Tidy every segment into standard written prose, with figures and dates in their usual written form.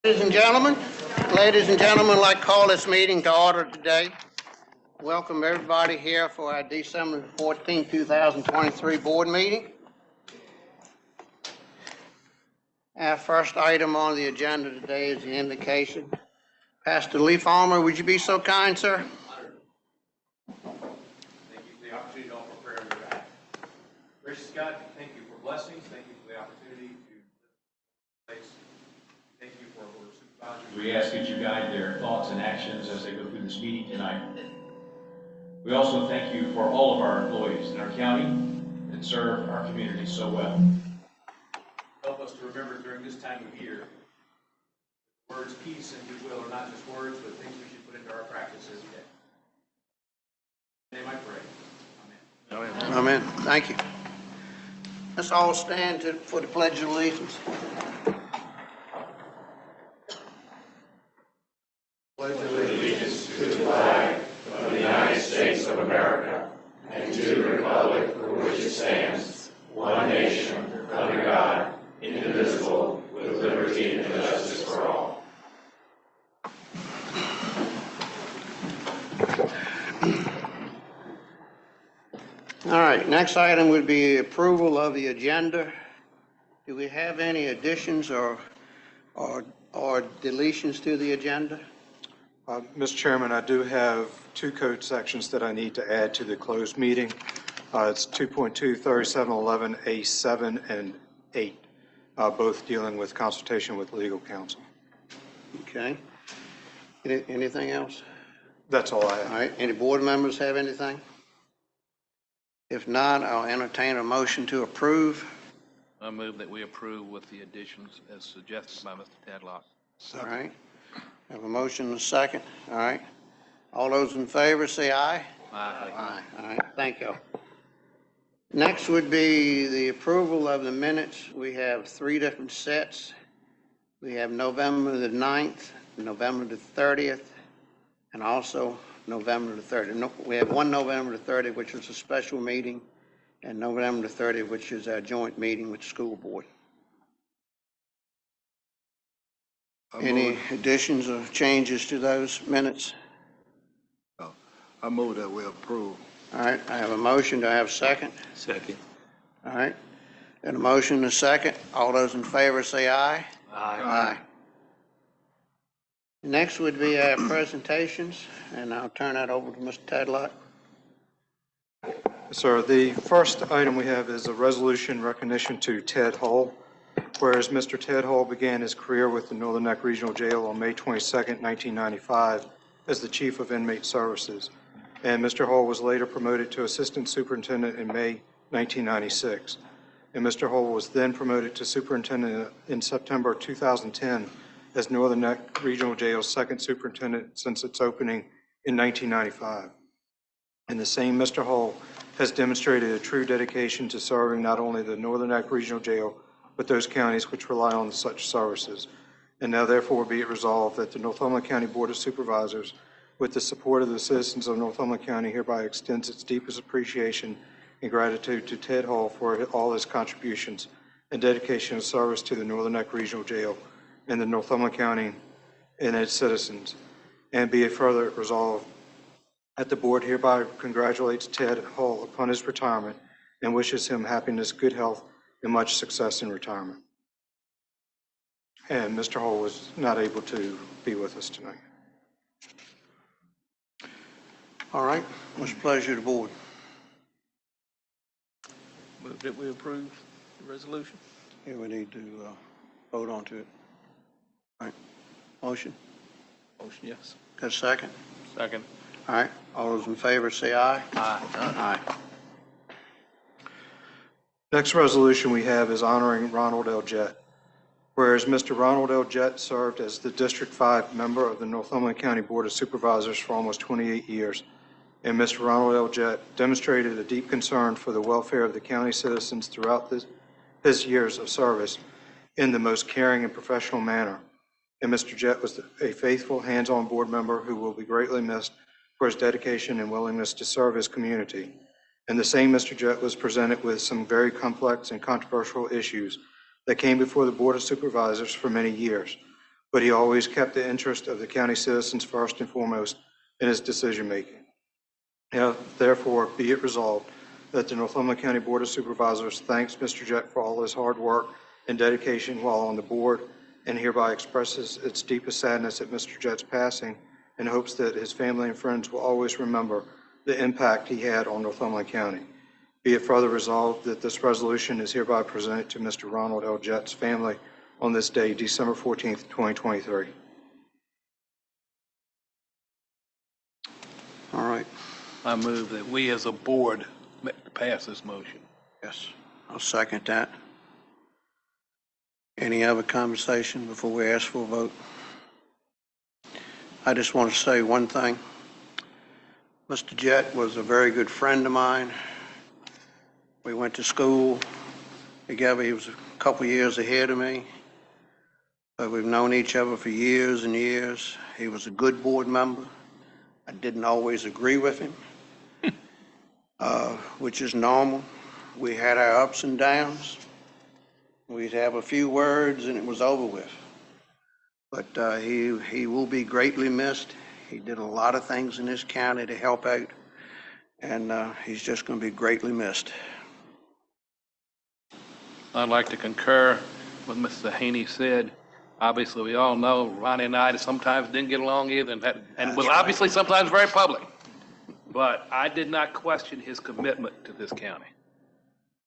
Ladies and gentlemen, I'd like to call this meeting to order today. Welcome everybody here for our December 14, 2023 board meeting. Our first item on the agenda today is the invocation. Pastor Lee Farmer, would you be so kind, sir? Thank you for the opportunity to offer prayer on your behalf. Gracious God, thank you for blessings. Thank you for the opportunity to place. Thank you for our board of supervisors. We ask that you guide their thoughts and actions as they go through this meeting tonight. We also thank you for all of our employees in our county that serve our community so well. Help us to remember during this time of year, words peace and goodwill are not just words, but things we should put into our practice every day. In your name I pray. Amen. Amen. Thank you. Let's all stand for the Pledge of Allegiance. Pledge allegiance to the flag of the United States of America and to the republic for which it stands, one nation, under God, indivisible, with liberty and justice for all. All right, next item would be approval of the agenda. Do we have any additions or deletions to the agenda? Mr. Chairman, I do have two code sections that I need to add to the closed meeting. It's 2.2, 3711, A7 and 8, both dealing with consultation with legal counsel. Okay. Anything else? That's all I have. All right, any board members have anything? If not, I'll entertain a motion to approve. I move that we approve with the additions as suggested by Mr. Tadlock. All right. Have a motion and a second. All right. All those in favor say aye. Aye. Aye. All right. Thank you. Next would be the approval of the minutes. We have three different sets. We have November the 9th, November the 30th, and also November the 30th. No, we have one November the 30th, which was a special meeting, and November the 30th, which is our joint meeting with the school board. Any additions or changes to those minutes? I move that we approve. All right, I have a motion. Do I have a second? Second. All right. And a motion and a second. All those in favor say aye. Aye. Aye. Next would be our presentations, and I'll turn that over to Mr. Tadlock. Sir, the first item we have is a resolution recognition to Ted Hull. Whereas Mr. Ted Hull began his career with the Northern Neck Regional Jail on May 22nd, 1995 as the Chief of Inmate Services. And Mr. Hull was later promoted to Assistant Superintendent in May 1996. And Mr. Hull was then promoted to Superintendent in September 2010 as Northern Neck Regional Jail's second superintendent since its opening in 1995. And the same Mr. Hull has demonstrated a true dedication to serving not only the Northern Neck Regional Jail, but those counties which rely on such services. And now therefore be it resolved that the Northumberland County Board of Supervisors, with the support of the citizens of Northumberland County, hereby extends its deepest appreciation and gratitude to Ted Hull for all his contributions and dedication of service to the Northern Neck Regional Jail and the Northumberland County and its citizens. And be it further resolved that the board hereby congratulates Ted Hull upon his retirement and wishes him happiness, good health, and much success in retirement. And Mr. Hull was not able to be with us tonight. All right. What's the pleasure of the board? Move that we approve the resolution. Here we need to vote on to it. All right. Motion? Motion, yes. Got a second? Second. All right. All those in favor say aye. Aye. Aye. Next resolution we have is honoring Ronald L. Jett. Whereas Mr. Ronald L. Jett served as the District 5 member of the Northumberland County Board of Supervisors for almost 28 years, and Mr. Ronald L. Jett demonstrated a deep concern for the welfare of the county citizens throughout his years of service in the most caring and professional manner. And Mr. Jett was a faithful, hands-on board member who will be greatly missed for his dedication and willingness to serve his community. And the same Mr. Jett was presented with some very complex and controversial issues that came before the Board of Supervisors for many years. but he always kept the interest of the county citizens first and foremost in his decision-making. Now, therefore, be it resolved that the Northumberland County Board of Supervisors thanks Mr. Jett for all his hard work and dedication while on the board, and hereby expresses its deepest sadness at Mr. Jett's passing, and hopes that his family and friends will always remember the impact he had on Northumberland County. Be it further resolved that this resolution is hereby presented to Mr. Ronald L. Jett's family on this day, December 14th, 2023. All right. I move that we as a board pass this motion. Yes, I'll second that. Any other conversation before we ask for a vote? I just want to say one thing. Mr. Jett was a very good friend of mine. We went to school together. He was a couple years ahead of me, but we've known each other for years and years. He was a good board member. I didn't always agree with him, which is normal. We had our ups and downs. We'd have a few words and it was over with. But he will be greatly missed. He did a lot of things in this county to help out, and he's just going to be greatly missed. I'd like to concur with Mr. Haney said. Obviously, we all know Ronnie and I sometimes didn't get along either, and was obviously sometimes very public. But I did not question his commitment to this county.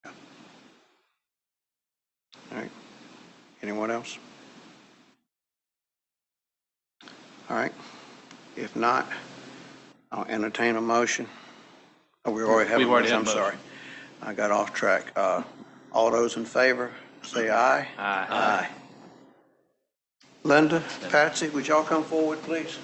All right. Anyone else? All right. If not, I'll entertain a motion. Oh, we already have a motion. I'm sorry. I got off track. All those in favor, say aye. Aye. Aye. Linda, Patsy, would y'all come forward, please?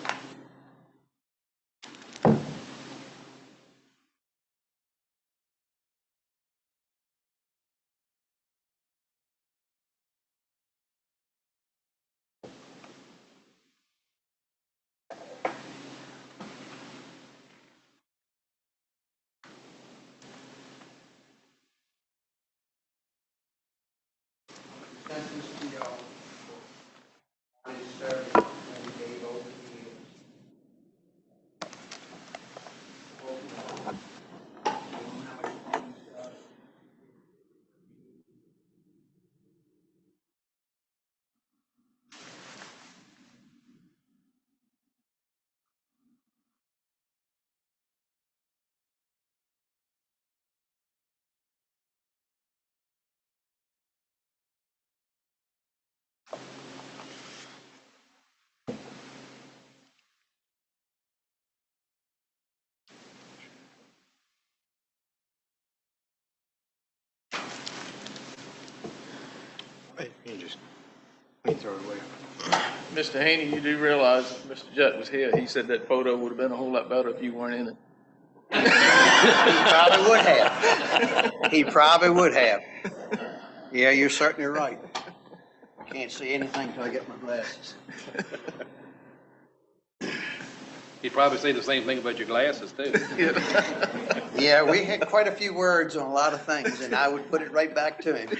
You throw it away. Mr. Haney, you do realize if Mr. Jett was here, he said that photo would have been a whole lot better if you weren't in it. He probably would have. He probably would have. Yeah, you're certainly right. I can't see anything until I get my glasses. He'd probably say the same thing about your glasses, too. Yeah, we had quite a few words on a lot of things, and I would put it right back to him.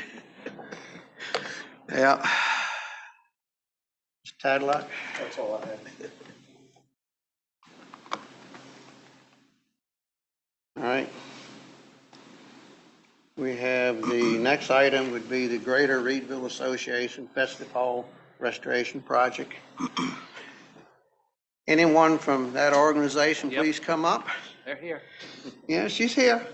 Yeah. Mr. Tadlock? That's all I have. All right. We have the next item would be the Greater Reedville Association Festive Hall Restoration Project. Anyone from that organization, Yep. please come up. They're here. Yeah, she's here.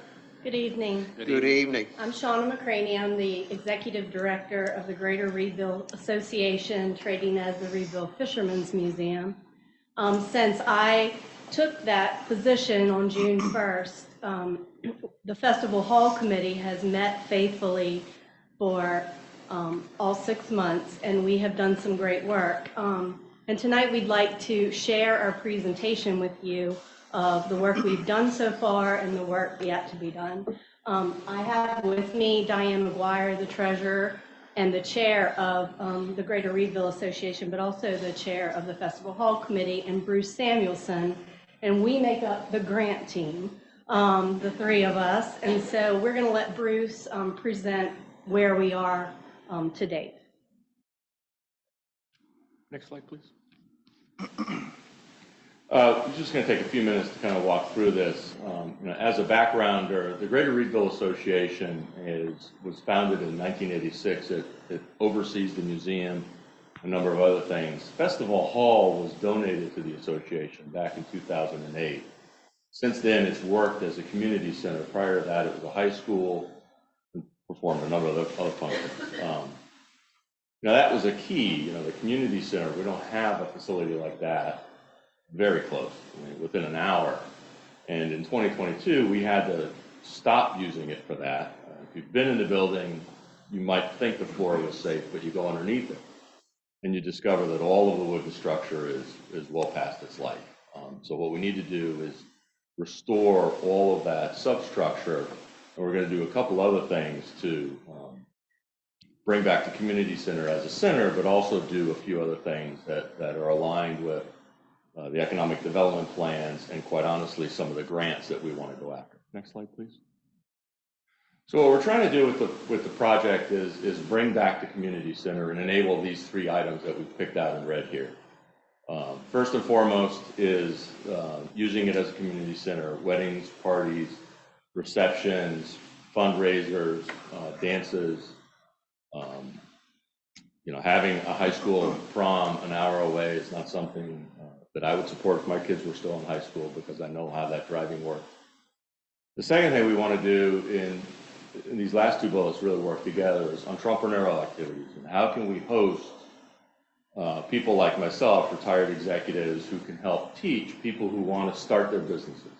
Good evening. Good evening. I'm Shauna McCraney. I'm the Executive Director of the Greater Reedville Association, trading as the Reedville Fishermen's Museum. Since I took that position on June 1st, the Festival Hall Committee has met faithfully for all 6 months, and we have done some great work. And tonight we'd like to share our presentation with you of the work we've done so far and the work yet to be done. I have with me Diane McGuire, the treasurer and the chair of the Greater Reedville Association, but also the chair of the Festival Hall Committee, and Bruce Samuelson, and we make up the grant team, the three of us. And so we're going to let Bruce present where we are to date. Next slide, please. I'm just going to take a few minutes to kind of walk through this. As a backgrounder, the Greater Reedville Association was founded in 1986. It oversees the museum, a number of other things. Festival Hall was donated to the association back in 2008. Since then, it's worked as a community center. Prior to that, it was a high school, and performed a number of other functions. That was a key, the community center. We don't have a facility like that very close, within an hour. And in 2022, we had to stop using it for that. If you've been in the building, you might think the floor was safe, but you go underneath it, and you discover that all of the wooden structure is well past its life. So what we need to do is restore all of that substructure, and we're going to do a couple other things to bring back the community center as a center, but also do a few other things that are aligned with the economic development plans and, quite honestly, some of the grants that we want to go after. Next slide, please. So what we're trying to do with the project is bring back the community center and enable these three items that we've picked out in red here. First and foremost is using it as a community center: weddings, parties, receptions, fundraisers, dances. Having a high school prom an hour away is not something that I would support if my kids were still in high school, because I know how that driving works. The second thing we want to do in these last two bullets really work together is entrepreneurial activities. And how can we host people like myself, retired executives, who can help teach people who want to start their businesses?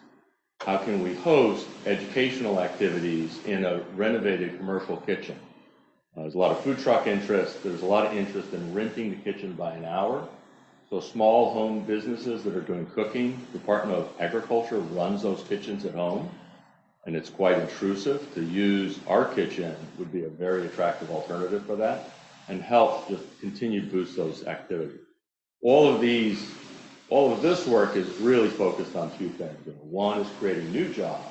How can we host educational activities in a renovated commercial kitchen? There's a lot of food truck interest. There's a lot of interest in renting the kitchen by an hour. So small home businesses that are doing cooking, Department of Agriculture runs those kitchens at home, and it's quite intrusive. To use our kitchen would be a very attractive alternative for that and help just continue to boost those activities. All of this work is really focused on two things. One is creating new jobs,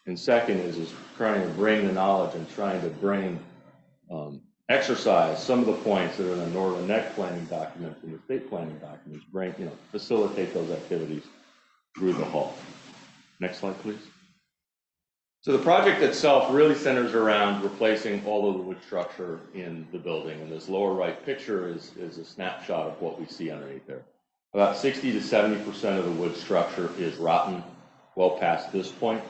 and second is trying to bring the knowledge and trying to bring exercise some of the points that are in the Northern Neck planning documents and the state planning documents, facilitate those activities through the hall. Next slide, please. So the project itself really centers around replacing all of the wood structure in the building, and this lower right picture is a snapshot of what we see underneath there. About 60 to 70% of the wood structure is rotten, well past this point.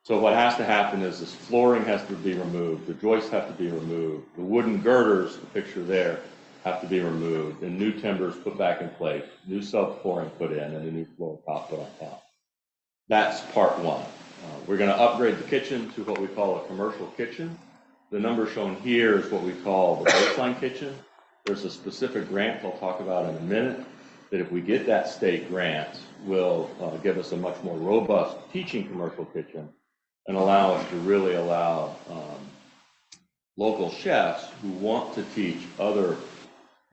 So what has to happen is this flooring has to be removed, the joists have to be removed, the wooden girders, the picture there, have to be removed, and new timbers put back in place, new subflooring put in, and a new floor top put on top. That's part one. We're going to upgrade the kitchen to what we call a commercial kitchen. The number shown here is what we call the baseline kitchen. There's a specific grant I'll talk about in a minute that, if we get that state grant, will give us a much more robust teaching commercial kitchen and allow us to really allow local chefs who want to teach other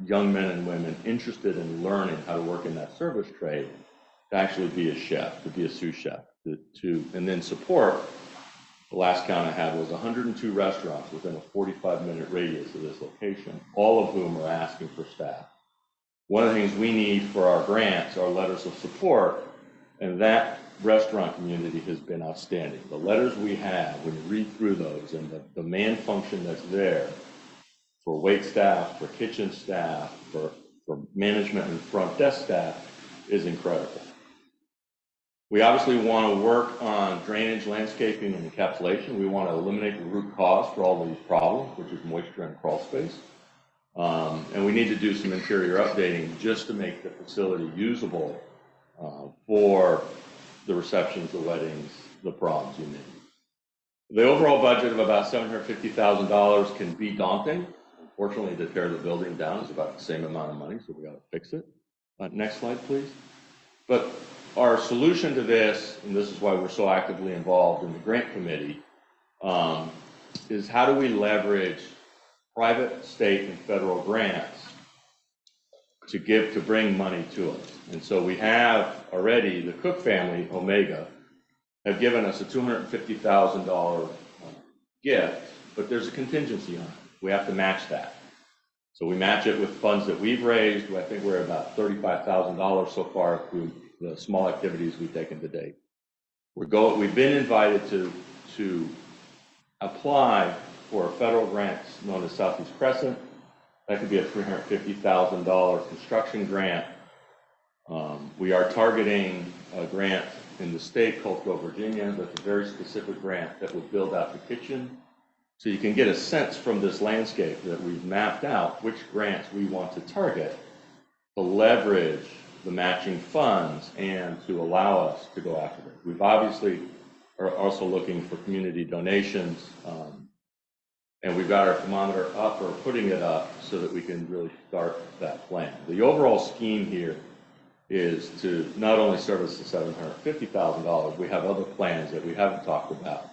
young men and women interested in learning how to work in that service trade to actually be a chef, to be a sous chef, and then support. The last count I had was 102 restaurants within a 45-minute radius of this location, all of whom are asking for staff. One of the things we need for our grants are letters of support, and that restaurant community has been outstanding. The letters we have, when you read through those, and the demand function that's there for wait staff, for kitchen staff, for management and front desk staff, is incredible. We obviously want to work on drainage, landscaping, and encapsulation. We want to eliminate the root cause for all of these problems, which is moisture and crawl space. And we need to do some interior updating just to make the facility usable for the receptions, the weddings, the proms, you name it. The overall budget of about $750,000 can be daunting. Unfortunately, to tear the building down is about the same amount of money, so we got to fix it. Next slide, please. But our solution to this, and this is why we're so actively involved in the grant committee, is how do we leverage private, state, and federal grants to bring money to us. And so we have already, the Cook family, Omega, have given us a $250,000 gift, but there's a contingency on it. We have to match that. So we match it with funds that we've raised. I think we're about $35,000 so far through the small activities we've taken to date. We've been invited to apply for a federal grant known as Southeast Crescent. That could be a $350,000 construction grant. We are targeting a grant in the state called Go Virginia. That's a very specific grant that will build out the kitchen. So you can get a sense from this landscape that we've mapped out which grants we want to target to leverage the matching funds and to allow us to go after it. We've obviously are also looking for community donations, and we've got our thermometer up or putting it up so that we can really start that plan. The overall scheme here is to not only service the $750,000, we have other plans that we haven't talked about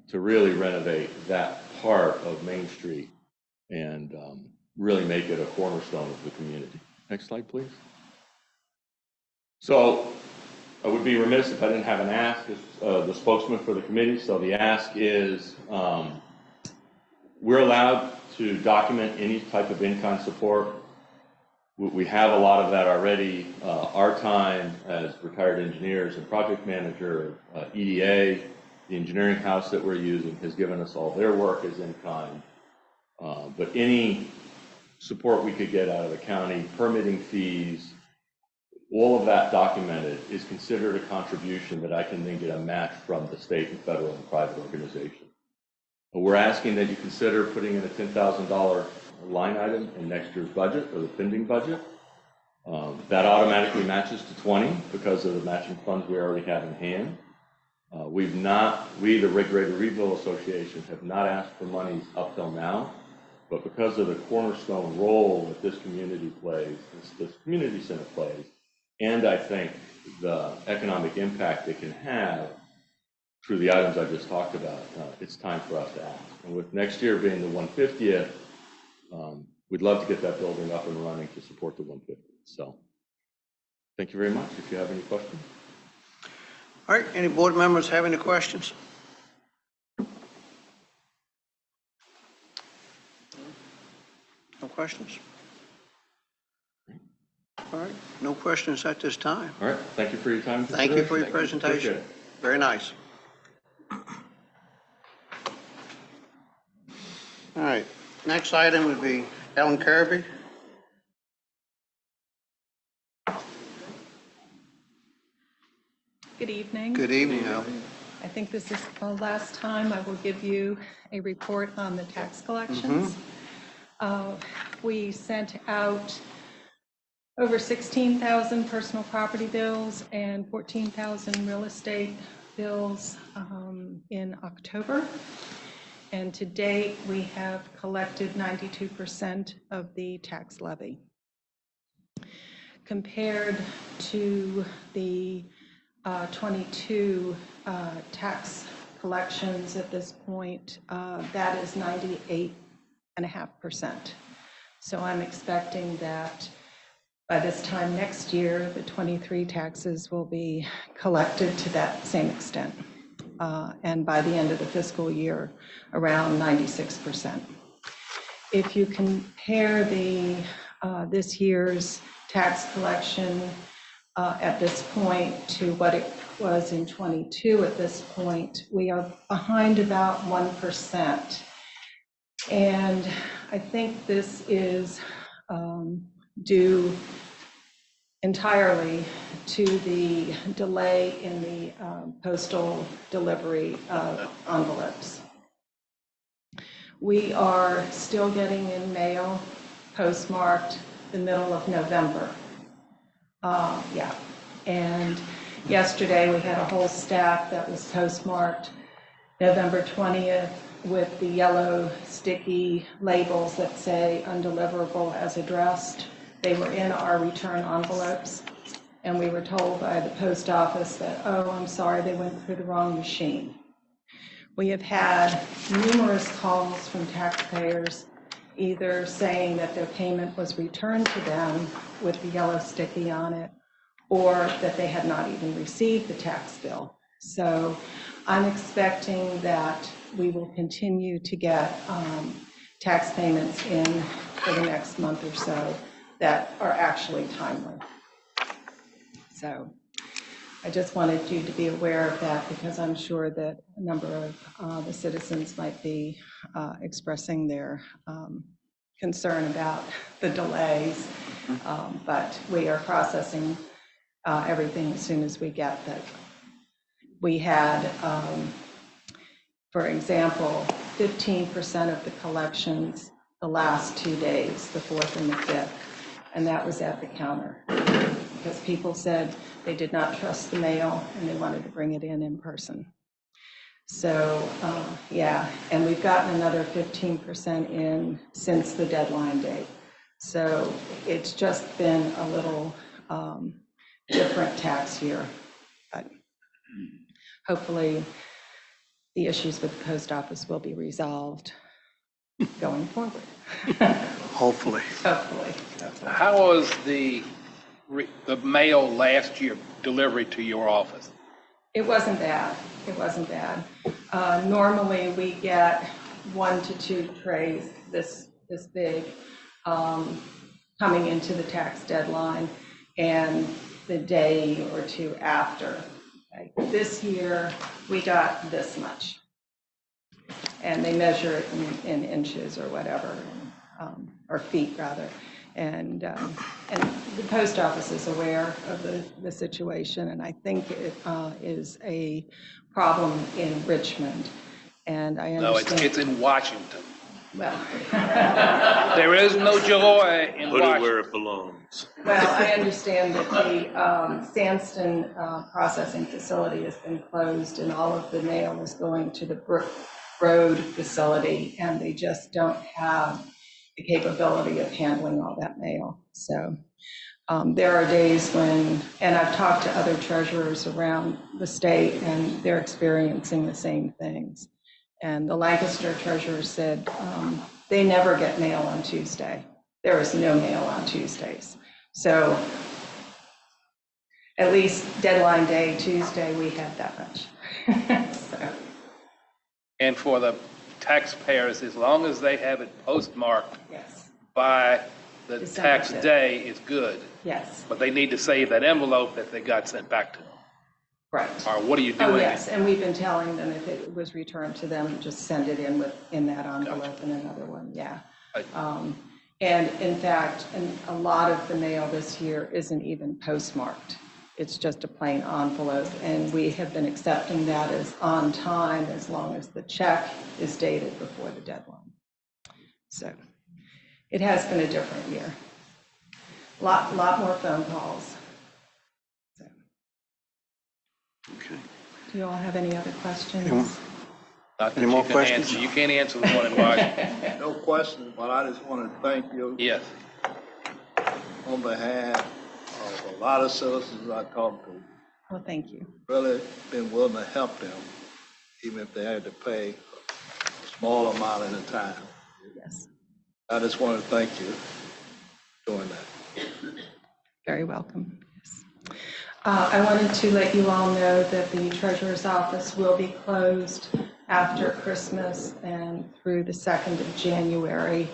to really renovate that part of Main Street and really make it a cornerstone of the community. Next slide, please. So I would be remiss if I didn't have an ask as the spokesman for the committee. So the ask is we're allowed to document any type of in-kind support. We have a lot of that already. Our time as retired engineers and project manager, EDA, the engineering house that we're using has given us all their work as in-kind. But any support we could get out of the county, permitting fees, all of that documented is considered a contribution that I can then get a match from the state and federal and private organization. But we're asking that you consider putting in a $10,000 line item in next year's budget or the pending budget. That automatically matches to 20 because of the matching funds we already have in hand. We, the Greater Reedville Association, have not asked for money up till now, but because of the cornerstone role that this community plays, this community center plays, and I think the economic impact it can have through the items I just talked about, it's time for us to ask. And with next year being the 150th, we'd love to get that building up and running to support the 150th. So thank you very much. If you have any questions. All right, any board members have any questions? No questions? All right, no questions at this time. All right, thank you for your time. Thank you for your presentation. Very nice. All right, next item would be Ellen Kirby. Good evening. Good evening, Ellen. I think this is the last time I will give you a report on the tax collections. We sent out over 16,000 personal property bills and 14,000 real estate bills in October. And to date, we have collected 92% of the tax levy. Compared to the 22 tax collections at this point, that is 98.5%. So I'm expecting that by this time next year, the 23 taxes will be collected to that same extent. And by the end of the fiscal year, around 96%. If you compare the this year's tax collection at this point to what it was in 22 at this point, we are behind about 1%. And I think this is due entirely to the delay in the postal delivery of envelopes. We are still getting in mail postmarked the middle of November. And yesterday we had a whole stack that was postmarked November 20th with the yellow sticky labels that say undeliverable as addressed. They were in our return envelopes, and we were told by the post office that, oh, I'm sorry, they went through the wrong machine. We have had numerous calls from taxpayers either saying that their payment was returned to them with the yellow sticky on it, or that they had not even received the tax bill. So I'm expecting that we will continue to get tax payments in for the next month or so that are actually timely. So I just wanted you to be aware of that because I'm sure that a number of the citizens might be expressing their concern about the delays. But we are processing everything as soon as we get that. We had, for example, 15% of the collections the last 2 days, the 4th and the 5th, and that was at the counter because people said they did not trust the mail and they wanted to bring it in person. So, yeah, and we've gotten another 15% in since the deadline date. So it's just been a little different tax year, but hopefully the issues with the post office will be resolved going forward. Hopefully. Hopefully. How was the mail last year delivery to your office? It wasn't bad. It wasn't bad. Normally we get 1 to 2 trays this big coming into the tax deadline and the day or two after. Okay. This year we got this much, and they measure it in inches or whatever, or feet rather. And the post office is aware of the situation, and I think it is a problem in Richmond. And I understand. No, it's in Washington. Well, There is no joy in Put it Washington. where it belongs. well, I understand that the Sandston processing facility has been closed, and all of the mail is going to the Brook Road facility, and they just don't have the capability of handling all that mail. So there are days when, and I've talked to other treasurers around the state, and they're experiencing the same things. And the Lancaster treasurer said they never get mail on Tuesday. There is no mail on Tuesdays. So at least deadline day, Tuesday, we had that much. So. And for the taxpayers, as long as they have it postmarked Yes. by the December tax 5th. day, it's good. Yes, But they need to save that envelope that they got sent back to them. right. Or what are you doing? Oh, yes, and we've been telling them if it was returned to them, just send it in that envelope and another one, yeah. Right. And in fact, a lot of the mail this year isn't even postmarked. It's just a plain envelope, and we have been accepting that as on time as long as the check is dated before the deadline. So it has been a different year. Lot more phone calls. So. Okay. Do you all have any other questions? Not that Any more you can questions? answer. You can't answer the one in Washington. No questions, but I just want to thank you Yes. on behalf of a lot of citizens I talked to. Well, thank you. Really been willing to help them, even if they had to pay a small amount at a time. Yes, I just want to thank you for doing that. very welcome. Yes. I wanted to let you all know that the treasurer's office will be closed after Christmas and through the 2nd of January.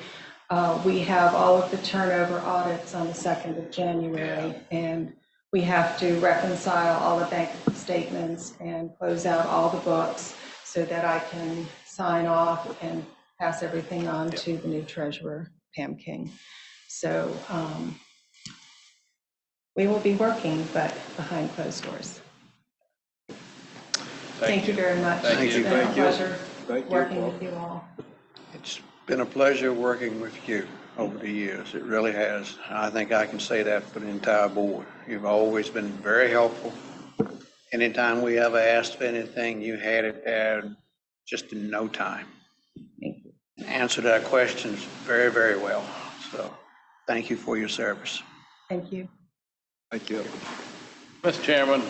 We have all of the turnover audits on the 2nd of January, and we have to reconcile all the bank statements and close out all the books so that I can sign off and pass everything on to the new treasurer, Pam King. So we will be working, but behind closed doors. Thank you very much. Thank you. It's been a pleasure Thank you, working Paul. with you all. It's been a pleasure working with you over the years. It really has. I think I can say that for the entire board. You've always been very helpful. Anytime we ever asked for anything, you had it there just in no time. Thank you. Answered our questions very, very well. So thank you for your service. Thank you. Thank you. Mr. Chairman,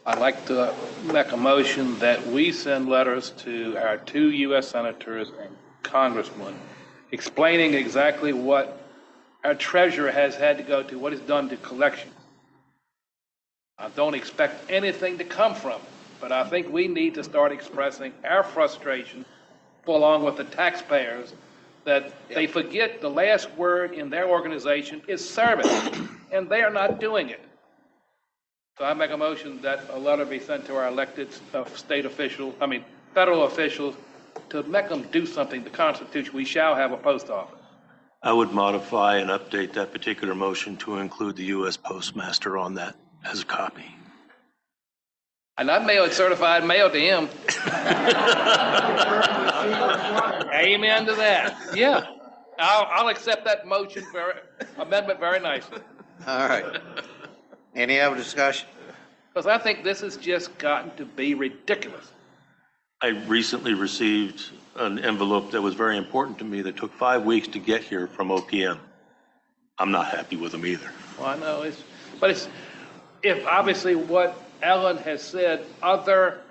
I'd like to make a motion that we send letters to our 2 U.S. senators and congressmen explaining exactly what our treasurer has had to go to, what he's done to collections. I don't expect anything to come from it, but I think we need to start expressing our frustration along with the taxpayers that they forget the last word in their organization is service, and they are not doing it. So I make a motion that a letter be sent to our elected state officials, federal officials, to make them do something. The Constitution, we shall have a post office. I would modify and update that particular motion to include the U.S. Postmaster on that as a copy. And I mailed certified mail to him. Amen to that. Yeah. I'll accept that motion, amendment very nicely. All right. Any other discussion? Because I think this has just gotten to be ridiculous. I recently received an envelope that was very important to me that took 5 weeks to get here from OPM. I'm not happy with them either. Well, I know if obviously what Ellen has said, other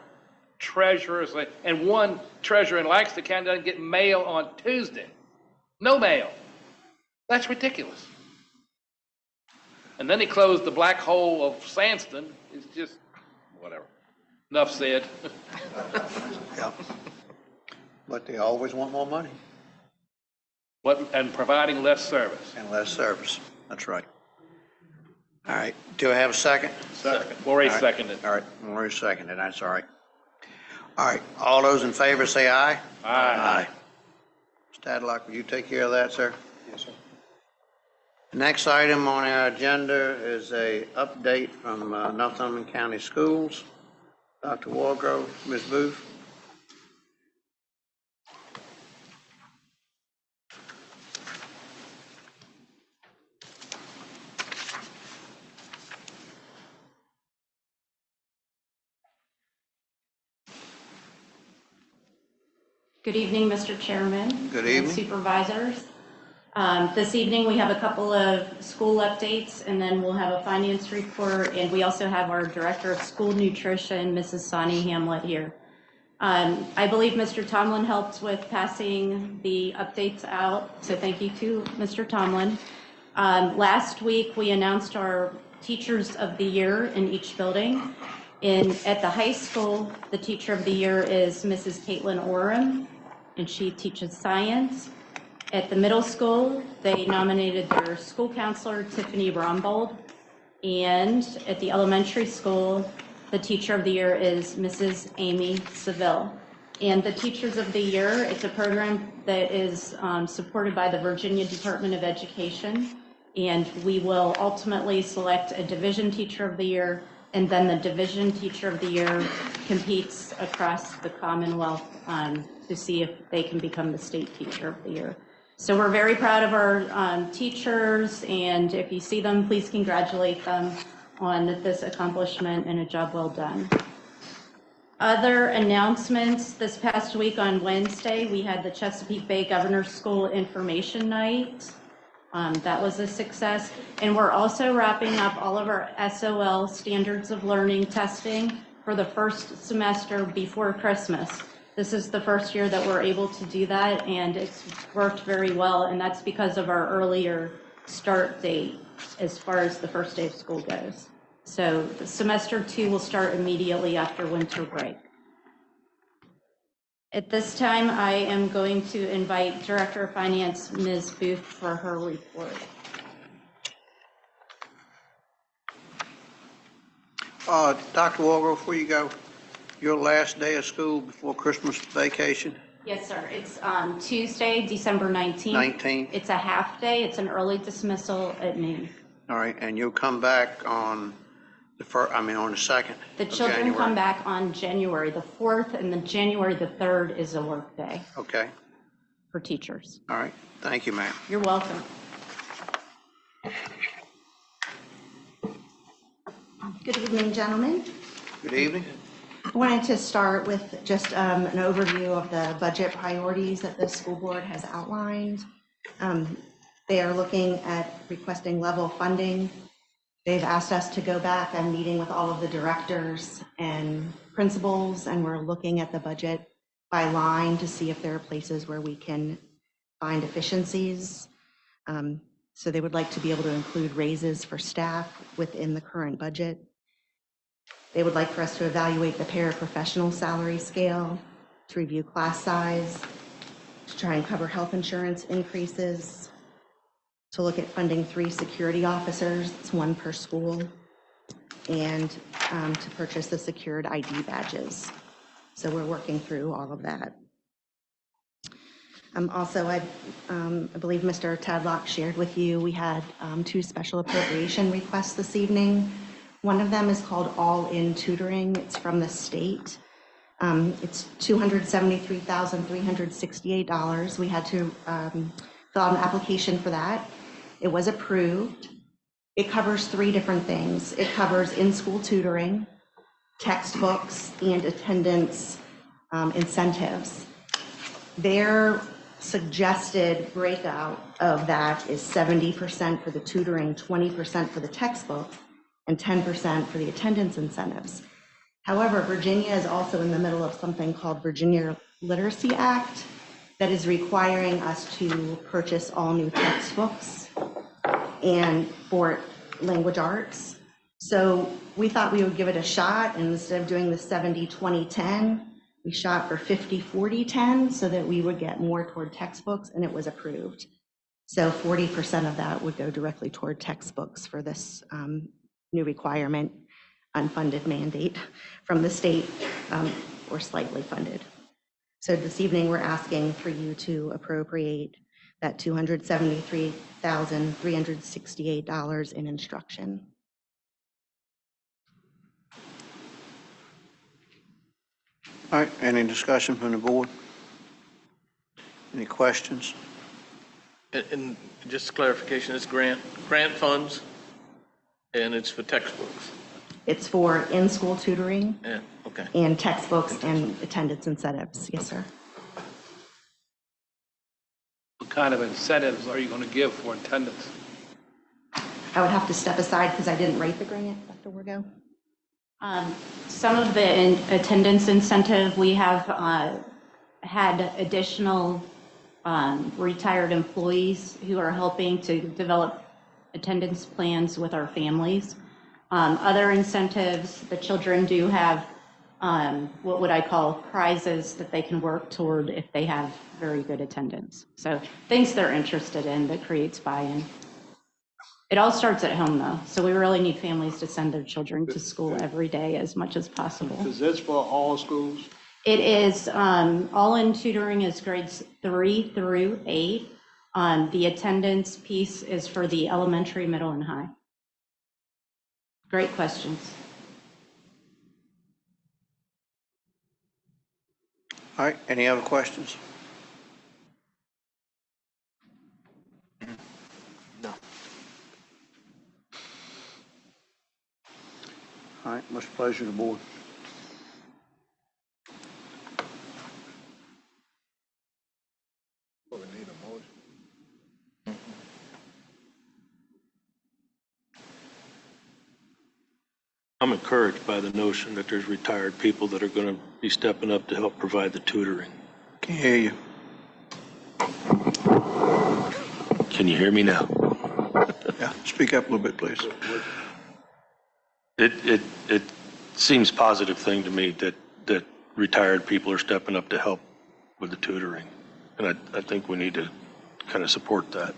treasurers, and one treasurer in Lancaster County doesn't get mail on Tuesday. No mail. That's ridiculous. And then he closed the black hole of Sandston. It's just, whatever. Enough said. Yep. But they always want more money And providing less service. and less service. That's right. All right. Do I have a second? Second. Maurice All right. seconded. All right. Maurice seconded. That's all right. All right. All those in favor say aye. Aye. Stadlock, will you take care of that, sir? Yes, sir. Next item on our agenda is a update from Northumberland County Schools. Dr. Wargrove, Ms. Booth. Good evening, Mr. Chairman. Good and evening. Supervisors. This evening, we have a couple of school updates, and then we'll have a finance report, and we also have our Director of School Nutrition, Mrs. Sonny Hamlet, here. I believe Mr. Tomlin helped with passing the updates out, so thank you to Mr. Tomlin. Last week, we announced our Teachers of the Year in each building. At the high school, the Teacher of the Year is Mrs. Caitlin Oram, and she teaches science. At the middle school, they nominated their school counselor, Tiffany Brombold. And at the elementary school, the Teacher of the Year is Mrs. Amy Seville. And the Teachers of the Year, it's a program that is supported by the Virginia Department of Education. And we will ultimately select a Division Teacher of the Year, and then the Division Teacher of the Year competes across the Commonwealth to see if they can become the State Teacher of the Year. So we're very proud of our teachers, and if you see them, please congratulate them on this accomplishment and a job well done. Other announcements, this past week on Wednesday, we had the Chesapeake Bay Governor's School Information Night. That was a success. And we're also wrapping up all of our SOL Standards of Learning testing for the first semester before Christmas. This is the first year that we're able to do that, and it's worked very well, and that's because of our earlier start date as far as the first day of school goes. So the semester 2 will start immediately after winter break. At this time, I am going to invite Director of Finance, Ms. Booth, for her report. Dr. Wargrove, before you go, your last day of school before Christmas vacation? Yes, sir. It's Tuesday, December 19th. 19th? It's a half day. It's an early dismissal at noon. All right, and you'll come back on the 2nd. The children come back on January the 4th, and then January the 3rd is a work day Okay, for teachers. all right. Thank you, ma'am. You're welcome. Good evening, gentlemen. Good evening. I wanted to start with just an overview of the budget priorities that the school board has outlined. They are looking at requesting level funding. They've asked us to go back and meeting with all of the directors and principals, and we're looking at the budget by line to see if there are places where we can find efficiencies. So they would like to be able to include raises for staff within the current budget. They would like for us to evaluate the paraprofessional salary scale, to review class size, to try and cover health insurance increases, to look at funding 3 security officers, it's 1 per school, and to purchase the secured ID badges. So we're working through all of that. Also, I believe Mr. Tadlock shared with you, we had 2 special appropriation requests this evening. One of them is called All-In Tutoring. It's from the state. It's $273,368. We had to fill out an application for that. It was approved. It covers 3 different things. It covers in-school tutoring, textbooks, and attendance incentives. Their suggested breakout of that is 70% for the tutoring, 20% for the textbook, and 10% for the attendance incentives. However, Virginia is also in the middle of something called Virginia Literacy Act that is requiring us to purchase all new textbooks and for language arts. So we thought we would give it a shot, and instead of doing the 70-20-10, we shot for 50-40-10 so that we would get more toward textbooks, and it was approved. So 40% of that would go directly toward textbooks for this new requirement, unfunded mandate from the state, or slightly funded. So this evening, we're asking for you to appropriate that $273,368 in instruction. All right, any discussion from the board? Any questions? And just clarification, it's grant funds, and it's for textbooks. It's for in-school tutoring Yeah, okay. and textbooks and attendance incentives. Yes, sir. What kind of incentives are you going to give for attendance? I would have to step aside because I didn't write the grant, Dr. Wargo. Some of the attendance incentive, we have had additional retired employees who are helping to develop attendance plans with our families. Other incentives, the children do have what would I call prizes that they can work toward if they have very good attendance. So things they're interested in that creates buy-in. It all starts at home though, so we really need families to send their children to school every day as much as possible. Is this for all schools? It is, all-in tutoring is grades 3 through 8. The attendance piece is for the elementary, middle, and high. Great questions. All right, any other questions? No. All right, what's the pleasure of the board? Well, we need a motion. I'm encouraged by the notion that there's retired people that are going to be stepping up to help provide the tutoring. Can't hear you. Can you hear me now? Yeah, speak up a little bit, please. It seems positive thing to me that retired people are stepping up to help with the tutoring. And I think we need to kind of support that.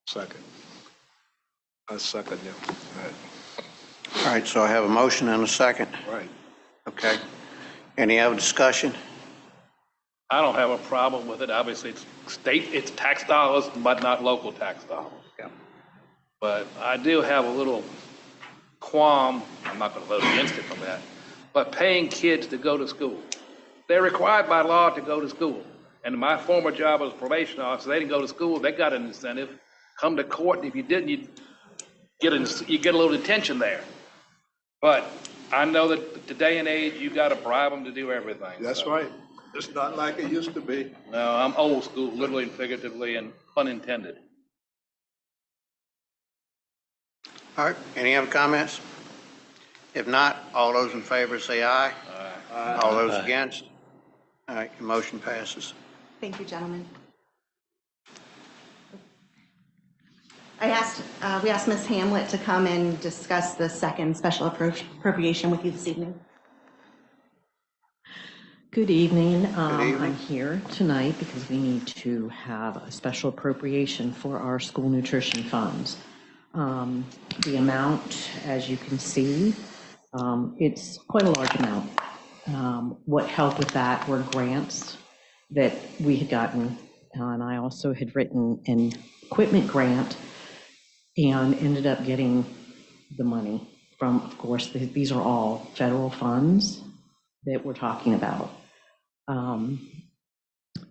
Second. I second you. All right, so I have a motion and a second. Right. Okay. Any other discussion? I don't have a problem with it. Obviously, it's tax dollars, but not local tax dollars. Yeah. But I do have a little qualm, I'm not going to vote against it from that, but paying kids to go to school. They're required by law to go to school. And in my former job as a probation officer, they didn't go to school, they got an incentive. Come to court, and if you didn't, you get a little detention there. But I know that today and age, you got to bribe them to do everything. That's so. right. It's not like it used to be. No, I'm old school, literally and figuratively and pun intended. All right, any other comments? If not, all those in favor say aye. Aye. All those against? All right, the motion passes. Thank you, gentlemen. We asked Ms. Hamlet to come and discuss the second special appropriation with you this evening. Good evening. evening. I'm here tonight because we need to have a special appropriation for our school nutrition funds. The amount, as you can see, it's quite a large amount. What helped with that were grants that we had gotten, and I also had written an equipment grant and ended up getting the money from, of course, these are all federal funds that we're talking about.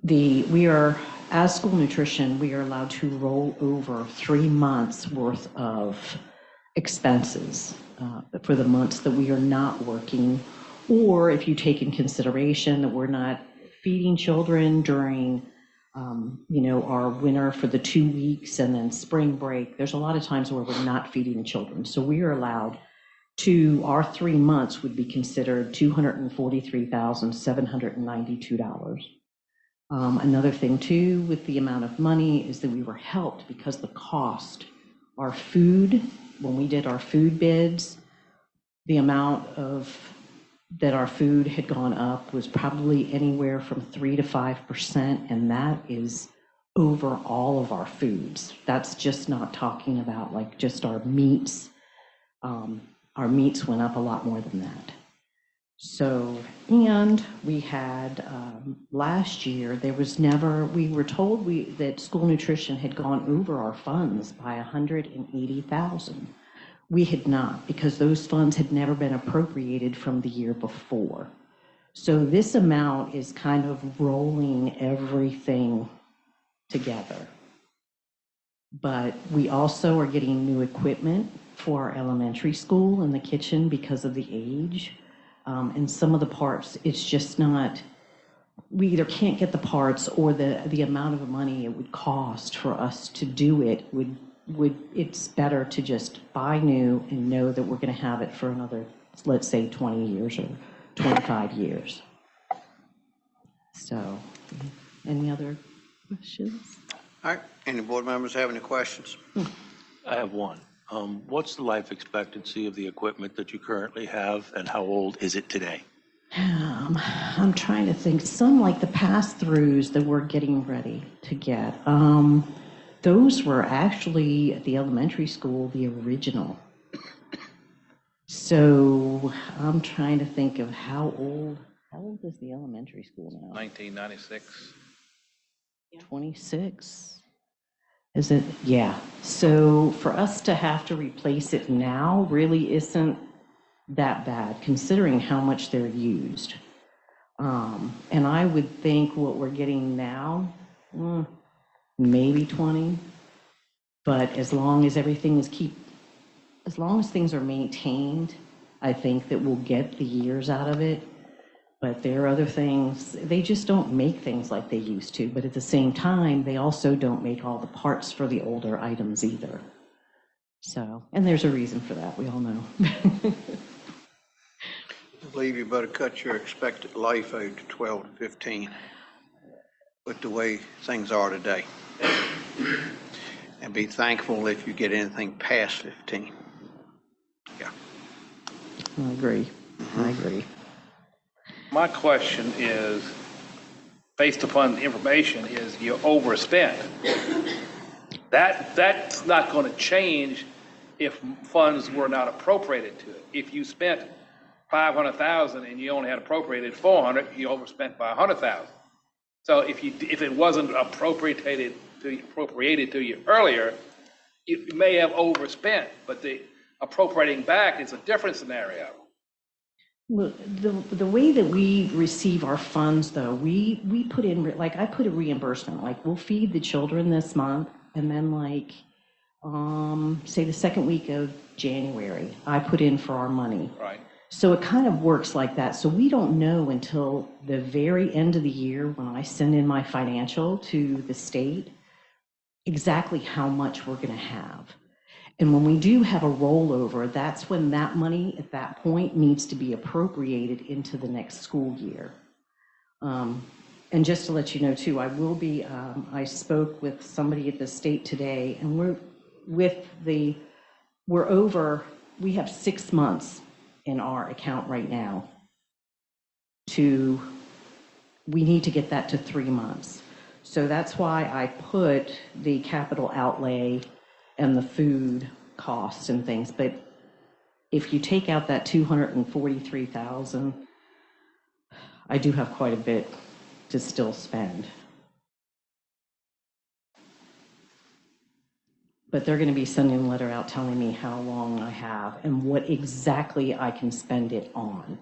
We are, as school nutrition, we are allowed to roll over 3 months worth of expenses for the months that we are not working, or if you take in consideration that we're not feeding children during our winter for the 2 weeks and then spring break. There's a lot of times where we're not feeding the children. So we are allowed to, our 3 months would be considered $243,792. Another thing too, with the amount of money is that we were helped because the cost, our food, when we did our food bids, the amount of that our food had gone up was probably anywhere from 3 to 5%, and that is over all of our foods. That's just not talking about like just our meats. Our meats went up a lot more than that. So, and we had last year, there was never, we were told that school nutrition had gone over our funds by $180,000. We had not, because those funds had never been appropriated from the year before. So this amount is kind of rolling everything together. But we also are getting new equipment for our elementary school in the kitchen because of the age. And some of the parts, it's just not, we either can't get the parts or the amount of money it would cost for us to do it it's better to just buy new and know that we're going to have it for another, let's say 20 years or 25 years. So, any other questions? All right, any board members have any questions? I have one. What's the life expectancy of the equipment that you currently have, and how old is it today? I'm trying to think. Some like the pass-throughs that we're getting ready to get. Those were actually at the elementary school, the original. So I'm trying to think of how old is the elementary school now? 1996. 26? Is it? Yeah. So for us to have to replace it now really isn't that bad, considering how much they're used. And I would think what we're getting now, maybe 20. But as long as everything is as long as things are maintained, I think that we'll get the years out of it. But there are other things, they just don't make things like they used to. But at the same time, they also don't make all the parts for the older items either. So, and there's a reason for that, we all know. I believe you better cut your expected life out to 12 to 15 with the way things are today. And be thankful if you get anything past 15. Yeah. I agree. I agree. My question is, based upon the information, is you overspent. That's not going to change if funds were not appropriated to it. If you spent $500,000 and you only had appropriated $400,000, you overspent by $100,000. So if it wasn't appropriated to you earlier, you may have overspent, but the appropriating back is a different scenario. Well, the way that we receive our funds, though, we put in, like, I put a reimbursement, like, we'll feed the children this month, and then, like, say the second week of January, I put in for our money. Right. So it kind of works like that. So we don't know until the very end of the year when I send in my financial to the state exactly how much we're going to have. And when we do have a rollover, that's when that money at that point needs to be appropriated into the next school year. And just to let you know too, I will be, I spoke with somebody at the state today, and we have 6 months in our account right now to we need to get that to 3 months. So that's why I put the capital outlay and the food costs and things. But if you take out that 243,000, I do have quite a bit to still spend. But they're going to be sending a letter out telling me how long I have and what exactly I can spend it on.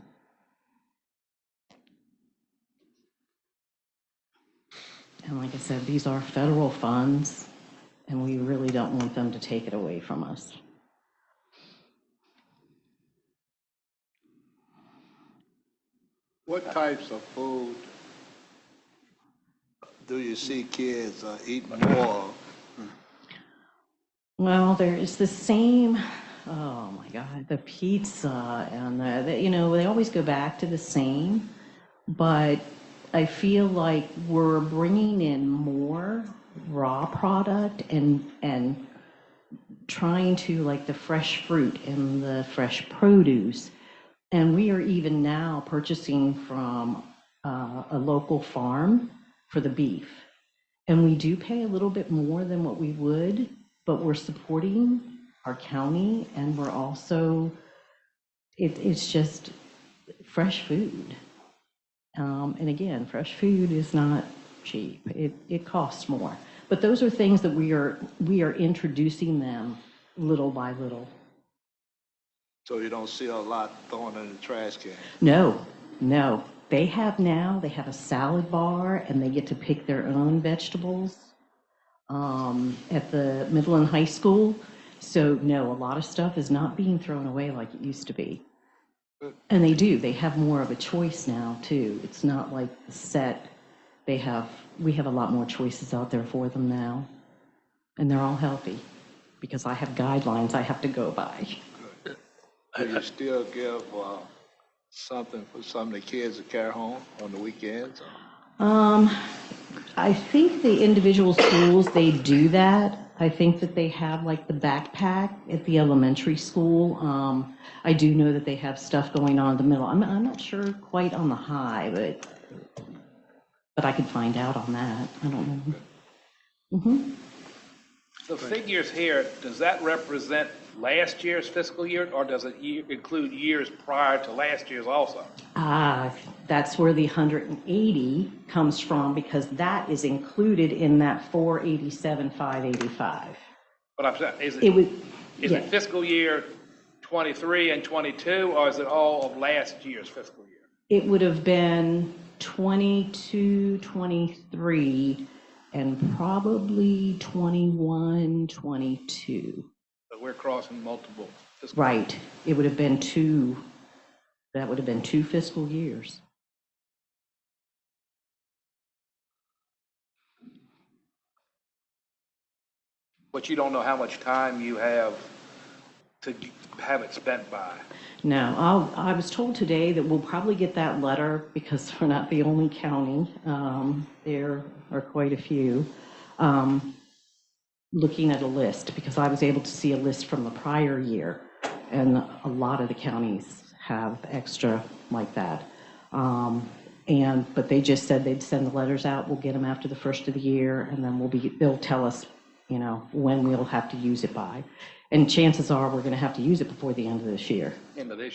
And like I said, these are federal funds, and we really don't want them to take it away from us. What types of food do you see kids eating more of? Well, there is the same, oh my God, the pizza and they always go back to the same, but I feel like we're bringing in more raw product and trying to, like, the fresh fruit and the fresh produce. And we are even now purchasing from a local farm for the beef. And we do pay a little bit more than what we would, but we're supporting our county, and we're also, it's just fresh food. And again, fresh food is not cheap. It costs more. But those are things that we are introducing them little by little. So you don't see a lot thrown in the trash can? No. They have a salad bar, and they get to pick their own vegetables at the middle and high school. So no, a lot of stuff is not being thrown away like it used to be. And they have more of a choice now too. It's not like set. We have a lot more choices out there for them now. And they're all healthy because I have guidelines I have to go by. Do you still give something for some of the kids to carry home on the weekends? I think the individual schools, they do that. I think that they have like the backpack at the elementary school. I do know that they have stuff going on in the middle. I'm not sure quite on the high, but I could find out on that. I don't know. Mm-hmm. The figures here, does that represent last year's fiscal year, or does it include years prior to last year's also? That's where the 180 comes from, because that is included in that 487,585. But I'm saying, is it fiscal year 23 and 22, or is it all of last year's fiscal year? It would have been 22, 23, and probably 21, 22. But we're crossing multiple fiscal Right. years. It would have been two. That would have been 2 fiscal years. But you don't know how much time you have to have it spent by. No, I was told today that we'll probably get that letter because we're not the only county. There are quite a few. Looking at a list, because I was able to see a list from the prior year, and a lot of the counties have extra like that. But they just said they'd send the letters out. We'll get them after the first of the year, and then they'll tell us, when we'll have to use it by. And chances are we're going to have to use it before the end of this year. End of this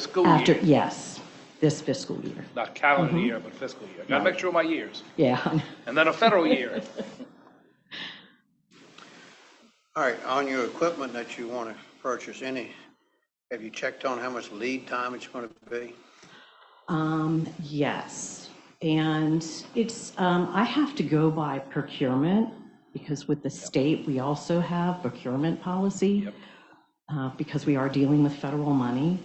school year. Yes, this fiscal year. Not calendar year, but fiscal year. Got to make sure of my years. Yeah. And then a federal year. All right, on your equipment that you want to purchase, have you checked on how much lead time it's going to be? Yes. And it's, I have to go by procurement, because with the state, we also have procurement policy, because we are dealing with federal money.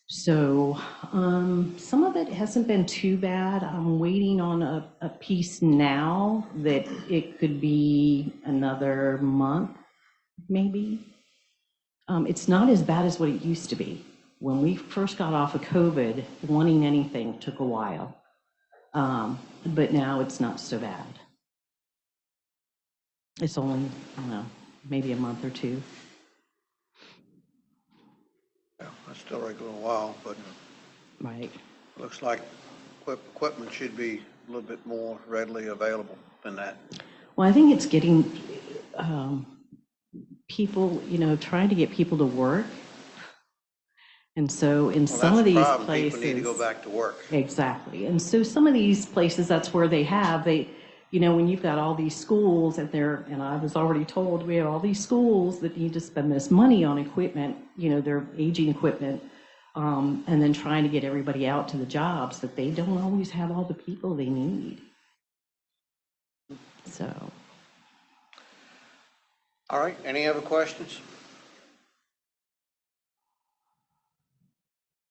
So some of it hasn't been too bad. I'm waiting on a piece now that it could be another month, maybe. It's not as bad as what it used to be. When we first got off of COVID, wanting anything took a while. But now it's not so bad. It's only, I don't know, maybe a month or two. Yeah, that's still like a little while, but Right. Looks like equipment should be a little bit more readily available than that. Well, I think it's getting people, trying to get people to work. And so in some of these places. People need to go back to work. Exactly. And so some of these places, that's where when you've got all these schools and I was already told we have all these schools that need to spend this money on equipment, their aging equipment, and then trying to get everybody out to the jobs, that they don't always have all the people they need. So. All right, any other questions?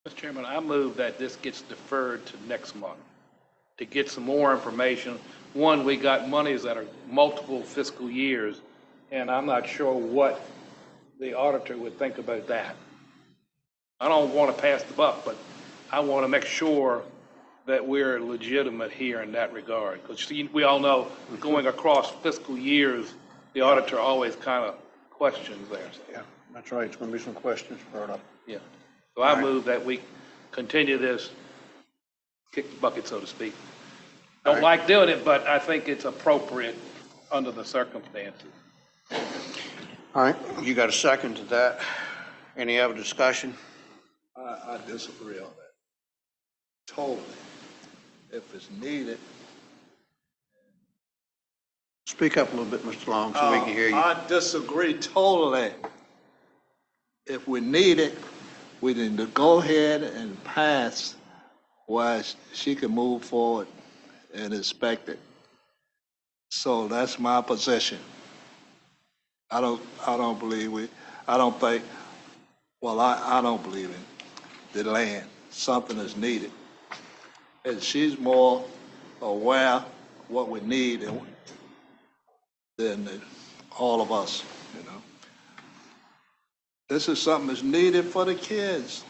Mr. Chairman, I move that this gets deferred to next month to get some more information. One, we got monies that are multiple fiscal years, and I'm not sure what the auditor would think about that. I don't want to pass the buck, but I want to make sure that we're legitimate here in that regard. Because we all know going across fiscal years, the auditor always kind of questions there. So. Yeah, that's right. It's going to be some questions brought up. Yeah. So I move that we continue this, kick the bucket, so to speak. Don't like doing it, but I think it's appropriate under the circumstances. All right, you got a second to that. Any other discussion? I disagree on that. Totally. If it's needed. Speak up a little bit, Mr. Long, so we can hear you. I disagree totally. If we need it, we need to go ahead and pass while she can move forward and inspect it. So that's my position. I don't believe I don't believe in the land. Something is needed. And she's more aware what we need than all of us, This is something that's needed for the kids.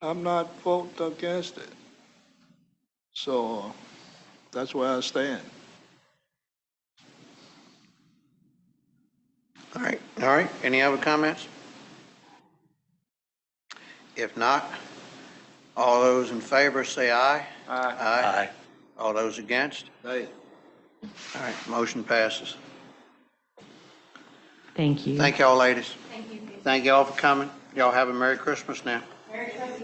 I'm not voting against it. So that's where I stand. All right. Any other comments? If not, all those in favor say aye. Aye. Aye. All those against? Hey. All right, motion passes. Thank you. Thank y'all, ladies. Thank you. Thank y'all for coming. Y'all have a Merry Christmas now. Merry Christmas.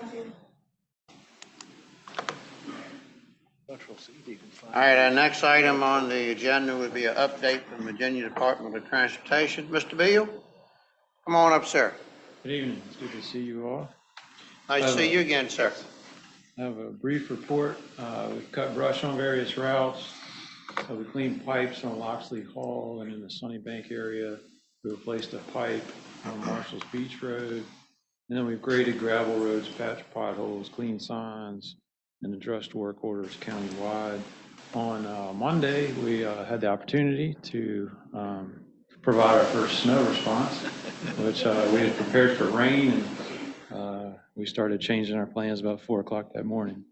All right, our next item on the agenda would be an update from Virginia Department of Transportation. Mr. Beal, come on up, sir. Good evening. It's good to see you all. Nice to see you again, sir. I have a brief report. We've cut brush on various routes. We cleaned pipes on Loxley Hall and in the Sunnybank area. We replaced a pipe on Marshall's Beach Road. And then we've graded gravel roads, patched potholes, cleaned signs, and addressed work orders countywide. On Monday, we had the opportunity to provide our first snow response, which we had prepared for rain, and we started changing our plans about 4 o'clock that morning.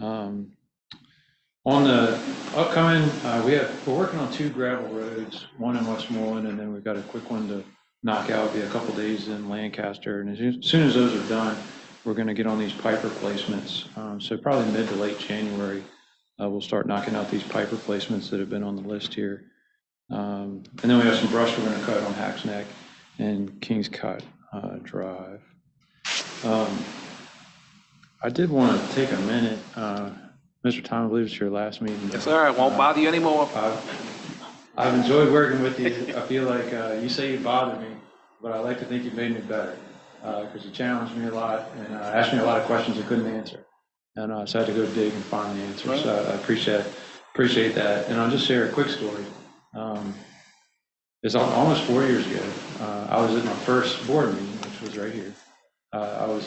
On the upcoming, we're working on 2 gravel roads, one in Westmoreland, and then we've got a quick one to knock out, be a couple days in Lancaster. And as soon as those are done, we're going to get on these pipe replacements. So probably mid to late January, we'll start knocking out these pipe replacements that have been on the list here. And then we have some brush we're going to cut on Hacks Neck and Kings Cut Drive. I did want to take a minute. Mr. Tom, I believe it's your last meeting. Yes, sir. I won't bother you anymore. I've enjoyed working with you. I feel like you say you bother me, but I like to think you made me better because you challenged me a lot and asked me a lot of questions I couldn't answer. And so I had to go dig and find the answers. Right. So I appreciate that. And I'll just share a quick story. It's almost 4 years ago. I was at my first board meeting, which was right here. I was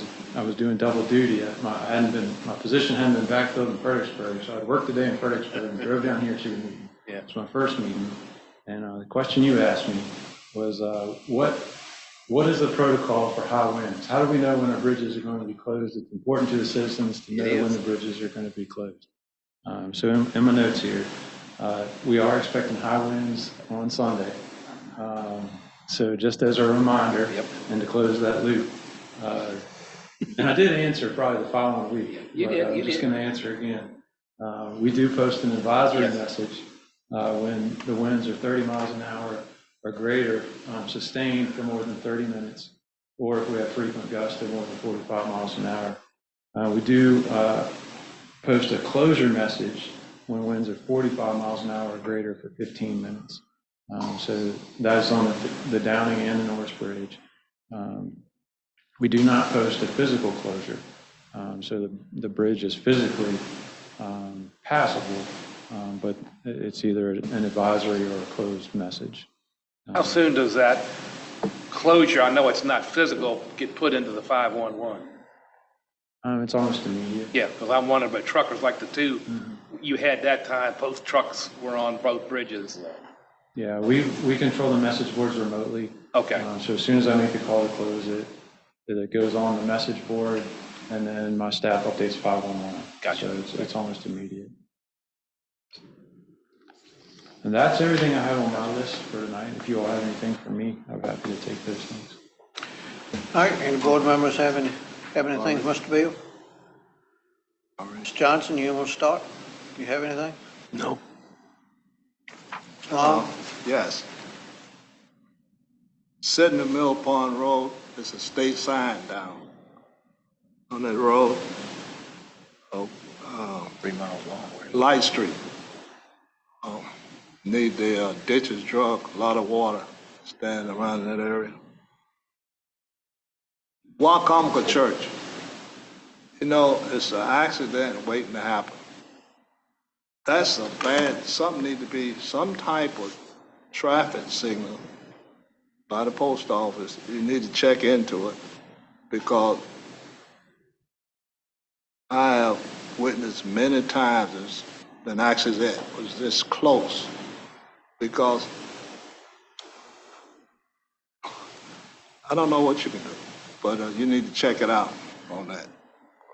doing double duty. My position hadn't been backfilled in Fredericksburg, so I worked the day in Fredericksburg and drove down here to the meeting. Yeah. It's my first meeting, and the question you asked me was, what is the protocol for high winds? How do we know when our bridges are going to be closed? It's important to the citizens to know when the bridges are going to be closed. So in my notes here, we are expecting high winds on Sunday. So just as a reminder, and to close that loop, And I did answer probably the following week. You but did, I'm you just did. going to answer again. We do post an advisory message when the winds are 30 miles an hour or greater, sustained for more than 30 minutes, or if we have frequent gusts of more than 45 miles an hour. We do post a closure message when winds are 45 miles an hour or greater for 15 minutes. So that's on the Downing and the Norris Bridge. We do not post a physical closure. So the bridge is physically passable, but it's either an advisory or a closed message. How soon does that closure, I know it's not physical, get put into the 511? It's almost immediate. Yeah, because I'm wondering about truckers like the two you had that time, both trucks were on both bridges. Yeah, we control the message boards remotely. Okay. So as soon as I make the call to close it, it goes on the message board, and then my staff updates 511. Gotcha. So it's almost immediate. And that's everything I have on my list for tonight. If you all have anything for me, I'm happy to take those things. All right, any board members have anything, Mr. Beal? Ms. Johnson, you want to start? You have anything? No. Yes. Sitting in Mill Pond Road, there's a state sign down on that road. 3 miles long. Light Street. Need the ditches drug, a lot of water standing around that area. Wacomica Church. You know, it's an accident waiting to happen. That's a bad, something need to be, some type of traffic signal by the post office. You need to check into it because I have witnessed many times an accident was this close because I don't know what you can do, but you need to check it out on that,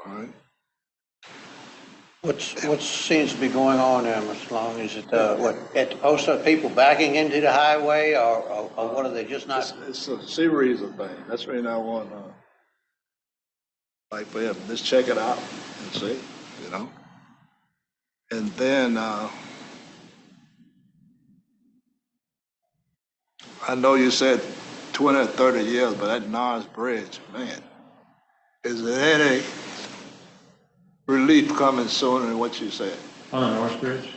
all right? What seems to be going on there, Mr. Long? Is it, at the post office, people backing into the highway, or what are they just not? It's a series of things. That's the reason I want to, like for him, just check it out and see, you know? And then, I know you said 20 or 30 years, but that Norris Bridge, man, is there any relief coming sooner than what you said? On the North Bridge,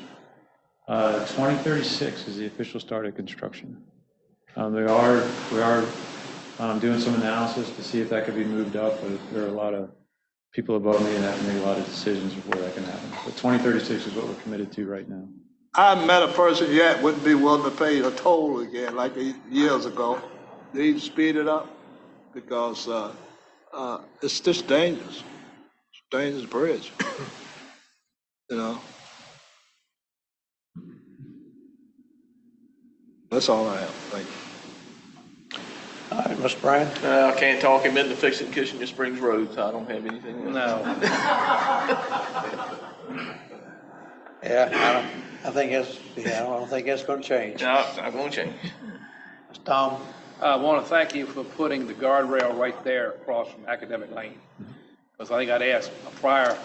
2036 is the official start of construction. We are doing some analysis to see if that could be moved up, but there are a lot of people above me and have to make a lot of decisions before that can happen. But 2036 is what we're committed to right now. I haven't met a person yet wouldn't be willing to pay a toll again like years ago. They need to speed it up because it's just dangerous. It's a dangerous bridge, you know. That's all I have. Thank you. All right, Mr. Bryan? I can't talk him into fixing Kitchener Springs Road, so I don't have anything else. No. Yeah, I don't think that's going to change. No, it's not going to change. Mr. Tom? I want to thank you for putting the guardrail right there across from Academic Lane. Because I think I'd asked a prior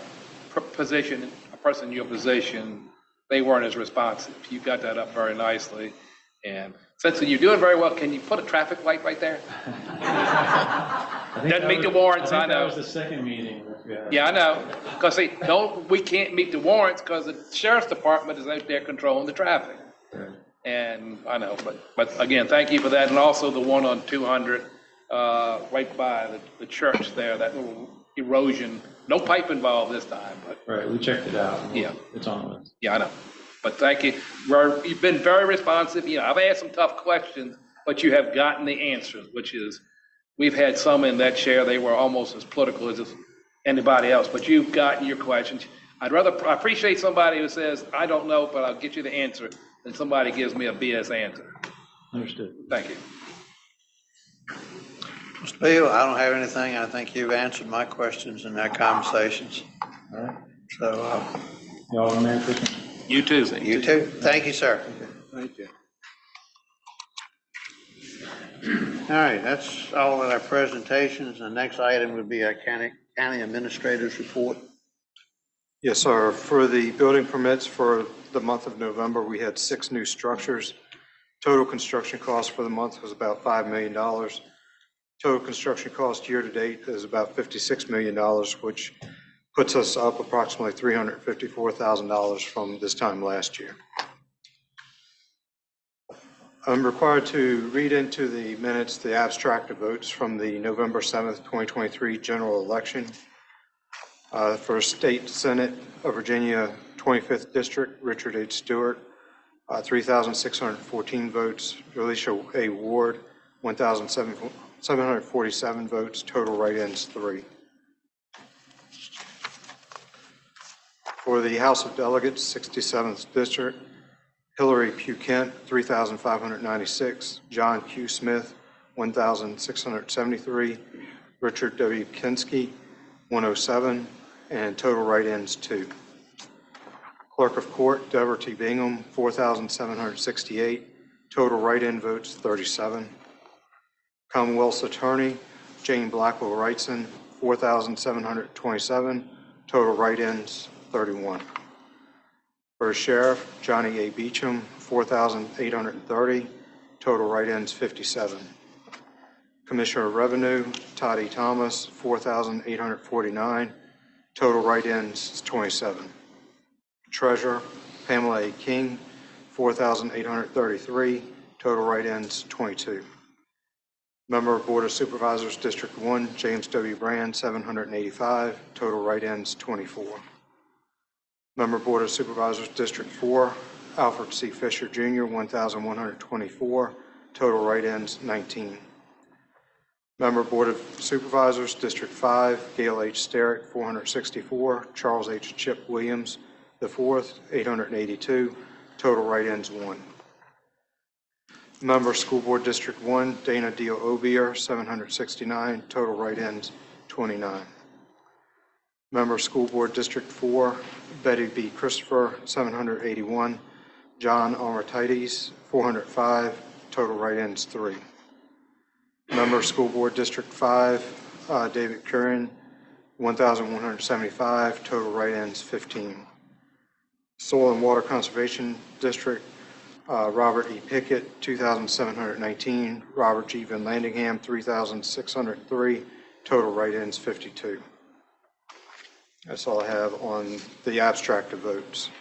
position, a person in your position, they weren't as responsive. You got that up very nicely. And since you're doing very well, can you put a traffic light right there? Doesn't meet the warrants, I know. That was the second meeting. Yeah, I know. Because we can't meet the warrants because the sheriff's department is out there controlling the traffic. Right. And I know, but again, thank you for that. And also the one on 200, right by the church there, that little erosion, no pipe involved this time, but. Right, we checked it out. Yeah. It's on the list. Yeah, I know. But thank you. You've been very responsive. You know, I've asked some tough questions, but you have gotten the answers, which is, we've had some in that chair, they were almost as political as anybody else, but you've gotten your questions. I appreciate somebody who says, I don't know, but I'll get you the answer, than somebody gives me a BS answer. Understood. Thank you. Mr. Beal, I don't have anything. I think you've answered my questions in our conversations. All right. So, Y'all have a Merry Christmas. You too. you too. Thank you, sir. Thank you. All right, that's all of our presentations. The next item would be our county administrator's report. Yes, sir. For the building permits for the month of November, we had 6 new structures. Total construction cost for the month was about $5 million. Total construction cost year-to-date is about $56 million, which puts us up approximately $354,000 from this time last year. I'm required to read into the minutes the abstract of votes from the November 7th, 2023 general election. For State Senate of Virginia, 25th District, Richard H. Stewart, 3,614 votes. Alicia A. Ward, 1,747 votes. Total write-ins, 3. For the House of Delegates, 67th District, Hillary Pugh Kent, 3,596. John Q. Smith, 1,673. Richard W. Kinski, 107. And total write-ins, 2. Clerk of Court, Deborah T. Bingham, 4,768. Total write-in votes, 37. Commonwealth's Attorney, Jane Blackwell Wrightson, 4,727. Total write-ins, 31. For Sheriff, Johnny A. Beecham, 4,830. Total write-ins, 57. Commissioner of Revenue, Todd E. Thomas, 4,849. Total write-ins, 27. Treasurer, Pamela A. King, 4,833. Total write-ins, 22. Member of Board of Supervisors, District 1, James W. Brand, 785. Total write-ins, 24. Member Board of Supervisors, District 4, Alfred C. Fisher, Jr., 1,124. Total write-ins, 19. Member Board of Supervisors, District 5, Gail H. Sterrett, 464. Charles H. Chip Williams, the 4th, 882. Total write-ins, 1. Member School Board District 1, Dana D. Obier, 769. Total write-ins, 29. Member School Board District 4, Betty B. Christopher, 781. John Armatides, 405. Total write-ins, 3. Member School Board District 5, David Curran, 1,175. Total write-ins, 15. Soil and Water Conservation District, Robert E. Pickett, 2,719. Robert G. Van Landingham, 3,603. Total write-ins, 52. That's all I have on the abstract of votes.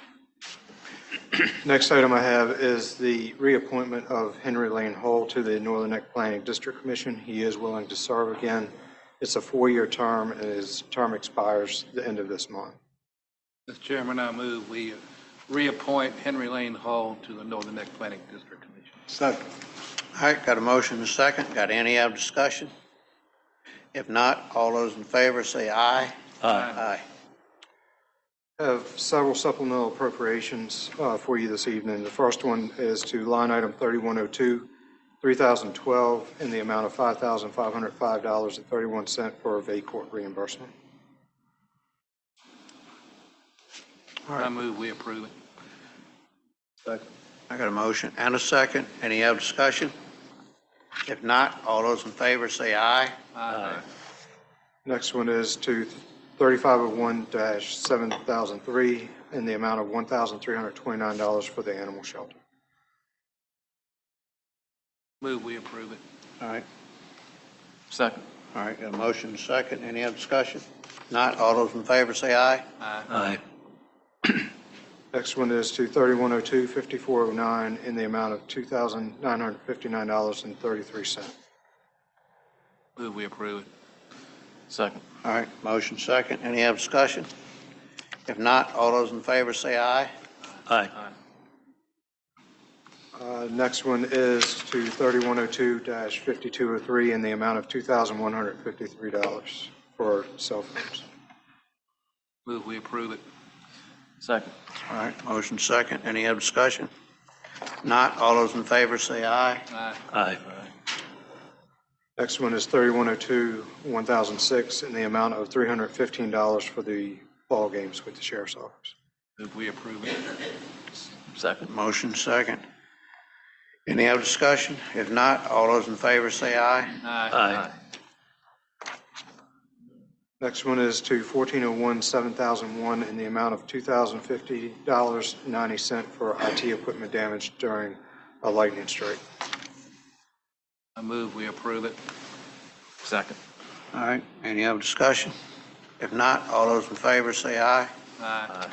Next item I have is the reappointment of Henry Lane Hull to the Northern Neck Planning District Commission. He is willing to serve again. It's a 4-year term, and his term expires the end of this month. Mr. Chairman, I move we reappoint Henry Lane Hall to the Northern Neck Planning District Commission. Second. All right, got a motion and a second. Got any other discussion? If not, all those in favor say aye. Aye. I have several supplemental appropriations for you this evening. The first one is to line item 3102, 3012, in the amount of $5,505.31 for a VACORT reimbursement. All right. I move we approve it. Second. I got a motion and a second. Any other discussion? If not, all those in favor say aye. Aye. Next one is to 3501-7003 in the amount of $1,329 for the animal shelter. Move we approve it. All right. Second. All right, got a motion and a second. Any other discussion? Not, all those in favor say aye. Aye. Next one is to 3102-5409 in the amount of $2,959.33. Move we approve it. Second. All right, motion second. Any other discussion? If not, all those in favor say aye. Aye. Next one is to 3102-5203 in the amount of $2,153 for cell phones. Move we approve it. Second. All right, motion second. Any other discussion? Not, all those in favor say aye. Aye. Aye. Next one is 3102-1006 in the amount of $315 for the ball games with the sheriff's office. Move we approve it. Second. Motion second. Any other discussion? If not, all those in favor say aye. Aye. Next one is to 1401-7001 in the amount of $2,050.90 for IT equipment damage during a lightning strike. I move we approve it. Second. All right, any other discussion? If not, all those in favor say aye. Aye.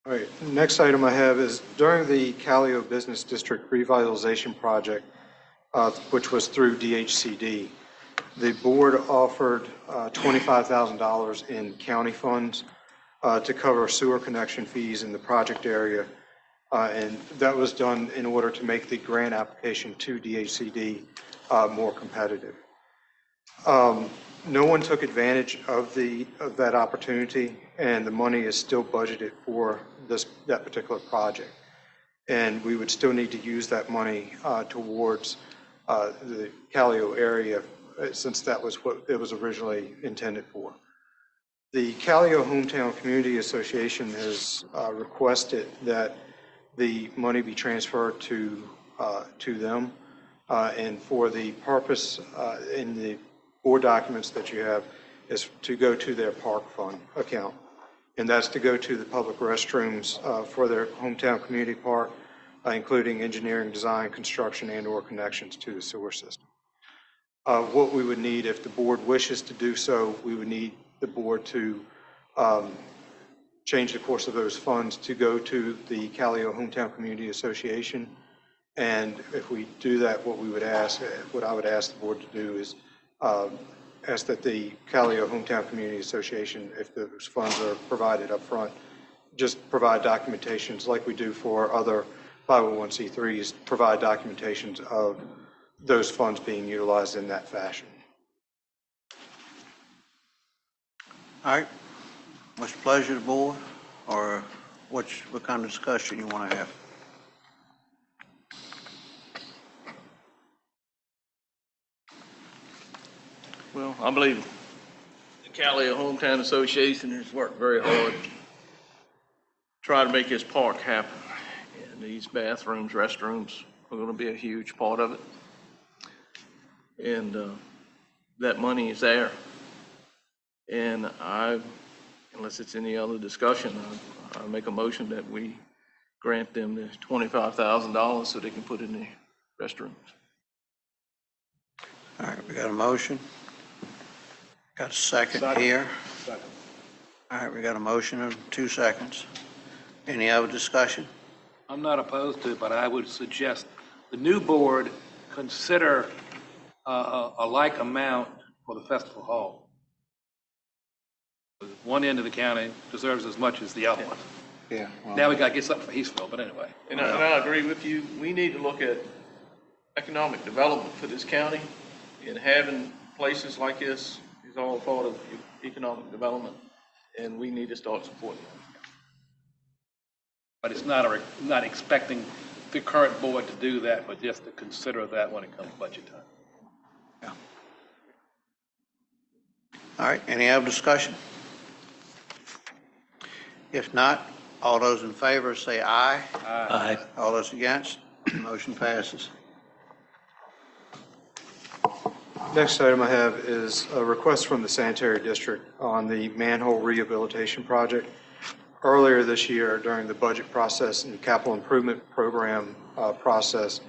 All right, next item I have is during the Callio Business District Revitalization Project, which was through DHCD, the board offered $25,000 in county funds to cover sewer connection fees in the project area. And that was done in order to make the grant application to DHCD more competitive. No one took advantage of that opportunity, and the money is still budgeted for that particular project. And we would still need to use that money towards the Callio area, since that was what it was originally intended for. The Callio Hometown Community Association has requested that the money be transferred to them, and for the purpose in the board documents that you have is to go to their park fund account, and that's to go to the public restrooms for their hometown community park, including engineering, design, construction, and/or connections to the sewer system. What we would need, if the board wishes to do so, we would need the board to change the course of those funds to go to the Callio Hometown Community Association. And if we do that, what I would ask the board to do is ask that the Callio Hometown Community Association, if those funds are provided up front, just provide documentations like we do for other 501c3s, provide documentations of those funds being utilized in that fashion. All right, what's the pleasure of the board, or what kind of discussion you want to have? Well, I believe the Callio Hometown Association has worked very hard to try to make this park happen. And these bathrooms, restrooms are going to be a huge part of it. And that money is there. And unless it's any other discussion, I make a motion that we grant them the $25,000 so they can put in the restrooms. All right, we got a motion. Got a second here. Second. All right, we got a motion of 2 seconds. Any other discussion? I'm not opposed to it, but I would suggest the new board consider a like amount for the festival hall. One end of the county deserves as much as the other one. Yeah. Well, Now we got to get something for Eastville, but anyway. And I agree with you. We need to look at economic development for this county, and having places like this is all part of economic development, and we need to start supporting it. But it's not expecting the current board to do that, but just to consider that when it comes budget time. yeah. All right, any other discussion? If not, all those in favor say aye. Aye. All those against, motion passes. Next item I have is a request from the sanitary district on the manhole rehabilitation project. Earlier this year, during the budget process and capital improvement program process,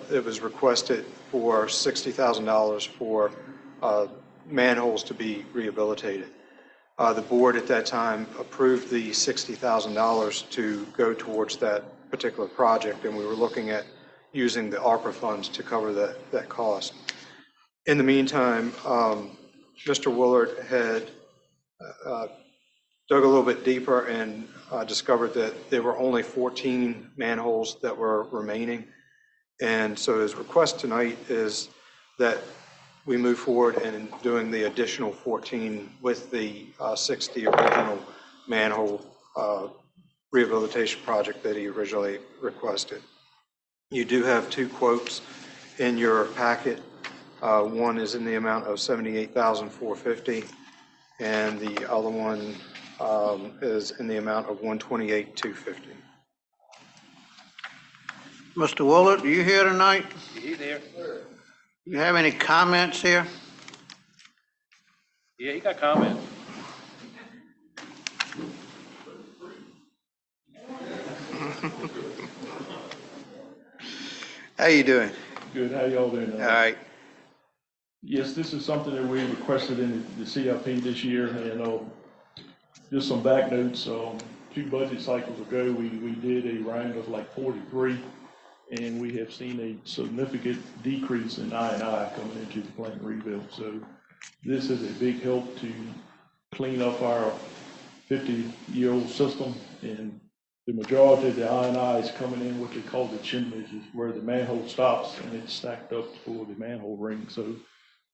it was requested for $60,000 for manholes to be rehabilitated. The board at that time approved the $60,000 to go towards that particular project, and we were looking at using the ARPA funds to cover that cost. In the meantime, Mr. Willard had dug a little bit deeper and discovered that there were only 14 manholes that were remaining. And so his request tonight is that we move forward in doing the additional 14 with the 60 original manhole rehabilitation project that he originally requested. You do have 2 quotes in your packet. One is in the amount of $78,450, and the other one is in the amount of $128,250. Mr. Willard, are you here tonight? He's there. You have any comments here? Yeah, he got comments. How you doing? Good, how y'all doing? All right. Yes, this is something that we requested in the CIP this year, and just some back notes. 2 budget cycles ago, we did a round of like 43, and we have seen a significant decrease in I&I coming into the plant rebuild. So this is a big help to clean up our 50-year-old system, and the majority of the I&I is coming in what they call the chimneys, is where the manhole stops and it's stacked up for the manhole ring. So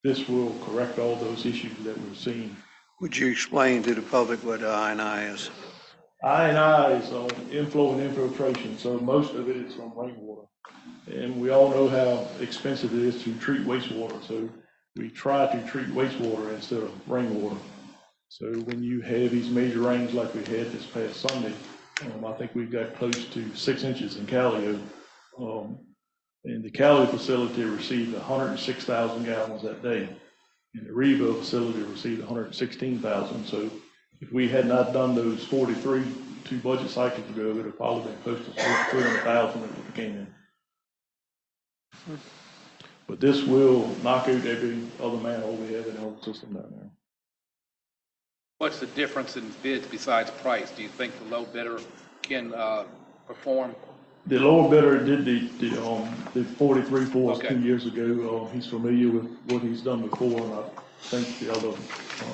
this will correct all those issues that we're seeing. Would you explain to the public what I&I is? I&I is inflow and infiltration, so most of it is from rainwater. And we all know how expensive it is to treat wastewater, so we try to treat wastewater instead of rainwater. So when you have these major rains like we had this past Sunday, I think we got close to 6 inches in Callio. And the Callio facility received 106,000 gallons that day. And the Reeville facility received 116,000. So if we had not done those 43 2 budget cycles ago, it would have probably been close to 300,000 that would have came in. But this will knock out every other manhole we have in the whole system down there. What's the difference in bids besides price? Do you think the low bidder can perform? The lower bidder did the 43 for us 2 years ago. He's familiar with what he's done before, and I think the other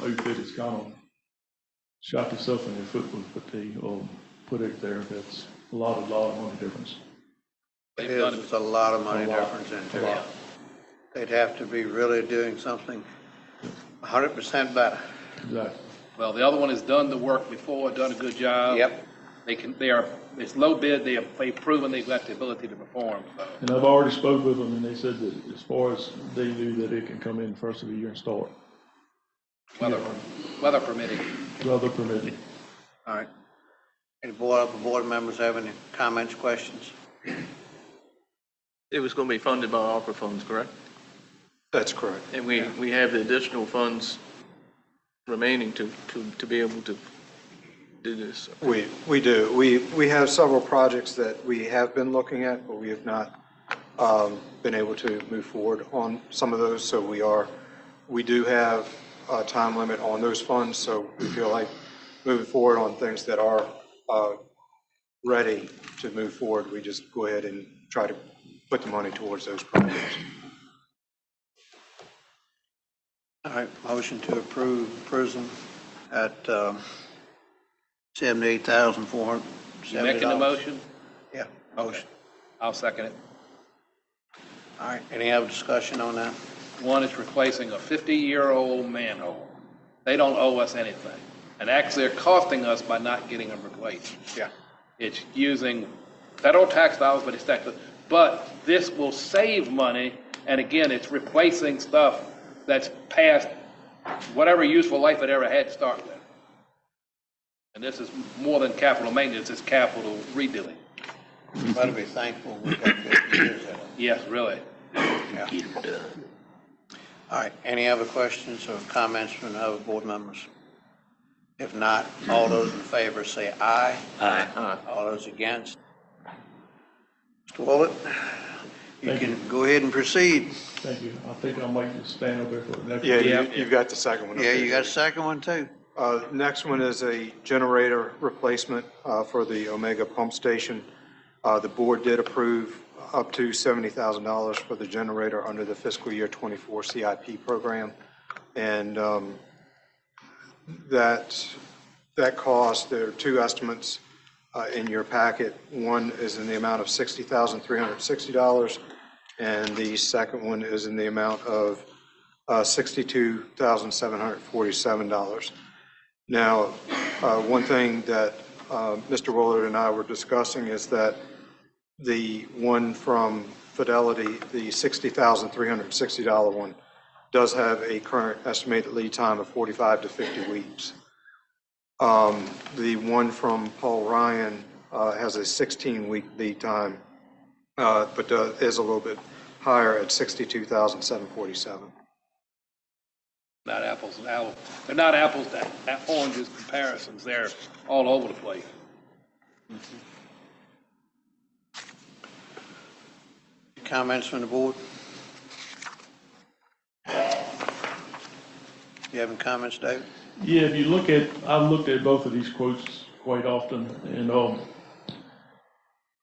outfit has kind of shot himself in the foot with what they put it there. That's a lot of money difference. It is, it's a lot of money difference into it. They'd have to be really doing something 100% better. Exactly. Well, the other one has done the work before, done a good job. Yep. It's low bid, they've proven they've got the ability to perform, so. And I've already spoke with them, and they said that as far as they knew that it can come in first of the year and start. Weather permitting. Weather permitting. All right. Any board members have any comments, questions? It was going to be funded by ARPA funds, correct? That's correct. And we have the additional funds remaining to be able to do this. We do. We have several projects that we have been looking at, but we have not been able to move forward on some of those. So we do have a time limit on those funds. So we feel like moving forward on things that are ready to move forward, we just go ahead and try to put the money towards those projects. All right, motion to approve PRISM at $78,470. You making the motion? Yeah, motion. I'll second it. All right, any other discussion on that? One is replacing a 50-year-old manhole. They don't owe us anything. And actually, they're costing us by not getting them replaced. Yeah. It's using federal tax dollars, but it's tax. But this will save money, and again, it's replacing stuff that's past whatever useful life it ever had to start with. And this is more than capital maintenance, it's capital redoing. You better be thankful we got 50 years of it. Yes, really. Yeah. All right, any other questions or comments from the other board members? If not, all those in favor say aye. Aye. All those against? Mr. Willett, you can go ahead and proceed. Thank you. I think I might just stand over there for the next one. Yeah, you've got the second one. Yeah, you got a second one too. Next one is a generator replacement for the Omega pump station. The board did approve up to $70,000 for the generator under the fiscal year 24 CIP program. And that cost, there are 2 estimates in your packet. One is in the amount of $60,360, and the second one is in the amount of $62,747. Now, one thing that Mr. Willard and I were discussing is that the one from Fidelity, the $60,360 one, does have a current estimated lead time of 45 to 50 weeks. The one from Paul Ryan has a 16-week lead time but is a little bit higher at $62,747. Not apples and apples. They're not apples to oranges comparisons. They're all over the place. Comments from the board? You having comments, David? Yeah, if you look at, I've looked at both of these quotes quite often, and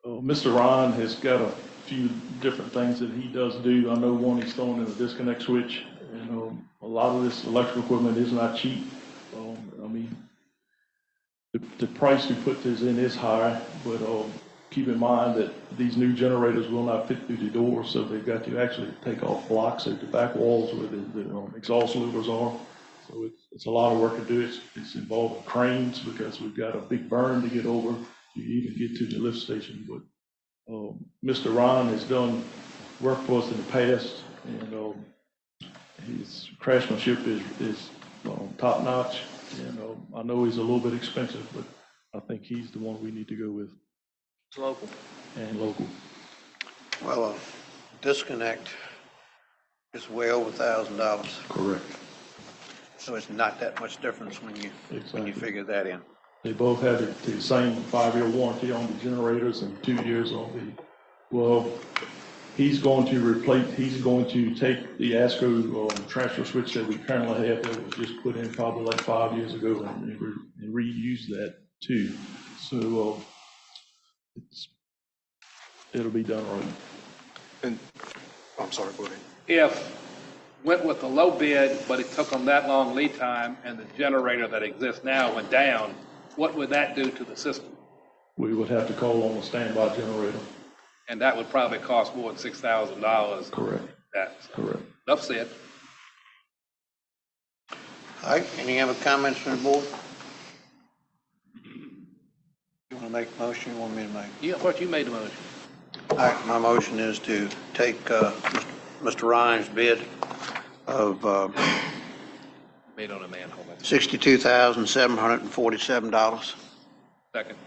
Mr. Ryan has got a few different things that he does do. I know one, he's throwing in a disconnect switch, and a lot of this electrical equipment is not cheap. I mean, the price to put this in is high, but keep in mind that these new generators will not fit through the doors, so they've got to actually take off blocks at the back walls where the exhaust louvers are. So it's a lot of work to do. It's involving cranes because we've got a big berm to get over to even get to the lift station. But Mr. Ron has done work for us in the past, and his craftsmanship is top notch. And I know he's a little bit expensive, but I think he's the one we need to go with. It's local. And local. Well, disconnect is way over $1,000. Correct. So it's not that much difference when you figure that in. They both have the same 5-year warranty on the generators and 2 years on the, well, he's going to take the ASCO transfer switch that we currently have that was just put in probably like 5 years ago and reuse that too. So it'll be done right. And I'm sorry, go ahead. If went with the low bid, but it took them that long lead time, and the generator that exists now went down, what would that do to the system? We would have to call on a standby generator. And that would probably cost more than $6,000. Correct. Correct. Enough said. All right, any other comments from the board? You want to make a motion, you want me to make? Yeah, what you made the motion. All right, my motion is to take Mr. Ryan's bid of Made on a manhole. $62,747. Second.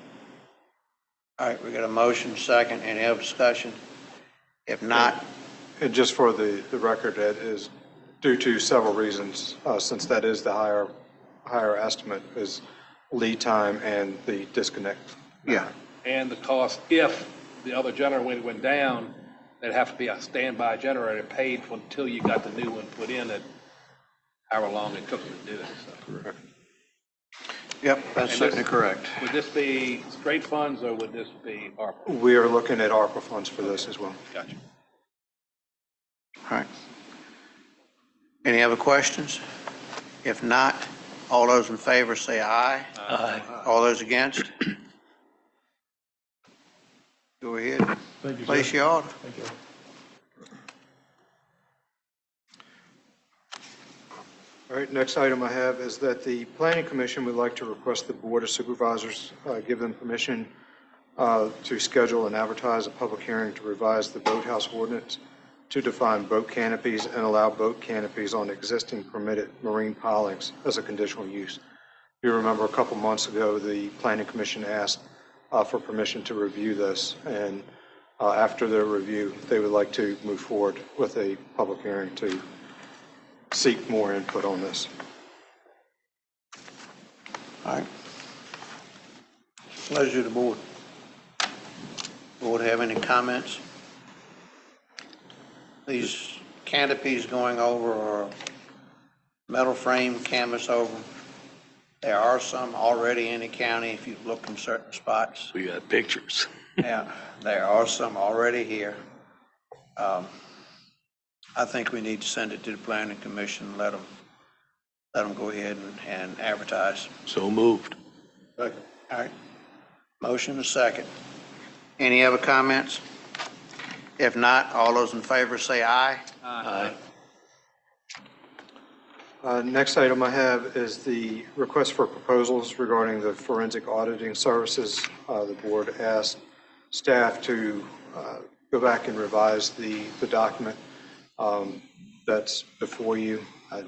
All right, we got a motion, second, any other discussion? If not. And just for the record, that is due to several reasons, since that is the higher estimate, is lead time and the disconnect. Yeah. And the cost, if the other generator went down, there'd have to be a standby generator paid for until you got the new one put in at however long it took them to do it. So. Correct. Yep, that's certainly correct. Would this be straight funds or would this be ARPA? We are looking at ARPA funds for this as well. Gotcha. All right. Any other questions? If not, all those in favor say aye. Aye. All those against? Go ahead. Thank you, Place sir. your order. Thank you. All right, next item I have is that the Planning Commission would like to request the Board of Supervisors give them permission to schedule and advertise a public hearing to revise the boathouse ordinance to define boat canopies and allow boat canopies on existing permitted marine pilings as a conditional use. You remember a couple months ago, the Planning Commission asked for permission to review this, and after their review, they would like to move forward with a public hearing to seek more input on this. All right. Pleasure of the board. Board have any comments? These canopies going over are metal frame canvas over. There are some already in the county if you look in certain spots. We got pictures. Yeah, there are some already here. I think we need to send it to the Planning Commission and let them go ahead and advertise. So moved. All right. Motion is second. Any other comments? If not, all those in favor say aye. Aye. Next item I have is the request for proposals regarding the forensic auditing services. The board asked staff to go back and revise the document that's before you. I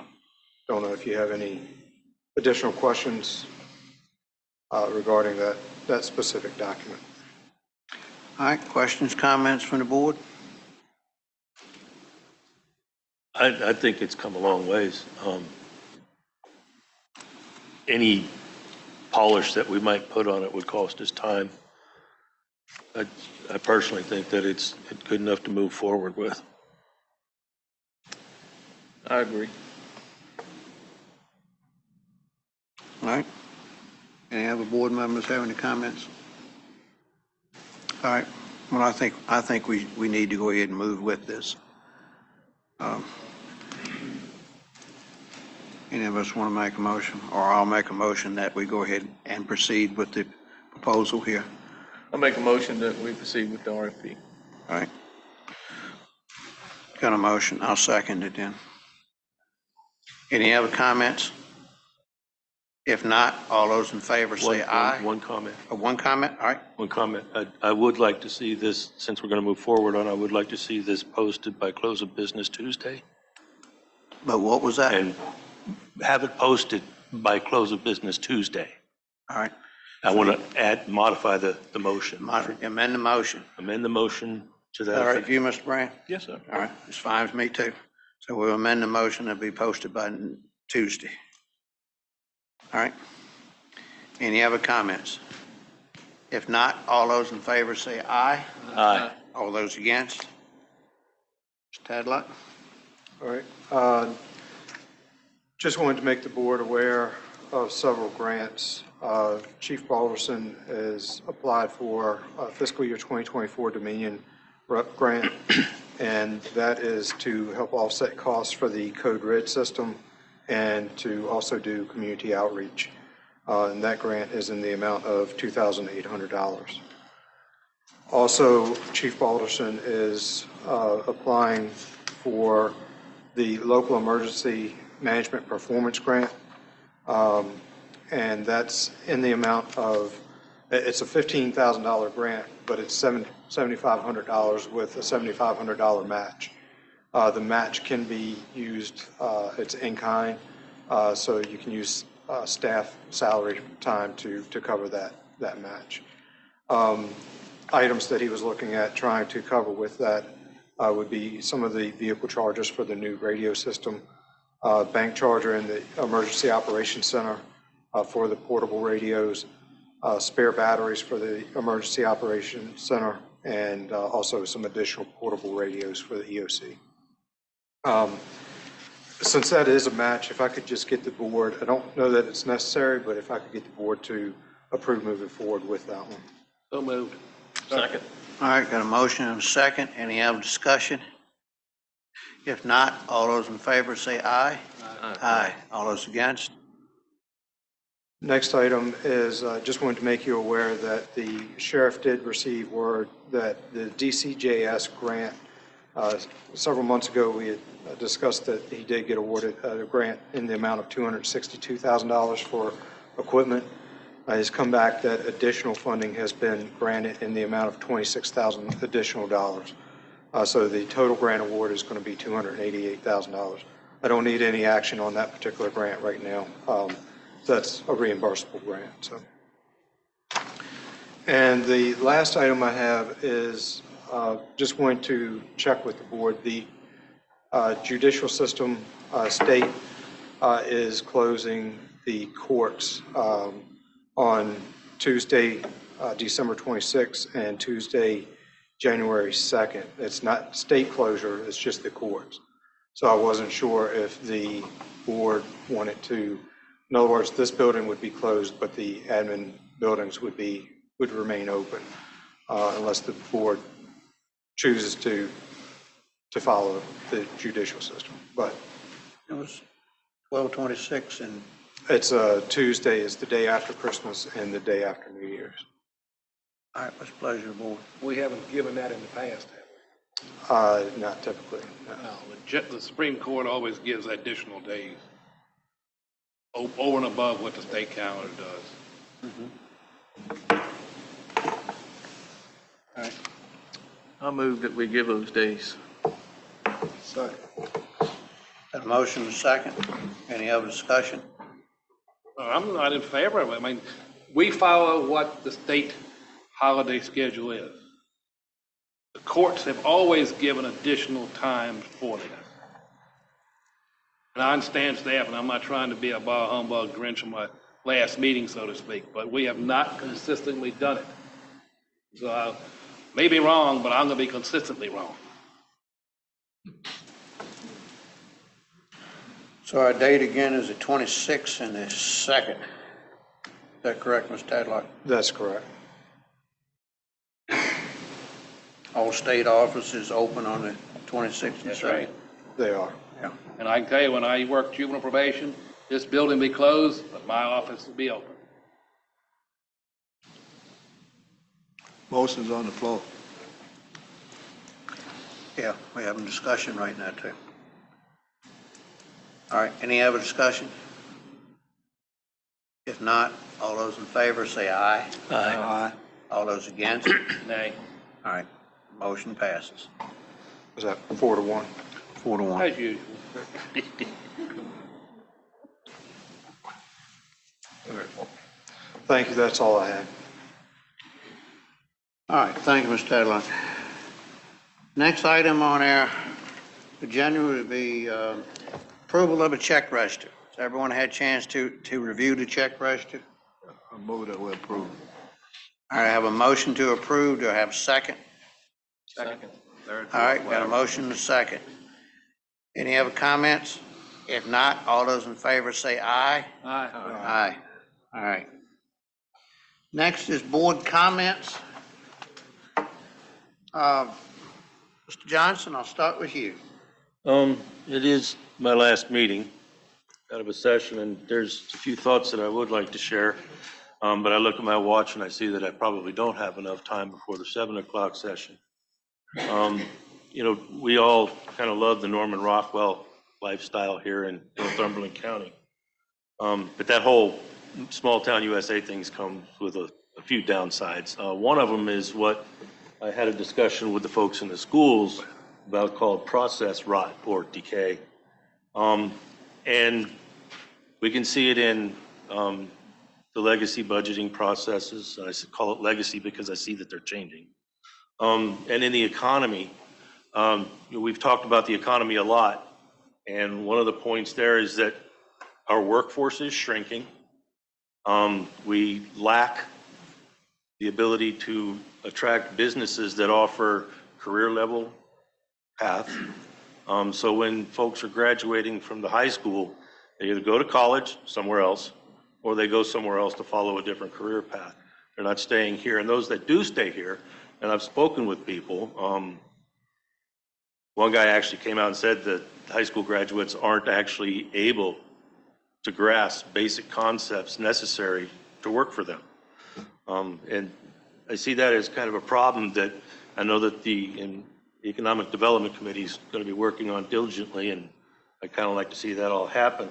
don't know if you have any additional questions regarding that specific document. All right, questions, comments from the board? I think it's come a long ways. Any polish that we might put on it would cost us time. I personally think that it's good enough to move forward with. I agree. All right. Any other board members have any comments? All right. Well, I think we need to go ahead and move with this. Any of us want to make a motion, or I'll make a motion that we go ahead and proceed with the proposal here. I'll make a motion that we proceed with the RFP. All right. Got a motion. I'll second it then. Any other comments? If not, all those in favor say aye. One comment. One comment? All right. One comment. I would like to see this, since we're going to move forward on, I would like to see this posted by close of business Tuesday. But what was that? And have it posted by close of business Tuesday. All right. I want to modify the motion. Amend the motion. Amend the motion to that. All right, effect. you, Mr. Brand? Yes, sir. All right, it's fine with me too. So we'll amend the motion to be posted by Tuesday. All right. Any other comments? If not, all those in favor say aye. Aye. All those against? Mr. Tadlock? All right. Just wanted to make the board aware of several grants. Chief Balderson has applied for a fiscal year 2024 Dominion Rep grant, and that is to help offset costs for the Code Red system and to also do community outreach. And that grant is in the amount of $2,800. Also, Chief Balderson is applying for the Local Emergency Management Performance Grant, and that's in the amount of, it's a $15,000 grant, but it's $7,500 with a $7,500 match. The match can be used, it's in kind, so you can use staff salary time to cover that match. Items that he was looking at trying to cover with that would be some of the vehicle charges for the new radio system, bank charger in the Emergency Operations Center for the portable radios, spare batteries for the Emergency Operations Center, and also some additional portable radios for the EOC. Since that is a match, if I could just get the board, I don't know that it's necessary, but if I could get the board to approve moving forward with that one. So moved. Second. All right, got a motion and a second. Any other discussion? If not, all those in favor say aye. Aye. All those against? Next item is, just wanted to make you aware that the sheriff did receive word that the DCJS grant, several months ago we had discussed that he did get awarded a grant in the amount of $262,000 for equipment. He's come back that additional funding has been granted in the amount of $26,000 additional dollars. So the total grant award is going to be $288,000. I don't need any action on that particular grant right now. That's a reimbursable grant. So, and the last item I have is just going to check with the board. The judicial system state is closing the courts on Tuesday, December 26th, and Tuesday, January 2nd. It's not state closure, it's just the courts. So I wasn't sure if the board wanted to, in other words, this building would be closed, but the admin buildings would remain open unless the board chooses to follow the judicial system. But It was 12/26 and it's Tuesday is the day after Christmas and the day after New Year's. all right, what's pleasure, board? We haven't given that in the past, have we? Not typically. No. No, the Supreme Court always gives additional days over and above what the state calendar does. All right. I move that we give those days. Second. Got a motion and a second. Any other discussion? I'm not in favor of it. I mean, we follow what the state holiday schedule is. The courts have always given additional time for that. And I understand staff, and I'm not trying to be a bah humbug Grinch from my last meeting, so to speak, but we have not consistently done it. So I may be wrong, but I'm going to be consistently wrong. So our date again is the 26th and the 2nd. Is that correct, Mr. Tadlock? That's correct. All state offices open on the 26th and 2nd? That's right. They are. Yeah. And I can tell you, when I worked juvenile probation, this building will be closed, but my office will be open. Motion's on the floor. Yeah, we're having discussion right now, too. All right, any other discussion? If not, all those in favor say aye. Aye. All those against? Nay. All right, motion passes. Was that 4-1? 4-1. As usual. Thank you, that's all I have. All right, thank you, Mr. Tadlock. Next item on our agenda would be approval of a check register. Has everyone had a chance to review the check register? I move that we approve. All right, I have a motion to approve. Do I have a second? Second. Third. All right, got a motion and a second. Any other comments? If not, all those in favor say aye. Aye. Aye. All right. Next is board comments. Mr. Johnson, I'll start with you. It is my last meeting out of a session, and there's a few thoughts that I would like to share. But I look at my watch and I see that I probably don't have enough time before the 7 o'clock session. You know, we all kind of love the Norman Rockwell lifestyle here in Northumberland County. But that whole small town USA things comes with a few downsides. One of them is what I had a discussion with the folks in the schools about called process rot or decay. And we can see it in the legacy budgeting processes. I call it legacy because I see that they're changing. And in the economy, we've talked about the economy a lot. And one of the points there is that our workforce is shrinking. We lack the ability to attract businesses that offer career level path. So when folks are graduating from the high school, they either go to college somewhere else or they go somewhere else to follow a different career path. They're not staying here. And those that do stay here, and I've spoken with people, one guy actually came out and said that high school graduates aren't actually able to grasp basic concepts necessary to work for them. And I see that as kind of a problem that I know that the Economic Development Committee is going to be working on diligently, and I kind of like to see that all happen.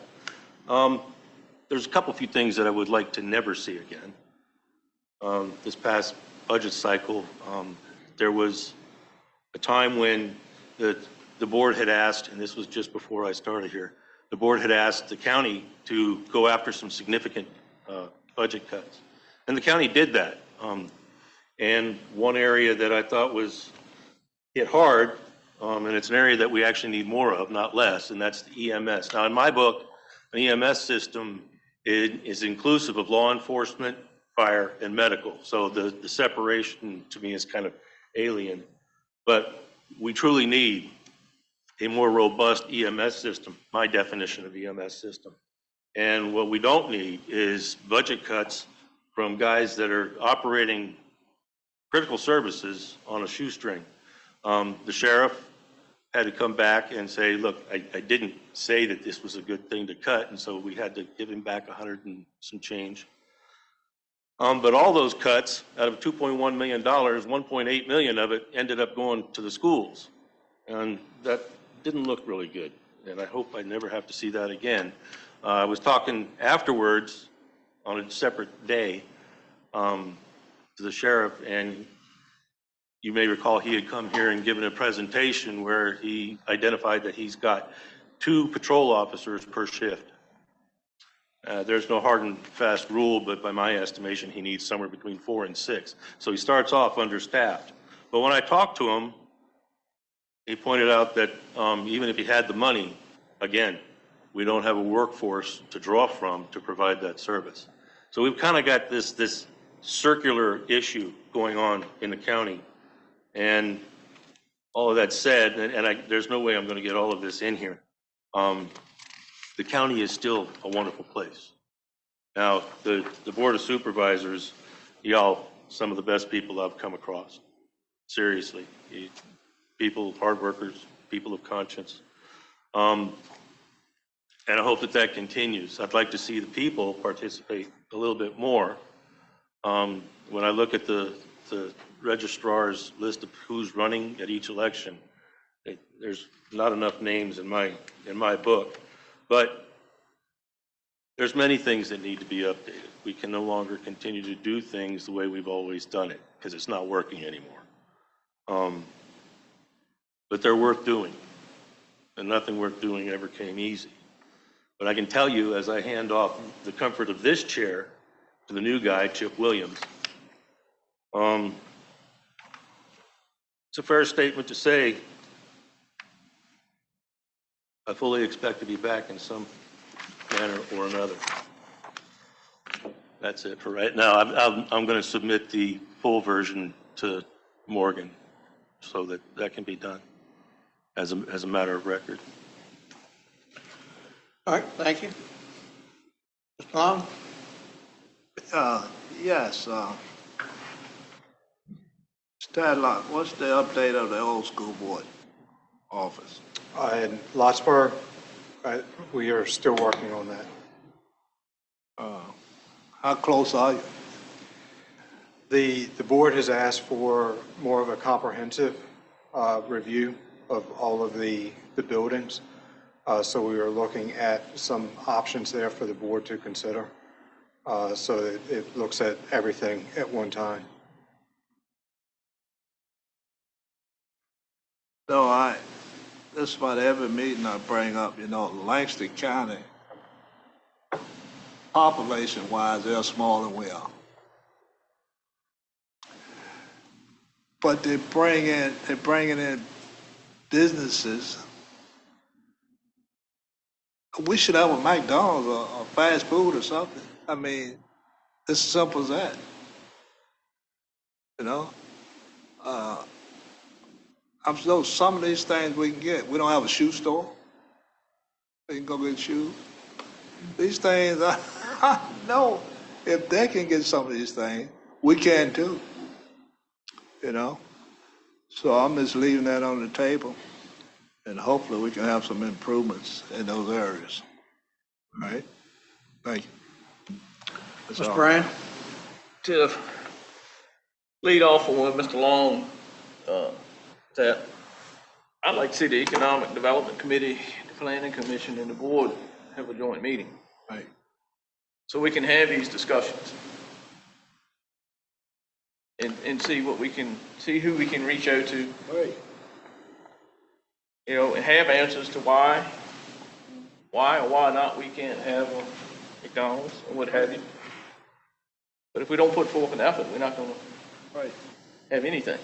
There's a few things that I would like to never see again. This past budget cycle, there was a time when the board had asked, and this was just before I started here, the board had asked the county to go after some significant budget cuts. And the county did that. And one area that I thought was hit hard, and it's an area that we actually need more of, not less, and that's the EMS. Now, in my book, an EMS system is inclusive of law enforcement, fire, and medical. So the separation to me is kind of alien. But we truly need a more robust EMS system, my definition of EMS system. And what we don't need is budget cuts from guys that are operating critical services on a shoestring. The sheriff had to come back and say, look, I didn't say that this was a good thing to cut, and so we had to give him back 100 and some change. But all those cuts, out of $2.1 million, 1.8 million of it ended up going to the schools. And that didn't look really good, and I hope I never have to see that again. I was talking afterwards on a separate day to the sheriff, and you may recall he had come here and given a presentation where he identified that he's got 2 patrol officers per shift. There's no hard and fast rule, but by my estimation, he needs somewhere between 4 and 6. So he starts off understaffed. But when I talked to him, he pointed out that even if he had the money, again, we don't have a workforce to draw from to provide that service. So we've kind of got this circular issue going on in the county. And all of that said, there's no way I'm going to get all of this in here. The county is still a wonderful place. Now, the Board of Supervisors, y'all, some of the best people I've come across. Seriously. People, hard workers, people of conscience. And I hope that continues. I'd like to see the people participate a little bit more. When I look at the registrar's list of who's running at each election, there's not enough names in my book. But there's many things that need to be updated. We can no longer continue to do things the way we've always done it because it's not working anymore. But they're worth doing, and nothing worth doing ever came easy. But I can tell you, as I hand off the comfort of this chair to the new guy, Chip Williams, it's a fair statement to say I fully expect to be back in some manner or another. That's it for right now. I'm going to submit the full version to Morgan so that can be done as a matter of record. All right, thank you. Mr. Long? Yes, Stadlock, what's the update of the old school board office? In Lotsburg, we are still working on that. How close are you? The board has asked for more of a comprehensive review of all of the buildings. So we are looking at some options there for the board to consider. So that it looks at everything at one time. No, this is about every meeting I bring up, Lancaster County, population-wise, they're smaller than we are. But they're bringing in businesses. We should have a McDonald's or fast food or something. I mean, it's as simple as that. I'm sure some of these things we can get. We don't have a shoe store. We can go get shoes. These things, I know if they can get some of these things, we can too. So I'm just leaving that on the table, and hopefully we can have some improvements in those areas. All right? Thank you. Mr. Brand? To lead off on what Mr. Long said, I'd like to see the Economic Development Committee, the Planning Commission, and the board have a joint meeting. Right. So we can have these discussions and see who we can reach out to. Right. And have answers to why or why not we can't have a McDonald's or what have you. But if we don't put forth an effort, we're not going to have anything.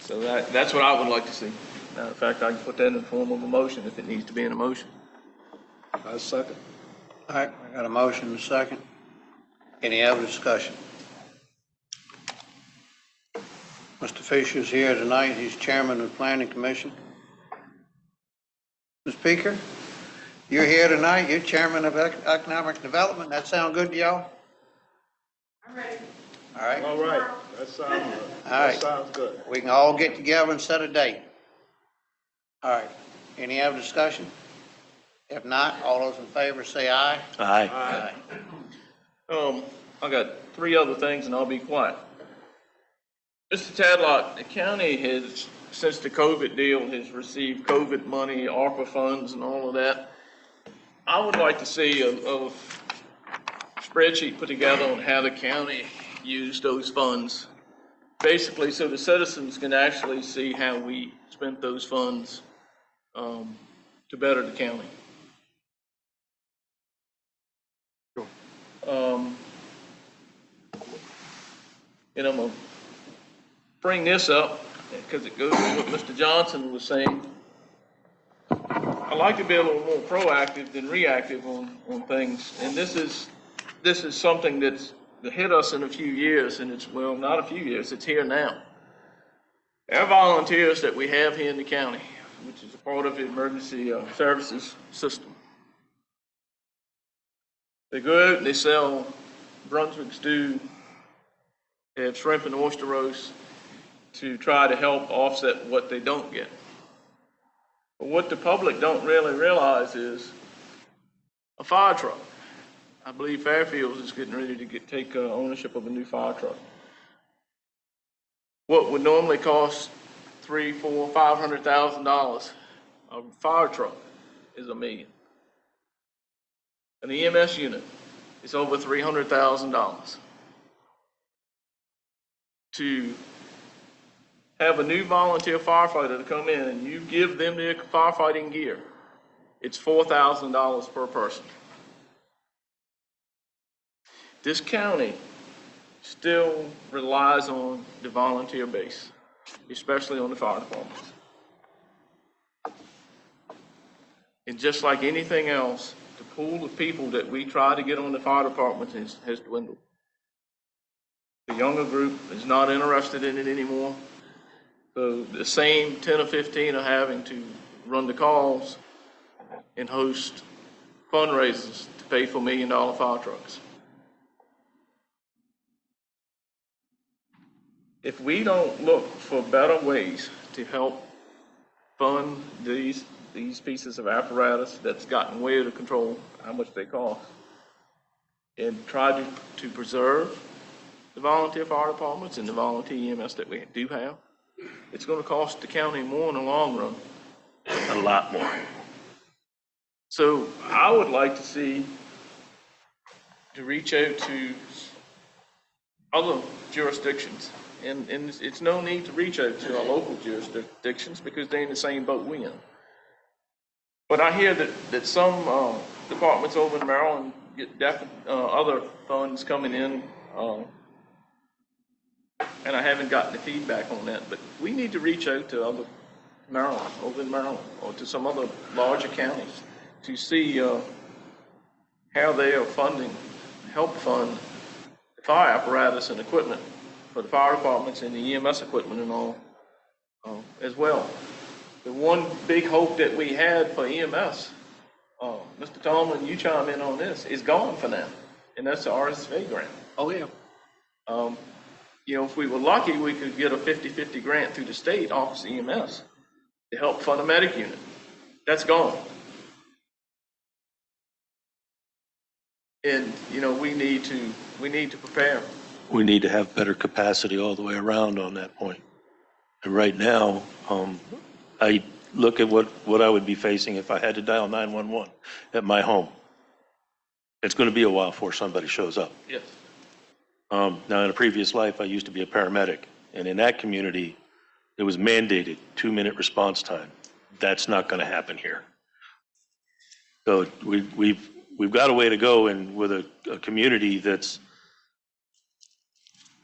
So that's what I would like to see. Matter of fact, I can put that in the form of a motion if it needs to be in a motion. I second. All right, I got a motion and a second. Any other discussion? Mr. Fisher's here tonight. He's chairman of the Planning Commission. Ms. Speaker, you're here tonight. You're chairman of Economic Development. That sound good to y'all? I'm ready. All right. All right. That sounds good. All right. That sounds good. We can all get together and set a date. All right. Any other discussion? If not, all those in favor say aye. Aye. Aye. I got three other things and I'll be quiet. Mr. Tadlock, the county has, since the COVID deal, has received COVID money, ARPA funds and all of that. I would like to see a spreadsheet put together on how the county used those funds. Basically, so the citizens can actually see how we spent those funds to better the county. And I'm bring this up because it goes to what Mr. Johnson was saying. I like to be a little more proactive than reactive on things. And this is something that hit us in a few years, and it's, well, not a few years, it's here now. Our volunteers that we have here in the county, which is a part of the emergency services system, they go out and they sell Brunswick stew, they have shrimp and oyster roast to try to help offset what they don't get. But what the public don't really realize is a fire truck. I believe Fairfields is getting ready to take ownership of a new fire truck. What would normally cost $300,000, $400,000, $500,000, a fire truck is $1 million. An EMS unit is over $300,000. To have a new volunteer firefighter to come in and you give them their firefighting gear, it's $4,000 per person. This county still relies on the volunteer base, especially on the fire departments. And just like anything else, the pool of people that we try to get on the fire departments has dwindled. The younger group is not interested in it anymore. So the same 10 or 15 are having to run the calls and host fundraisers to pay for $1 million fire trucks. If we don't look for better ways to help fund these pieces of apparatus that's gotten way out of control, how much they cost, and try to preserve the volunteer fire departments and the volunteer EMS that we do have, it's going to cost the county more in the long run. A lot more. So I would like to see to reach out to other jurisdictions. And it's no need to reach out to our local jurisdictions because they're in the same boat we in. But I hear that some departments over in Maryland get other funds coming in, and I haven't gotten the feedback on that. But we need to reach out to other Maryland, over in Maryland, or to some other larger counties to see how they are help fund the fire apparatus and equipment for the fire departments and the EMS equipment and all as well. The one big hope that we had for EMS, Mr. Tomlin, you chime in on this, is gone for now, and that's the RSV grant. Oh, yeah. If we were lucky, we could get a 50-50 grant through the state Office of EMS to help fund a medic unit. That's gone. And, we need to prepare. We need to have better capacity all the way around on that point. And right now, I look at what I would be facing if I had to dial 911 at my home. It's going to be a while before somebody shows up. Yes. Now, in a previous life, I used to be a paramedic, and in that community, it was mandated 2-minute response time. That's not going to happen here. So we've got a way to go, and with a community that's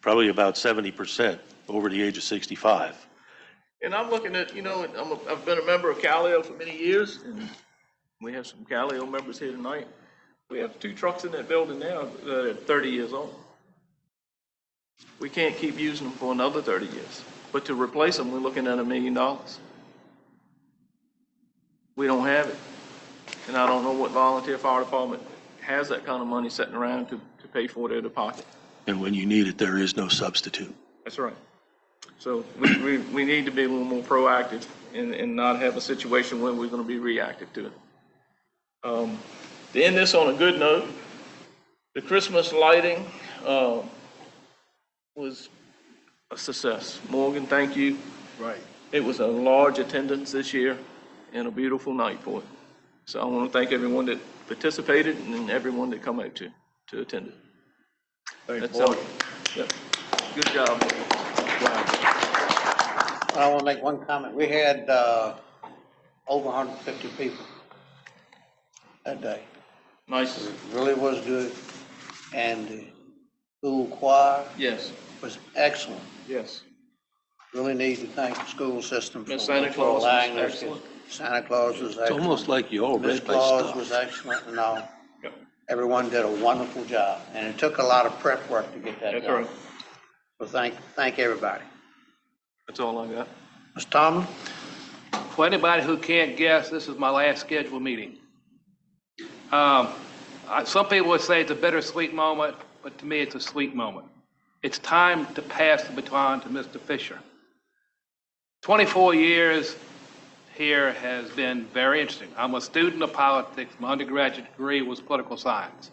probably about 70% over the age of 65. And I'm looking at, I've been a member of Calio for many years, and we have some Calio members here tonight. We have 2 trucks in that building now that are 30 years old. We can't keep using them for another 30 years. But to replace them, we're looking at $1 million. We don't have it. And I don't know what volunteer fire department has that kind of money sitting around to pay for it out of pocket. And when you need it, there is no substitute. That's right. So we need to be a little more proactive and not have a situation where we're going to be reactive to it. To end this on a good note, the Christmas lighting was a success. Morgan, thank you. Right. It was a large attendance this year and a beautiful night for it. So I want to thank everyone that participated and everyone that come out to attend it. Thanks, That's all. Yep. Good job. I want to make one comment. We had over 150 people that day. Nice. It really was good. And the school choir Yes. was excellent. Yes. Really need to thank the school system Miss for Santa for Claus was allowing us. excellent. Santa Claus was excellent. It's almost like you all Miss read my Claus stuff. was excellent and all. Everyone did a wonderful job, and it took a lot of prep work to get that That's done. right. So thank everybody. That's all I got. Mr. Tomlin? For anybody who can't guess, this is my last scheduled meeting. Some people would say it's a bittersweet moment, but to me, it's a sweet moment. It's time to pass the baton to Mr. Fisher. 24 years here has been very interesting. I'm a student of politics. My undergraduate degree was political science.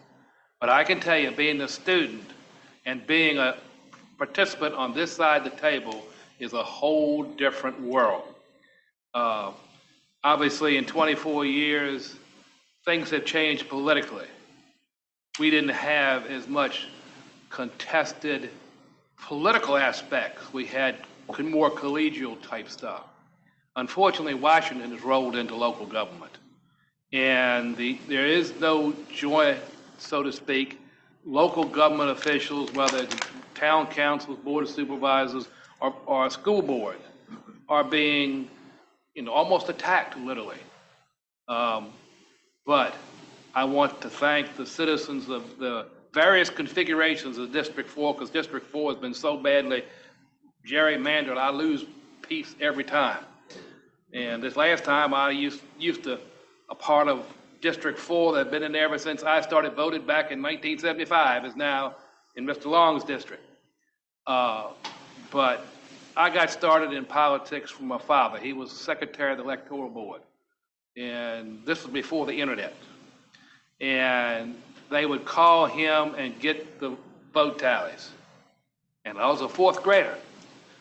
But I can tell you, being a student and being a participant on this side of the table is a whole different world. Obviously, in 24 years, things have changed politically. We didn't have as much contested political aspects. We had more collegial type stuff. Unfortunately, Washington has rolled into local government. And there is no joy, so to speak. Local government officials, whether it's town councils, board of supervisors, or school boards, are being, almost attacked, literally. But I want to thank the citizens of the various configurations of District 4, because District 4 has been so badly gerrymandered, I lose peace every time. And this last time, I used to, a part of District 4 that had been in there ever since I started voted back in 1975, is now in Mr. Long's district. But I got started in politics from my father. He was secretary of the electoral board. And this was before the internet. And they would call him and get the vote tallies. And I was a fourth grader.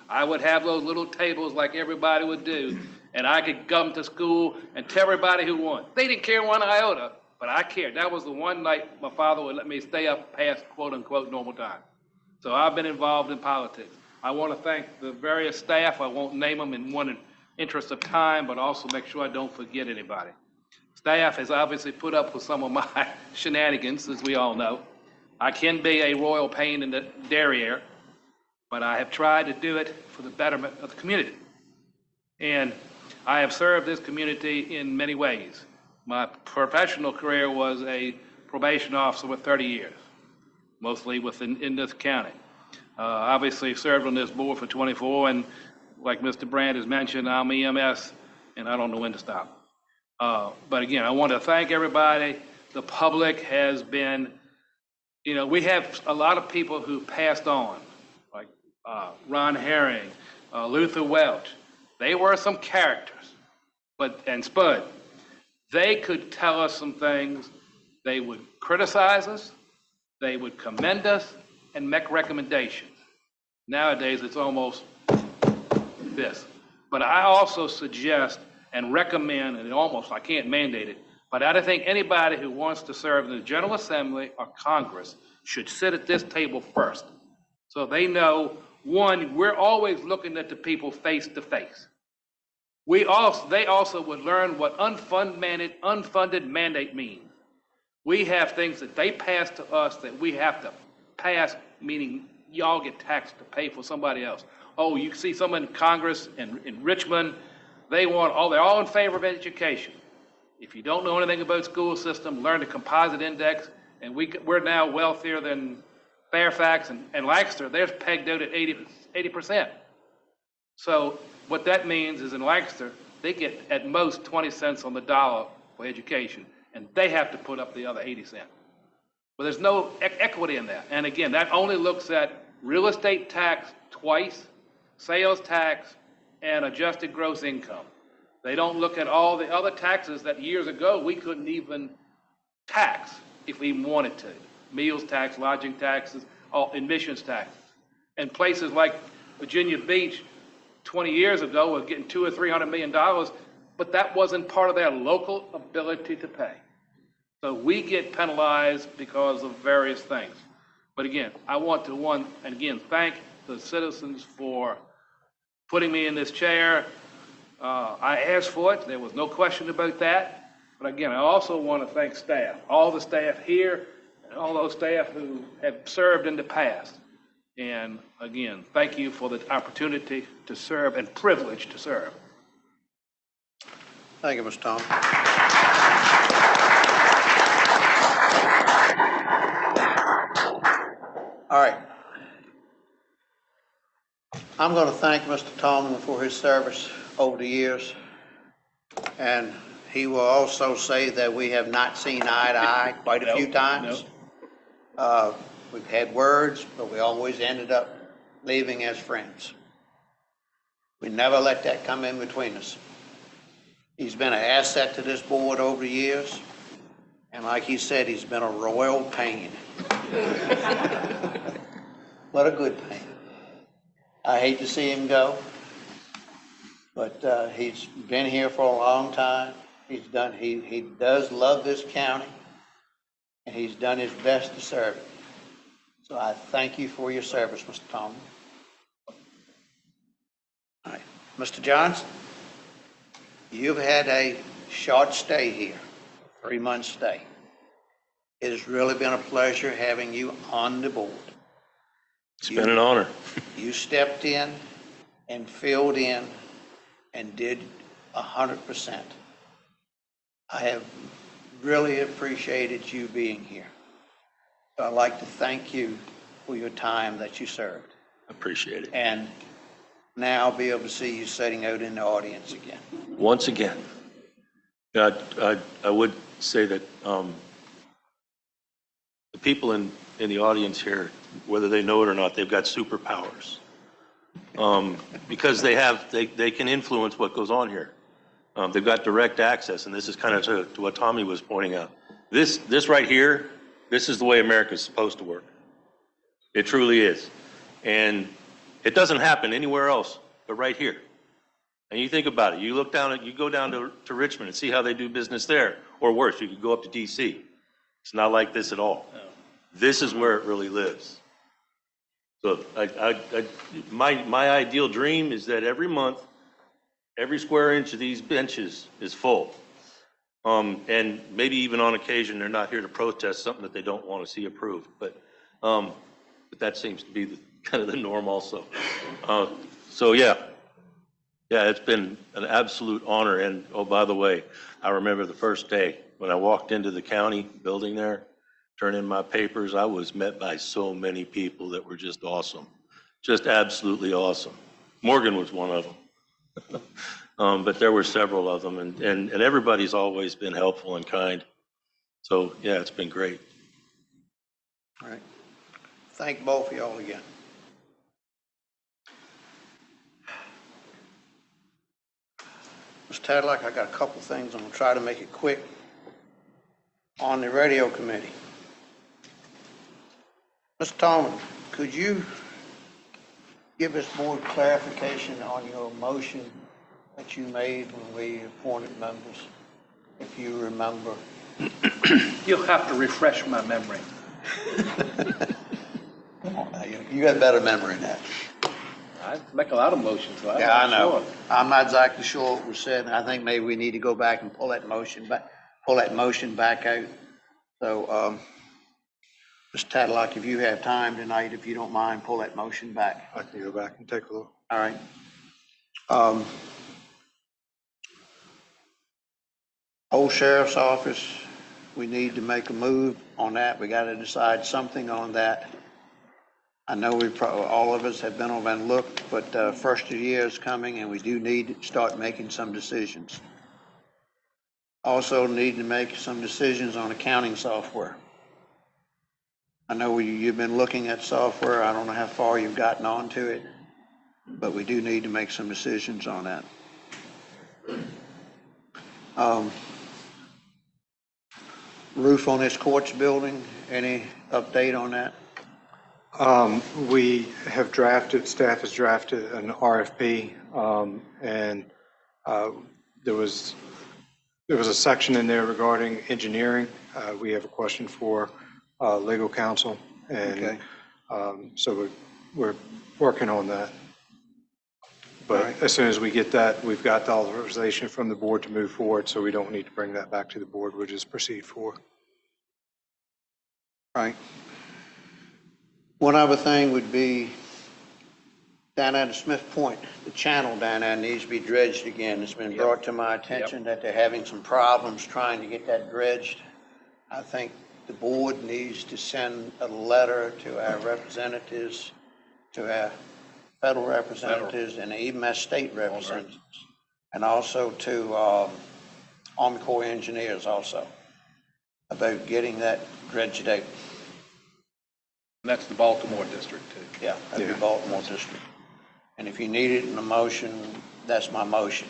I would have those little tables like everybody would do, and I could come to school and tell everybody who won. They didn't care one iota, but I cared. That was the one night my father would let me stay up past quote-unquote normal time. So I've been involved in politics. I want to thank the various staff. I won't name them in one interest of time, but also make sure I don't forget anybody. Staff has obviously put up with some of my shenanigans, as we all know. I can be a royal pain in the derriere, but I have tried to do it for the betterment of the community. And I have served this community in many ways. My professional career was a probation officer with 30 years, mostly in this county. Obviously served on this board for 24, and like Mr. Brandt has mentioned, I'm EMS, and I don't know when to stop. But again, I want to thank everybody. The public has been, we have a lot of people who passed on, like Ron Herring, Luther Welch. They were some characters, and Spud. They could tell us some things. They would criticize us, they would commend us, and make recommendations. Nowadays, it's almost this. But I also suggest and recommend, and I can't mandate it, but I think anybody who wants to serve in the General Assembly or Congress should sit at this table first. So they know, one, we're always looking at the people face to face. They also would learn what unfunded mandate means. We have things that they pass to us that we have to pass, meaning y'all get taxed to pay for somebody else. Oh, you see someone in Congress in Richmond, they're all in favor of education. If you don't know anything about school system, learn the composite index, and we're now wealthier than Fairfax and Lancaster. They're pegged out at 80%. So what that means is in Lancaster, they get at most 20 cents on the dollar for education, and they have to put up the other 80 cents. But there's no equity in that. And again, that only looks at real estate tax twice, sales tax, and adjusted gross income. They don't look at all the other taxes that years ago we couldn't even tax if we even wanted to. Meals tax, lodging taxes, admissions taxes. And places like Virginia Beach 20 years ago were getting $200 or $300 million, but that wasn't part of their local ability to pay. So we get penalized because of various things. But again, I want to thank the citizens for putting me in this chair. I asked for it. There was no question about that. But again, I also want to thank staff, all the staff here and all those staff who have served in the past. And again, thank you for the opportunity to serve and privilege to serve. Thank you, Mr. Tom. All right. I'm going to thank Mr. Tallman for his service over the years. And he will also say that we have not seen eye to eye quite a few times. We've had words, but we always ended up leaving as friends. We never let that come in between us. He's been an asset to this board over the years. And like he said, he's been a royal pain. What a good pain. I hate to see him go, but he's been here for a long time. He does love this county, and he's done his best to serve it. So I thank you for your service, Mr. Tallman. All right, Mr. Johnson, you've had a short stay here, 3-month stay. It has really been a pleasure having you on the board. It's been an honor. You stepped in and filled in and did 100%. I have really appreciated you being here. So I'd like to thank you for your time that you served. I appreciate it. And now I'll be able to see you sitting out in the audience again. Once again, I would say that the people in the audience here, whether they know it or not, they've got superpowers. Because they can influence what goes on here. They've got direct access, and this is kind of to what Tommy was pointing out. This right here, this is the way America's supposed to work. It truly is. And it doesn't happen anywhere else but right here. And you think about it, you go down to Richmond and see how they do business there, or worse, you could go up to DC. It's not like this at all. No. This is where it really lives. So my ideal dream is that every month, every square inch of these benches is full. And maybe even on occasion, they're not here to protest something that they don't want to see approved. But that seems to be kind of the norm also. So yeah, it's been an absolute honor. And oh, by the way, I remember the first day when I walked into the county building there, turned in my papers, I was met by so many people that were just awesome, just absolutely awesome. Morgan was one of them. But there were several of them, and everybody's always been helpful and kind. So yeah, it's been great. All right. Thank both of y'all again. Mr. Tadlock, I got a couple things. I'm going to try to make it quick. On the radio committee, Mr. Tallman, could you give us more clarification on your motion that you made when we appointed members, if you remember? You'll have to refresh my memory. Come on now, you got better memory than that. I make a lot of motions, so Yeah, I know. Sure. I'm not exactly sure what was said. I think maybe we need to go back and pull that motion back out. So, Mr. Tadlock, if you have time tonight, if you don't mind, pull that motion back. I can go back and take a look. All right. Old Sheriff's Office, we need to make a move on that. We got to decide something on that. I know all of us have been over and looked, but first of the year is coming, and we do need to start making some decisions. Also need to make some decisions on accounting software. I know you've been looking at software. I don't know how far you've gotten onto it, but we do need to make some decisions on that. Roof on this courts building, any update on that? We have staff has drafted an RFP, and there was a section in there regarding engineering. We have a question for legal counsel, and so we're working on that. But as soon as we get that, we've got the authorization from the board to move forward, so we don't need to bring that back to the board. We'll just proceed forward. Right. One other thing would be down at the Smith Point, the channel down there needs to be dredged again. It's been brought to my attention that they're having some problems trying to get that dredged. I think the board needs to send a letter to our representatives, to our federal representatives, and even our state representatives, and also to Army Corps of Engineers also, about getting that dredged out. And that's the Baltimore district too. Yeah, that'd be Baltimore district. And if you need it in a motion, that's my motion.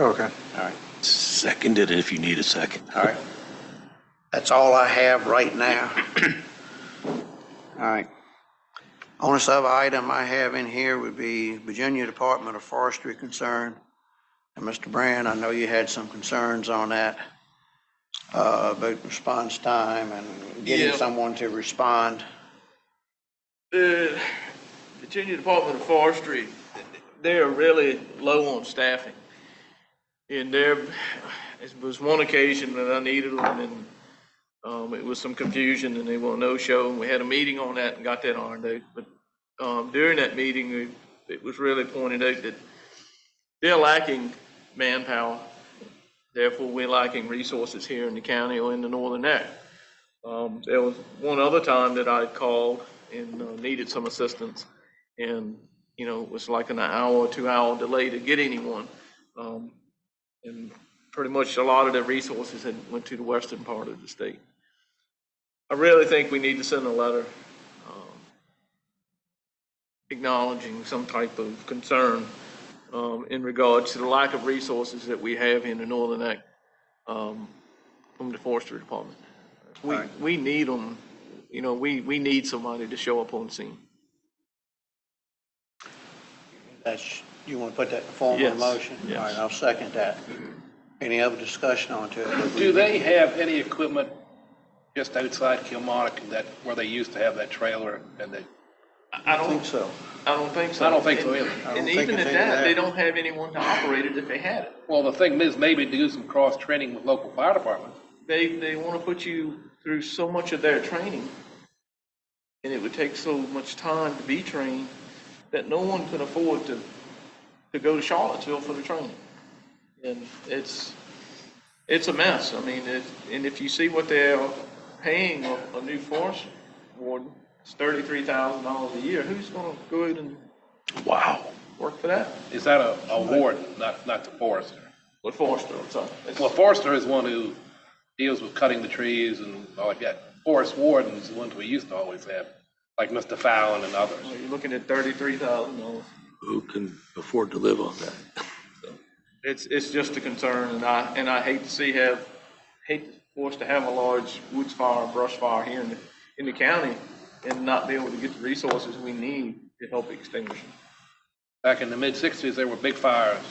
Okay. All right. Seconded if you need a second. All right. That's all I have right now. All right. Only other item I have in here would be Virginia Department of Forestry concern. And Mr. Brand, I know you had some concerns on that, about response time and getting someone to respond. The Virginia Department of Forestry, they're really low on staffing. And there was one occasion that I needed them, and it was some confusion, and they were a no-show, and we had a meeting on that and got that ironed out. But during that meeting, it was really pointed out that they're lacking manpower. Therefore, we're lacking resources here in the county or in the Northern Neck. There was one other time that I called and needed some assistance, and it was like an hour or 2 hour delay to get anyone, and pretty much a lot of the resources had went to the western part of the state. I really think we need to send a letter acknowledging some type of concern in regards to the lack of resources that we have in the Northern Neck from the Forestry Department. We need them. We need somebody to show up on scene. You want to put that in the form of a motion? Yes. All right, I'll second that. Any other discussion on it? Do they have any equipment just outside Kilmarnock where they used to have that trailer and they? I don't think so. I don't think so. I don't think so either. And even at that, they don't have anyone to operate it if they had it. Well, the thing is maybe do some cross-training with local fire departments. They want to put you through so much of their training, and it would take so much time to be trained that no one could afford to go to Charlottesville for the training. And it's a mess. I mean, and if you see what they're paying a new forest warden, it's $33,000 a year. Who's going to go ahead and work for that? Is that a warden, not the forester? What forester? I'm sorry. Well, forester is one who deals with cutting the trees and all like that. Forest warden is the ones we used to always have, like Mr. Fallon and others. Well, you're looking at $33,000. Who can afford to live on that? It's just a concern, and I hate for us to have a large woods fire, brush fire here in the county, and not be able to get the resources we need to help extinguish them. Back in the mid-'60s, there were big fires.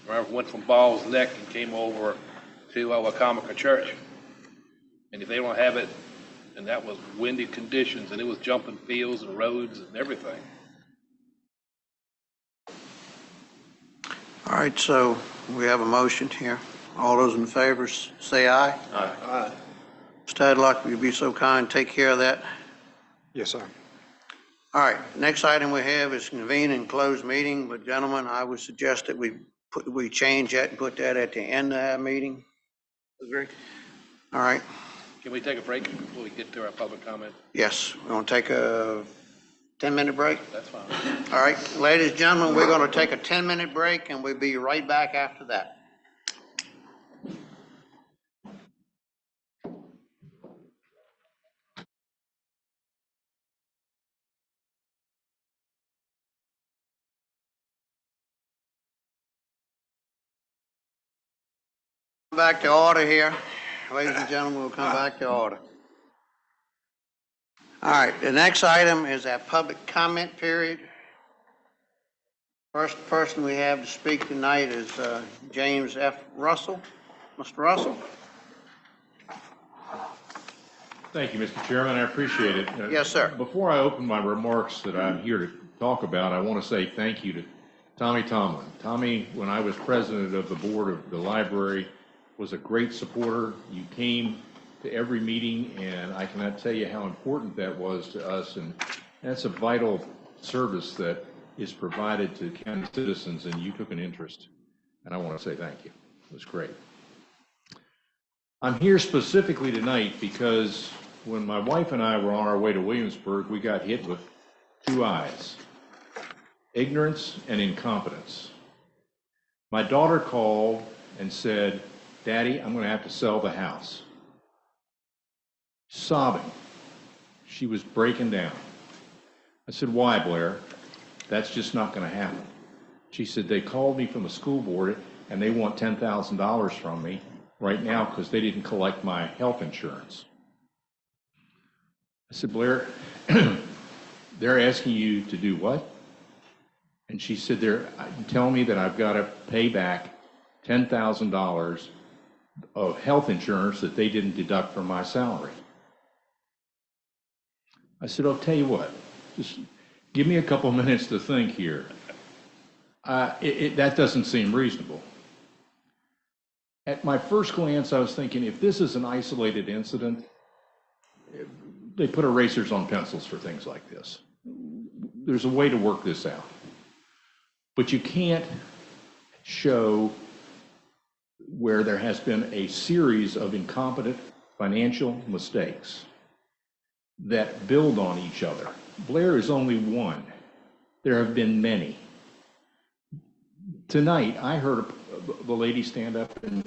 Remember, went from Ball's Neck and came over to Wacomica Church. And if they don't have it, and that was windy conditions, and it was jumping fields and roads and everything. All right, so we have a motion here. All those in favor, say aye. Aye. Mr. Tadlock, will you be so kind, take care of that? Yes, sir. All right, next item we have is convene and close meeting, but gentlemen, I would suggest that we change that and put that at the end of our meeting. Agree. All right, Can we take a break before we get to our public comment? yes, we're going to take a 10-minute break. That's fine. All right, ladies and gentlemen, we're going to take a 10-minute break, and we'll be right back after that. Back to order here. Ladies and gentlemen, we'll come back to order. All right, the next item is our public comment period. First person we have to speak tonight is James F. Russell. Mr. Russell? Thank you, Mr. Chairman. I appreciate it. Yes, sir. Before I open my remarks that I'm here to talk about, I want to say thank you to Tommy Tomlin. Tommy, when I was president of the board of the library, was a great supporter. You came to every meeting, and I cannot tell you how important that was to us, and that's a vital service that is provided to county citizens, and you took an interest, and I want to say thank you. It was great. I'm here specifically tonight because when my wife and I were on our way to Williamsburg, we got hit with two eyes: ignorance and incompetence. My daughter called and said, "Daddy, I'm going to have to sell the house." Sobbing. She was breaking down. I said, "Why, Blair? That's just not going to happen." She said, "They called me from the school board and they want $10,000 from me right now because they didn't collect my health insurance." I said, "Blair, they're asking you to do what?" And she said, "They're telling me that I've got to pay back $10,000 of health insurance that they didn't deduct from my salary." I said, "I'll tell you what, just give me a couple minutes to think here. That doesn't seem reasonable." At my first glance, I was thinking, if this is an isolated incident, they put erasers on pencils for things like this. There's a way to work this out. But you can't show where there has been a series of incompetent financial mistakes that build on each other. Blair is only one. There have been many. Tonight, I heard the lady stand up and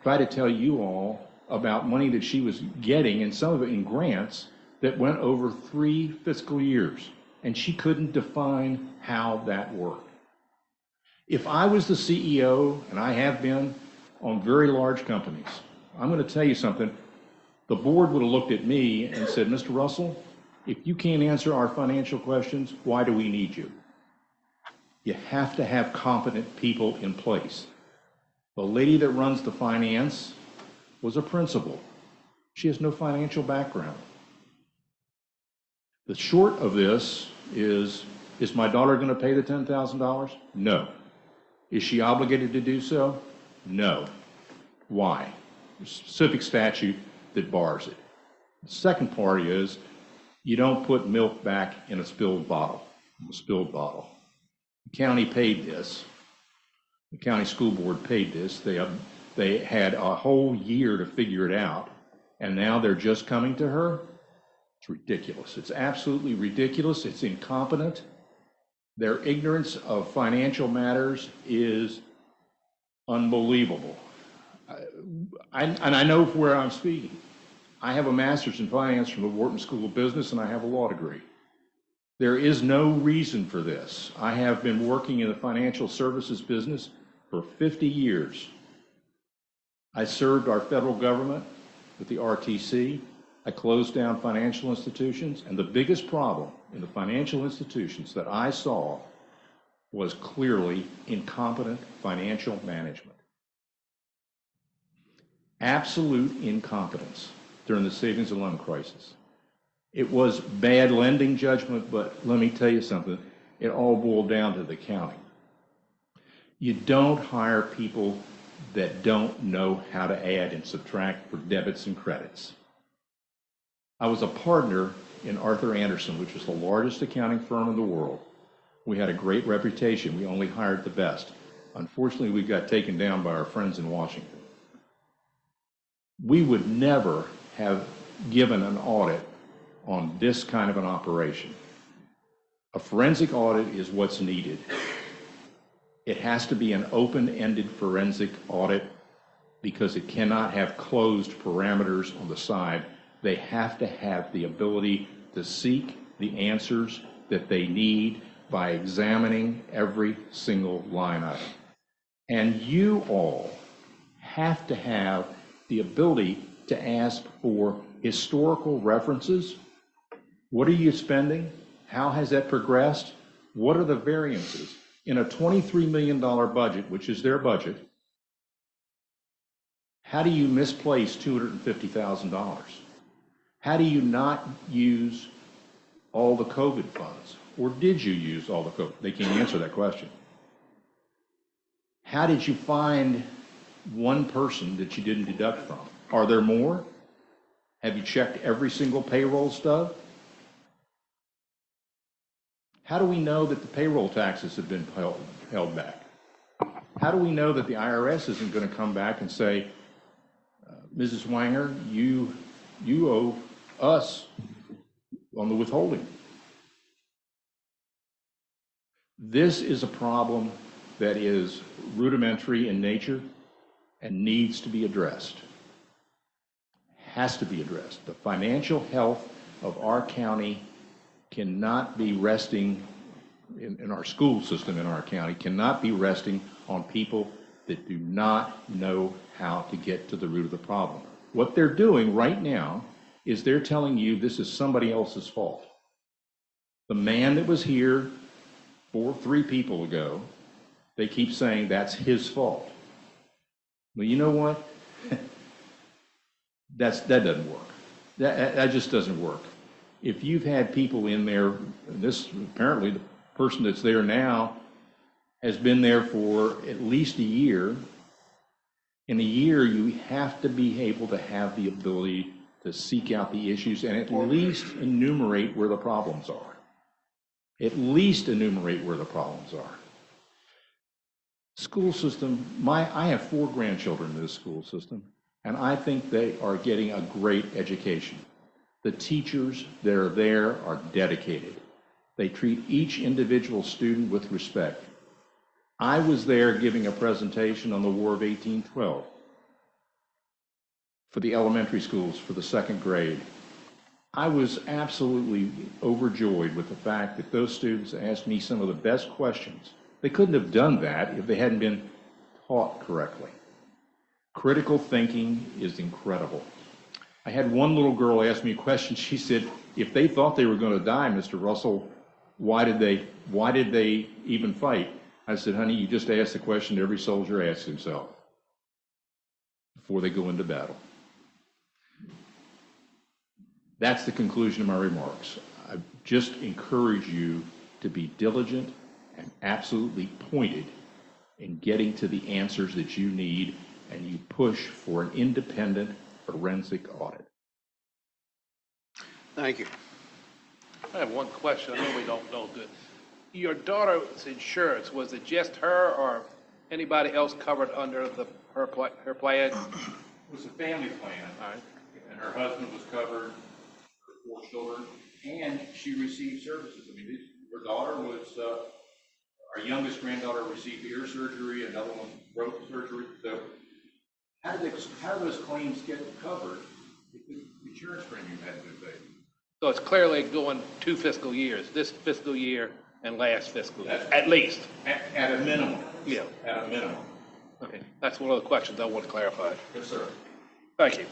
try to tell you all about money that she was getting, and some of it in grants, that went over 3 fiscal years, and she couldn't define how that worked. If I was the CEO, and I have been on very large companies, I'm going to tell you something, the board would have looked at me and said, "Mr. Russell, if you can't answer our financial questions, why do we need you?" You have to have competent people in place. The lady that runs the finance was a principal. She has no financial background. The short of this is my daughter going to pay the $10,000? No. Is she obligated to do so? No. Why? There's a specific statute that bars it. The second part is you don't put milk back in a spilled bottle. The county paid this. The county school board paid this. They had a whole year to figure it out, and now they're just coming to her? It's ridiculous. It's absolutely ridiculous. It's incompetent. Their ignorance of financial matters is unbelievable. And I know where I'm speaking. I have a master's in finance from the Wharton School of Business, and I have a law degree. There is no reason for this. I have been working in the financial services business for 50 years. I served our federal government with the RTC. I closed down financial institutions, and the biggest problem in the financial institutions that I saw was clearly incompetent financial management. Absolute incompetence during the savings and loan crisis. It was bad lending judgment, but let me tell you something, it all boiled down to the accounting. You don't hire people that don't know how to add and subtract for debits and credits. I was a partner in Arthur Andersen, which was the largest accounting firm in the world. We had a great reputation. We only hired the best. Unfortunately, we got taken down by our friends in Washington. We would never have given an audit on this kind of an operation. A forensic audit is what's needed. It has to be an open-ended forensic audit because it cannot have closed parameters on the side. They have to have the ability to seek the answers that they need by examining every single line item. And you all have to have the ability to ask for historical references. What are you spending? How has that progressed? What are the variances? In a $23 million budget, which is their budget, how do you misplace $250,000? How do you not use all the COVID funds? Or did you use all the COVID? They can't answer that question. How did you find one person that you didn't deduct from? Are there more? Have you checked every single payroll stub? How do we know that the payroll taxes have been held back? How do we know that the IRS isn't going to come back and say, Mrs. Wanger, you owe us on the withholding? This is a problem that is rudimentary in nature and needs to be addressed. Has to be addressed. The financial health of our county cannot be resting, in our school system in our county, cannot be resting on people that do not know how to get to the root of the problem. What they're doing right now is they're telling you this is somebody else's fault. The man that was here 3 people ago, they keep saying that's his fault. Well, you know what? That doesn't work. That just doesn't work. If you've had people in there, and this apparently the person that's there now has been there for at least a year. In a year, you have to be able to have the ability to seek out the issues and at least enumerate where the problems are. At least enumerate where the problems are. School system, I have 4 grandchildren in this school system, and I think they are getting a great education. The teachers that are there are dedicated. They treat each individual student with respect. I was there giving a presentation on the War of 1812 for the elementary schools for the 2nd grade. I was absolutely overjoyed with the fact that those students asked me some of the best questions. They couldn't have done that if they hadn't been taught correctly. Critical thinking is incredible. I had one little girl ask me a question. She said, if they thought they were going to die, Mr. Russell, why did they even fight? I said, honey, you just ask the question every soldier asks himself before they go into battle. That's the conclusion of my remarks. I just encourage you to be diligent and absolutely pointed in getting to the answers that you need, and you push for an independent forensic audit. Thank you. I have one question. I know we don't know this. Your daughter's insurance, was it just her or anybody else covered under her plan? It was a family plan, and her husband was covered, her 4 children, and she received services. I mean, her daughter was, our youngest granddaughter received ear surgery, another one throat surgery. So how do those claims get covered if the insurance premium hadn't been paid? So it's clearly going 2 fiscal years, this fiscal year and last fiscal year, at least. At a minimum. Yeah. At a minimum. Okay, that's one of the questions I want to clarify. Yes, sir. Thank you.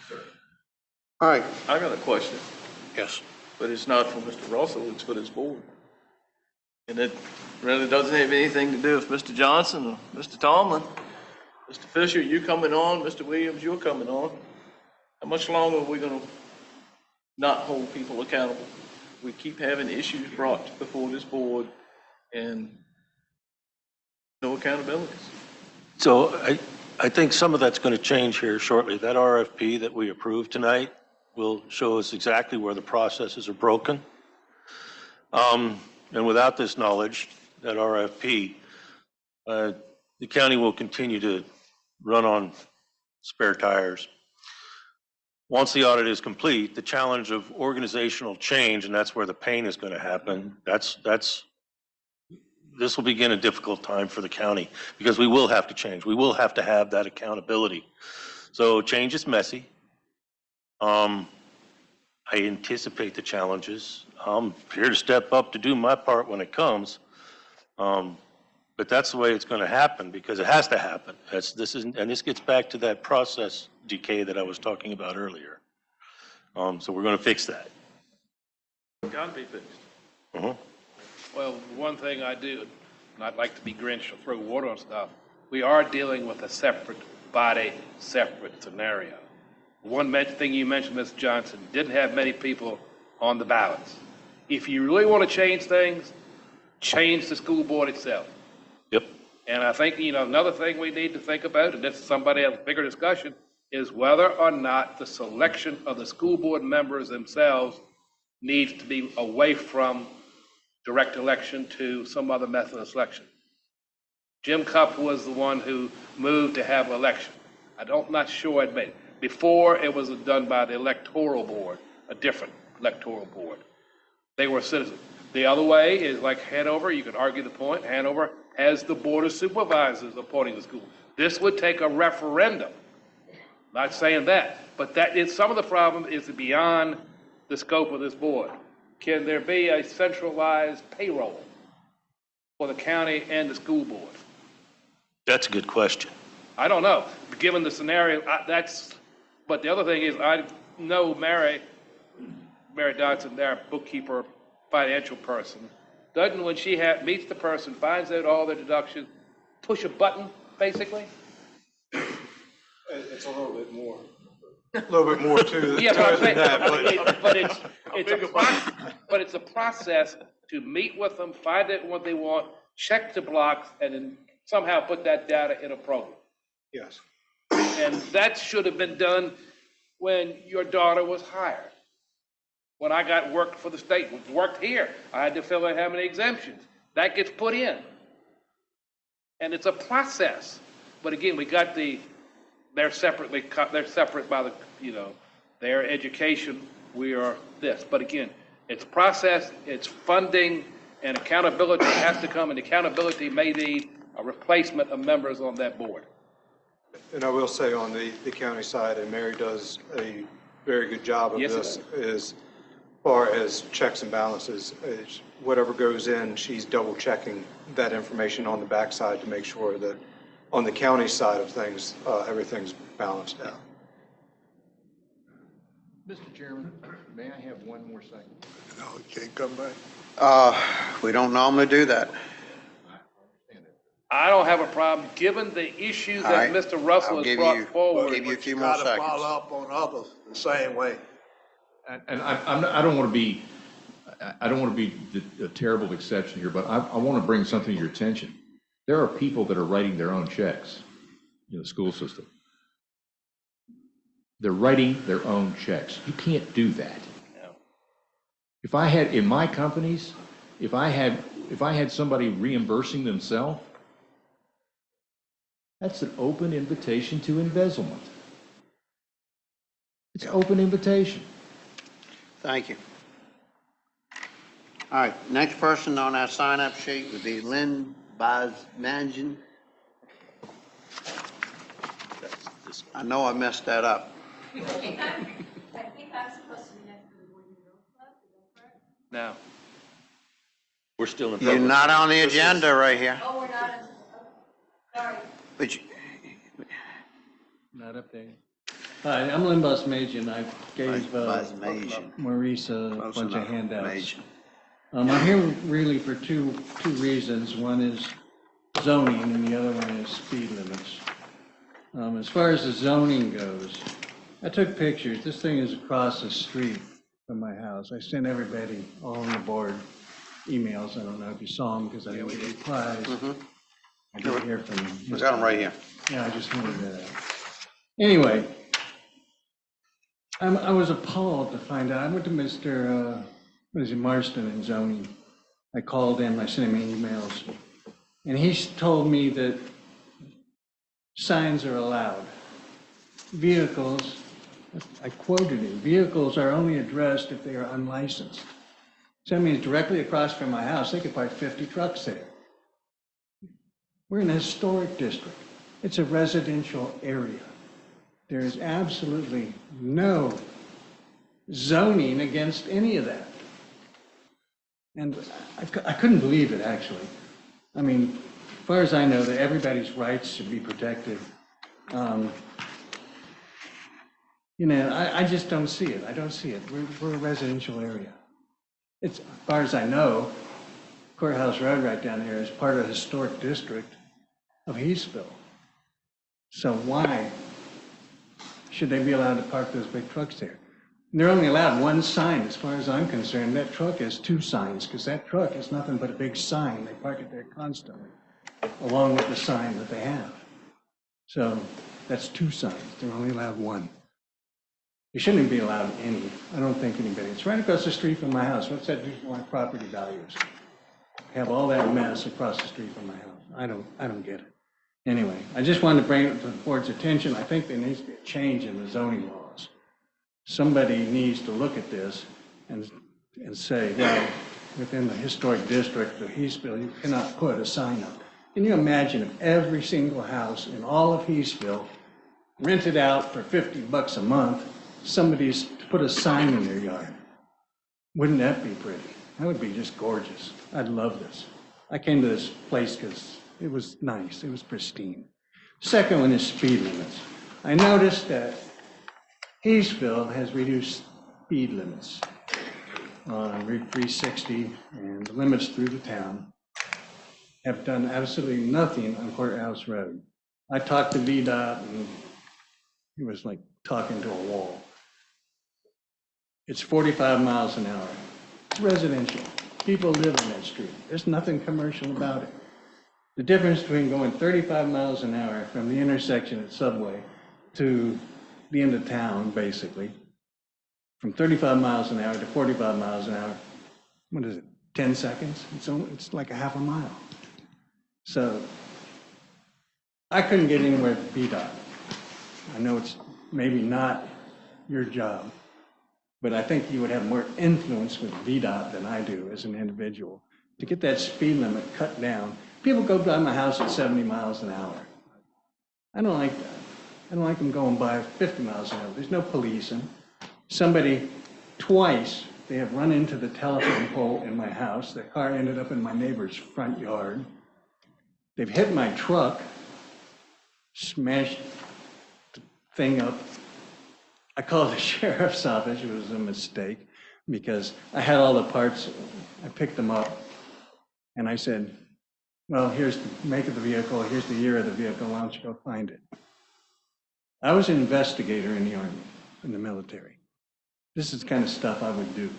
Sir. All right. I got a question, Yes. but it's not for Mr. Russell, it's for this board. And it really doesn't have anything to do with Mr. Johnson or Mr. Tomlin. Mr. Fisher, you coming on, Mr. Williams, you're coming on. How much longer are we gonna not hold people accountable? We keep having issues brought before this board and no accountabilities. So I think some of that's going to change here shortly. That RFP that we approved tonight will show us exactly where the processes are broken. And without this knowledge, that RFP, the county will continue to run on spare tires. Once the audit is complete, the challenge of organizational change, and that's where the pain is going to happen, this will begin a difficult time for the county because we will have to change. We will have to have that accountability. So change is messy. I anticipate the challenges. I'm here to step up to do my part when it comes. But that's the way it's going to happen because it has to happen. This gets back to that process decay that I was talking about earlier. So we're going to fix that. Gotta be fixed. Uh-huh. Well, one thing I do, and I'd like to be Grinch or throw water on stuff, we are dealing with a separate body, separate scenario. One thing you mentioned, Mr. Johnson, didn't have many people on the ballots. If you really want to change things, change the school board itself. Yep. And I think, another thing we need to think about, and this is somebody else's bigger discussion, is whether or not the selection of the school board members themselves needs to be away from direct election to some other method of selection. Jim Cup was the one who moved to have election. Not sure it made. Before, it was done by the electoral board, a different electoral board. They were citizens. The other way is like Hanover, you could argue the point, Hanover has the board of supervisors appointing the school. This would take a referendum. Not saying that, but that is, some of the problem is beyond the scope of this board. Can there be a centralized payroll for the county and the school board? That's a good question. I don't know. Given the scenario, but the other thing is, I know Mary Dodson, their bookkeeper, financial person, doesn't, when she meets the person, finds out all their deductions, push a button, basically? It's a little bit more. A little bit more to Yeah, to it than that, but it's a process to meet with them, find out what they want, check the blocks, and then somehow put that data in a program. yes. And that should have been done when your daughter was hired. When I got work for the state, worked here, I had to fill out how many exemptions. That gets put in. And it's a process. But again, we got they're separate by their education, we are this. But again, it's process, it's funding, and accountability has to come, and accountability may need a replacement of members on that board. And I will say on the county side, and Mary does a very good job of this, as far as checks and balances, is whatever goes in, she's double checking that information on the backside to make sure that on the county side of things, everything's balanced out. Mr. Chairman, may I have one more second? No, you can't come back. We don't normally do that. I don't have a problem, given the issues that right. Mr. Russell has brought forward. Give you a few more Gotta seconds. follow up on others the same way. And I don't want to be, a terrible exception here, but I want to bring something to your attention. There are people that are writing their own checks in the school system. They're writing their own checks. You can't do that. No. If I had, in my companies, if I had somebody reimbursing themselves, that's an open invitation to embezzlement. It's an open invitation. Thank you. All right, next person on our sign-up sheet would be Lynn Bosmanjan. I know I messed that up. I think I'm supposed to be next to the Boys and Girls Club, is that correct? No. We're still in You're public. not on the agenda right here. Oh, we're not, sorry. But Not up there. Hi, I'm Lynn Busmajian. I gave Busmajian. Maurice a Close bunch enough. of handouts. Busmajian. I'm here really for two reasons. One is zoning and the other one is speed limits. As far as the zoning goes, I took pictures. This thing is across the street from my house. I sent everybody all on the board emails. I don't know if you saw them because I didn't get replies. I didn't hear from you. We got them right here. Yeah, I just handed that out. Anyway, I was appalled to find out. I went to Mr. Marston in zoning. I called him, I sent him emails, and he told me that signs are allowed. Vehicles, I quoted him, vehicles are only addressed if they are unlicensed. So that means directly across from my house, they could park 50 trucks there. We're in a historic district. It's a residential area. There is absolutely no zoning against any of that. And I couldn't believe it, actually. I mean, as far as I know, that everybody's rights should be protected. I just don't see it. I don't see it. We're a residential area. It's, as far as I know, Courthouse Road right down here is part of the historic district of Heathsville. So why should they be allowed to park those big trucks there? And they're only allowed one sign, as far as I'm concerned. That truck has two signs, because that truck is nothing but a big sign. They park it there constantly, along with the sign that they have. So That's 2 signs. They're only allowed 1. They shouldn't be allowed any. I don't think anybody. It's right across the street from my house. What's that do to my property values? Have all that mess across the street from my house. I don't get it. Anyway, I just wanted to bring it to the board's attention. I think there needs to be a change in the zoning laws. Somebody needs to look at this and say, well, within the historic district of Heathsville, you cannot put a sign up. Can you imagine if every single house in all of Heathsville rented out for $50 a month, somebody's to put a sign in their yard? Wouldn't that be pretty? That would be just gorgeous. I'd love this. I came to this place because it was nice. It was pristine. Second one is speed limits. I noticed that Heathsville has reduced speed limits on Route 360 and the limits through the town have done absolutely nothing on Courthouse Road. I talked to VDOT and it was like talking to a wall. It's 45 miles an hour. It's residential. People live on that street. There's nothing commercial about it. The difference between going 35 miles an hour from the intersection at Subway to the end of town, basically, from 35 miles an hour to 45 miles an hour, what is it, 10 seconds? It's like a half a mile. So I couldn't get anywhere with VDOT. I know it's maybe not your job, but I think you would have more influence with VDOT than I do as an individual to get that speed limit cut down. People go by my house at 70 miles an hour. I don't like that. I don't like them going by 50 miles an hour. There's no policing. Somebody, twice, they have run into the telephone pole in my house. Their car ended up in my neighbor's front yard. They've hit my truck, smashed the thing up. I called the sheriff's office. It was a mistake because I had all the parts. I picked them up and I said, well, here's the make of the vehicle. Here's the year of the vehicle. Why don't you go find it? I was an investigator in the Army, in the military. This is the kind of stuff I would do.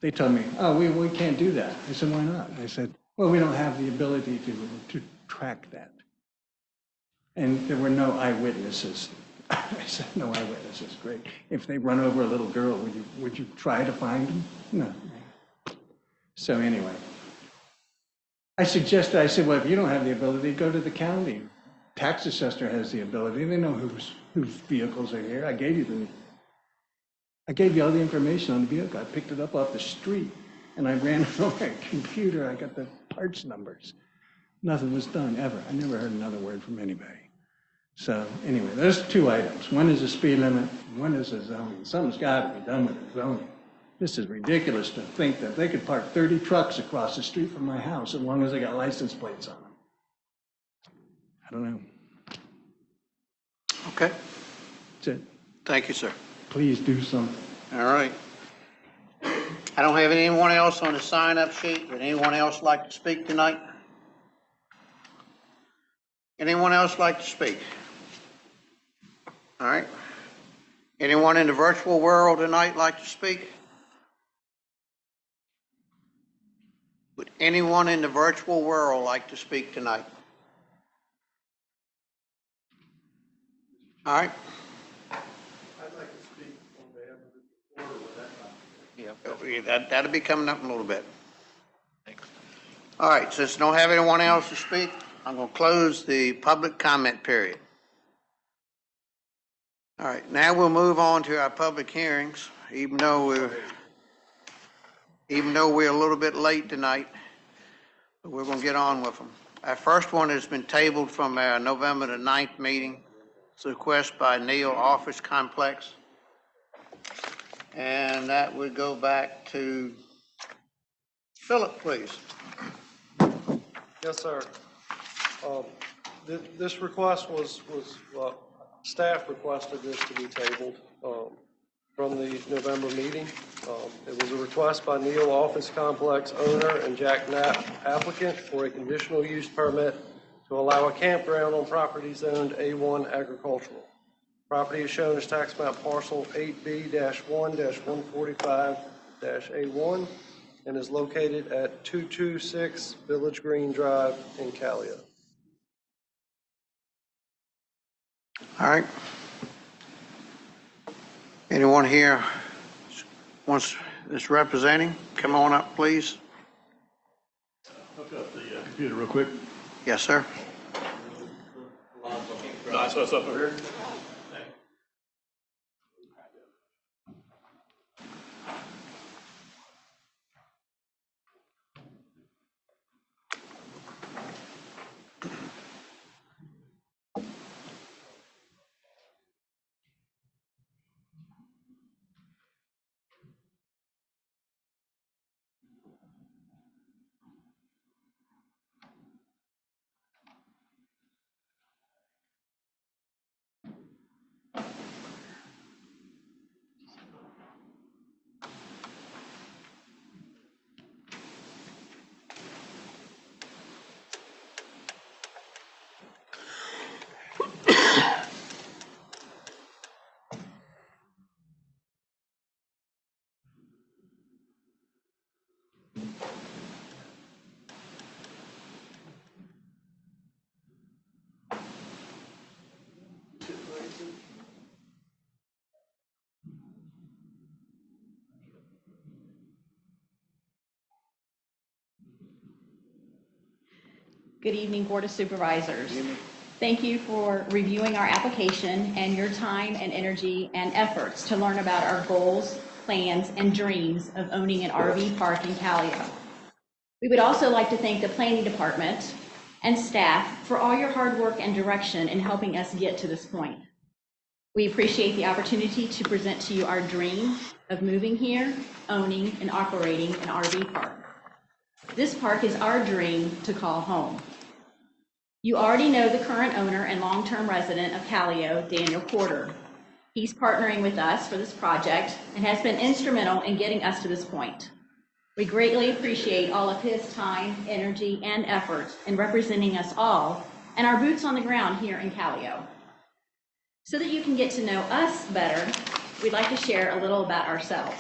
They told me, oh, we can't do that. I said, why not? I said, well, we don't have the ability to track that. And there were no eyewitnesses. I said, no eyewitnesses, great. If they run over a little girl, would you try to find them? No. So anyway, I said, well, if you don't have the ability, go to the county. Tax assessor has the ability. They know whose vehicles are here. I gave you all the information on the vehicle. I picked it up off the street and I ran it on my computer. I got the parts numbers. Nothing was done ever. I never heard another word from anybody. So anyway, there's 2 items. One is the speed limit, one is the zoning. Something's got to be done with the zoning. This is ridiculous to think that they could park 30 trucks across the street from my house as long as they got license plates on them. I don't know. Okay. That's it. Thank you, sir. Please do something. All right. I don't have anyone else on the sign-up sheet. Would anyone else like to speak tonight? Anyone else like to speak? All right. Anyone in the virtual world tonight like to speak? Would anyone in the virtual world like to speak tonight? All right. I'd like to speak on behalf of the board with that. Yeah, that'll be coming up in a little bit. All right, since I don't have anyone else to speak, I'm going to close the public comment period. All right, now we'll move on to our public hearings, even though we're a little bit late tonight, but we're going to get on with them. Our first one has been tabled from our November the 9th meeting. It's a request by Neil Office Complex. And that would go back to Philip, please. Yes, sir. This request was staff requested this to be tabled from the November meeting. It was a request by Neil Office Complex owner and Jack Knapp applicant for a conditional use permit to allow a campground on property zoned A1 agricultural. Property is shown as tax map parcel 8B-1-145-A1 and is located at 226 Village Green Drive in Calia. All right. Anyone here wants this representing? Come on up, please. Hook up the computer real quick. Yes, sir. Nice, what's up over here? Good evening, Board of Supervisors. Thank you for reviewing our application and your time and energy and efforts to learn about our goals, plans, and dreams of owning an RV park in Callio. We would also like to thank the Planning Department and staff for all your hard work and direction in helping us get to this point. We appreciate the opportunity to present to you our dream of moving here, owning, and operating an RV park. This park is our dream to call home. You already know the current owner and long-term resident of Callio, Daniel Porter. He's partnering with us for this project and has been instrumental in getting us to this point. We greatly appreciate all of his time, energy, and effort in representing us all and our boots on the ground here in Callio. So that you can get to know us better, we'd like to share a little about ourselves.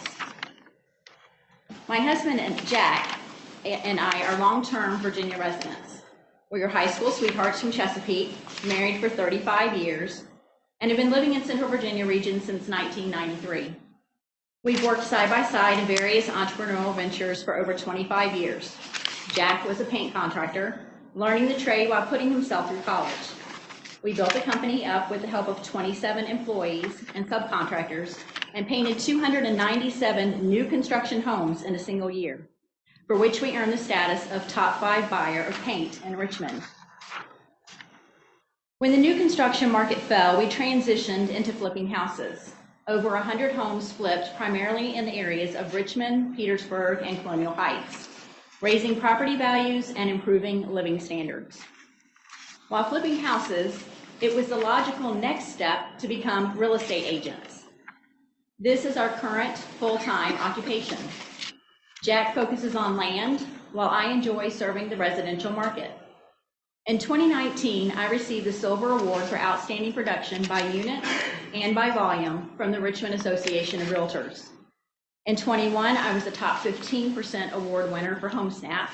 My husband and Jack and I are long-term Virginia residents. We are high school sweethearts from Chesapeake, married for 35 years, and have been living in Central Virginia region since 1993. We've worked side by side in various entrepreneurial ventures for over 25 years. Jack was a paint contractor, learning the trade while putting himself through college. We built the company up with the help of 27 employees and subcontractors and painted 297 new construction homes in a single year, for which we earned the status of top 5 buyer of paint in Richmond. When the new construction market fell, we transitioned into flipping houses. Over 100 homes flipped primarily in the areas of Richmond, Petersburg, and Colonial Heights, raising property values and improving living standards. While flipping houses, it was the logical next step to become real estate agents. This is our current full-time occupation. Jack focuses on land, while I enjoy serving the residential market. In 2019, I received the Silver Award for Outstanding Production by Unit and by Volume from the Richmond Association of Realtors. In 21, I was the top 15% award winner for HomeSnap.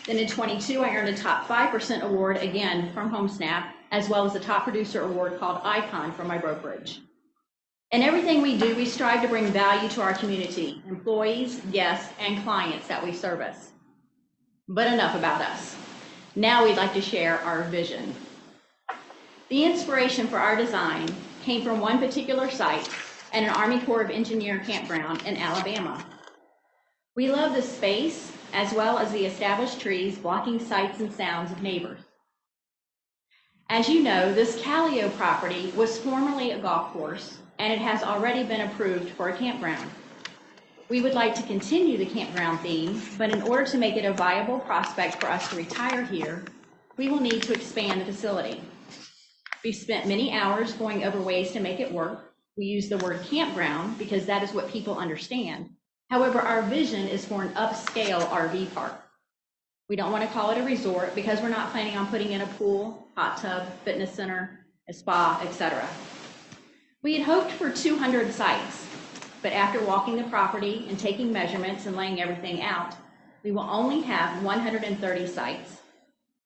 Then in 22, I earned a top 5% award again from HomeSnap, as well as the top producer award called Icon from my brokerage. In everything we do, we strive to bring value to our community, employees, guests, and clients that we service. But enough about us. Now we'd like to share our vision. The inspiration for our design came from one particular site at an Army Corps of Engineers campground in Alabama. We love the space as well as the established trees blocking sights and sounds of neighbors. As you know, this Callio property was formerly a golf course, and it has already been approved for a campground. We would like to continue the campground theme, but in order to make it a viable prospect for us to retire here, we will need to expand the facility. We've spent many hours going over ways to make it work. We use the word campground because that is what people understand. However, our vision is for an upscale RV park. We don't want to call it a resort because we're not planning on putting in a pool, hot tub, fitness center, a spa, etc. We had hoped for 200 sites, but after walking the property and taking measurements and laying everything out, we will only have 130 sites,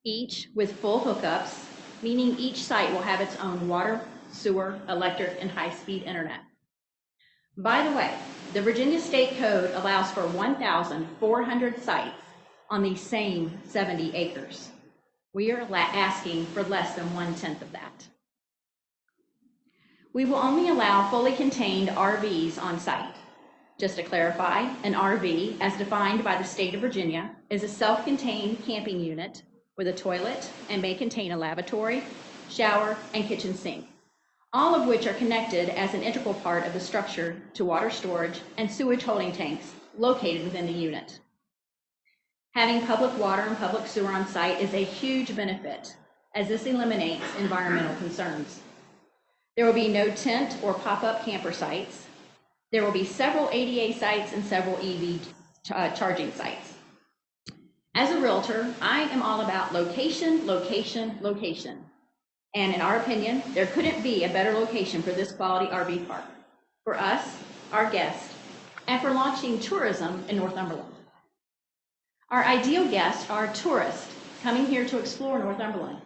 each with full hookups, meaning each site will have its own water sewer, electric, and high-speed internet. By the way, the Virginia State Code allows for 1,400 sites on the same 70 acres. We are asking for less than 1/10 of that. We will only allow fully contained RVs on site. Just to clarify, an RV, as defined by the state of Virginia, is a self-contained camping unit with a toilet and may contain a lavatory, shower, and kitchen sink, all of which are connected as an integral part of the structure to water storage and sewage holding tanks located within the unit. Having public water and public sewer on site is a huge benefit, as this eliminates environmental concerns. There will be no tent or pop-up camper sites. There will be several ADA sites and several EV charging sites. As a realtor, I am all about location, location, location. And in our opinion, there couldn't be a better location for this quality RV park, for us, our guests, and for launching tourism in Northumberland. Our ideal guests are tourists coming here to explore Northumberland,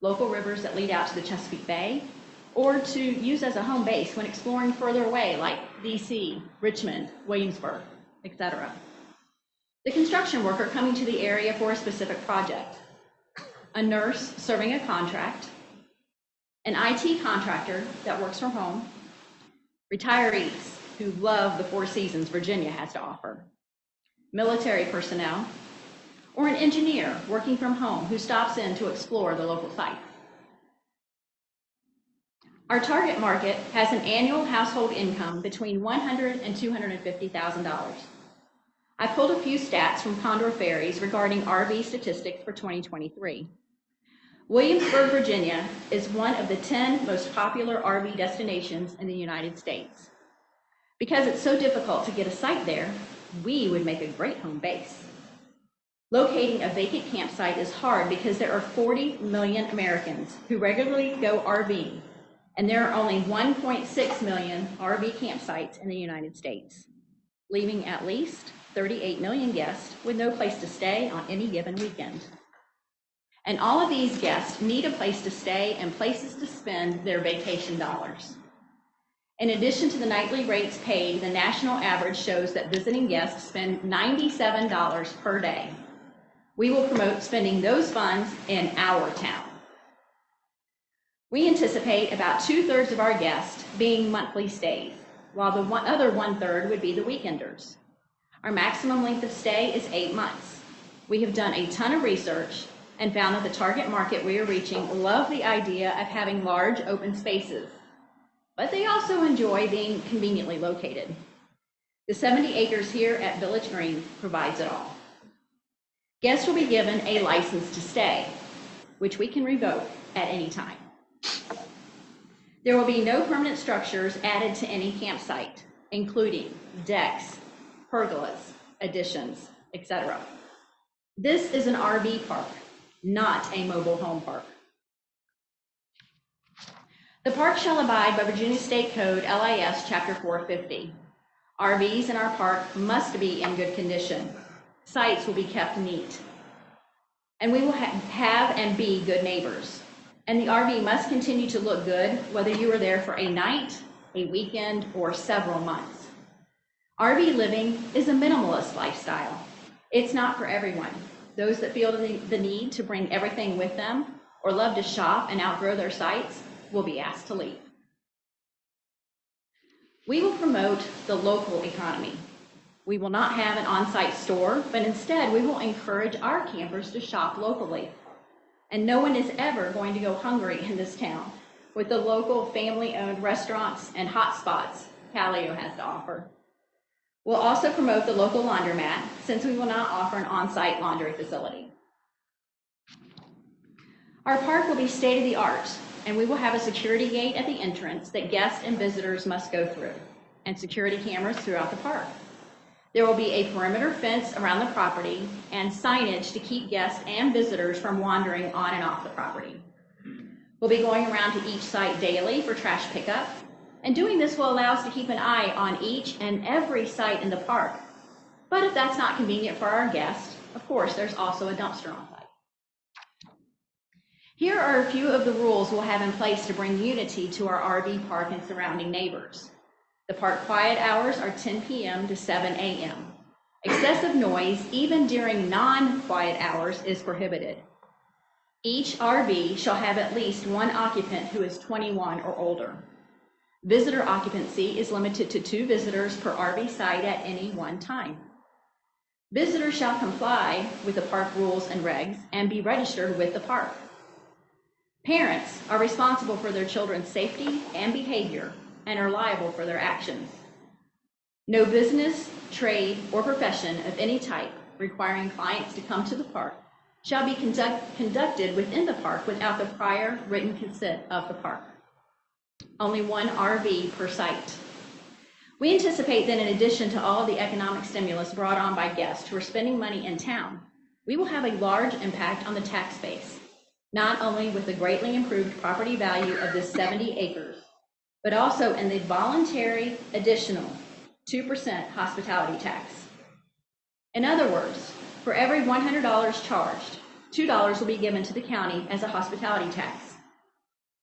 local rivers that lead out to the Chesapeake Bay, or to use as a home base when exploring further away like DC, Richmond, Williamsburg, etc. The construction worker coming to the area for a specific project, a nurse serving a contract, an IT contractor that works from home, retirees who love the Four Seasons Virginia has to offer, military personnel, or an engineer working from home who stops in to explore the local site. Our target market has an annual household income between $100,000 and $250,000. I pulled a few stats from Condor Ferries regarding RV statistics for 2023. Williamsburg, Virginia is one of the 10 most popular RV destinations in the United States. Because it's so difficult to get a site there, we would make a great home base. Locating a vacant campsite is hard because there are 40 million Americans who regularly go RVing, and there are only 1.6 million RV campsites in the United States, leaving at least 38 million guests with no place to stay on any given weekend. And all of these guests need a place to stay and places to spend their vacation dollars. In addition to the nightly rates paid, the national average shows that visiting guests spend $97 per day. We will promote spending those funds in our town. We anticipate about 2/3 of our guests being monthly stays, while the other 1/3 would be the weekenders. Our maximum length of stay is 8 months. We have done a ton of research and found that the target market we are reaching love the idea of having large open spaces, but they also enjoy being conveniently located. The 70 acres here at Village Green provides it all. Guests will be given a license to stay, which we can revoke at any time. There will be no permanent structures added to any campsite, including decks, pergolas, additions, etc. This is an RV park, not a mobile home park. The park shall abide by Virginia State Code LIS Chapter 450. RVs in our park must be in good condition. Sites will be kept neat. And we will have and be good neighbors. And the RV must continue to look good, whether you are there for a night, a weekend, or several months. RV living is a minimalist lifestyle. It's not for everyone. Those that feel the need to bring everything with them or love to shop and outgrow their sites will be asked to leave. We will promote the local economy. We will not have an on-site store, but instead we will encourage our campers to shop locally. And no one is ever going to go hungry in this town with the local family-owned restaurants and hot spots Calio has to offer. We'll also promote the local laundromat since we will not offer an on-site laundry facility. Our park will be state-of-the-art, and we will have a security gate at the entrance that guests and visitors must go through, and security cameras throughout the park. There will be a perimeter fence around the property and signage to keep guests and visitors from wandering on and off the property. We'll be going around to each site daily for trash pickup, and doing this will allow us to keep an eye on each and every site in the park. But if that's not convenient for our guests, of course, there's also a dumpster on site. Here are a few of the rules we'll have in place to bring unity to our RV park and surrounding neighbors. The park quiet hours are 10 p.m. to 7 a.m. Excessive noise, even during non-quiet hours, is prohibited. Each RV shall have at least one occupant who is 21 or older. Visitor occupancy is limited to 2 visitors per RV site at any one time. Visitors shall comply with the park rules and regs and be registered with the park. Parents are responsible for their children's safety and behavior and are liable for their actions. No business, trade, or profession of any type requiring clients to come to the park shall be conducted within the park without the prior written consent of the park. Only 1 RV per site. We anticipate that in addition to all of the economic stimulus brought on by guests who are spending money in town, we will have a large impact on the tax base, not only with the greatly improved property value of this 70 acres, but also in the voluntary additional 2% hospitality tax. In other words, for every $100 charged, $2 will be given to the county as a hospitality tax.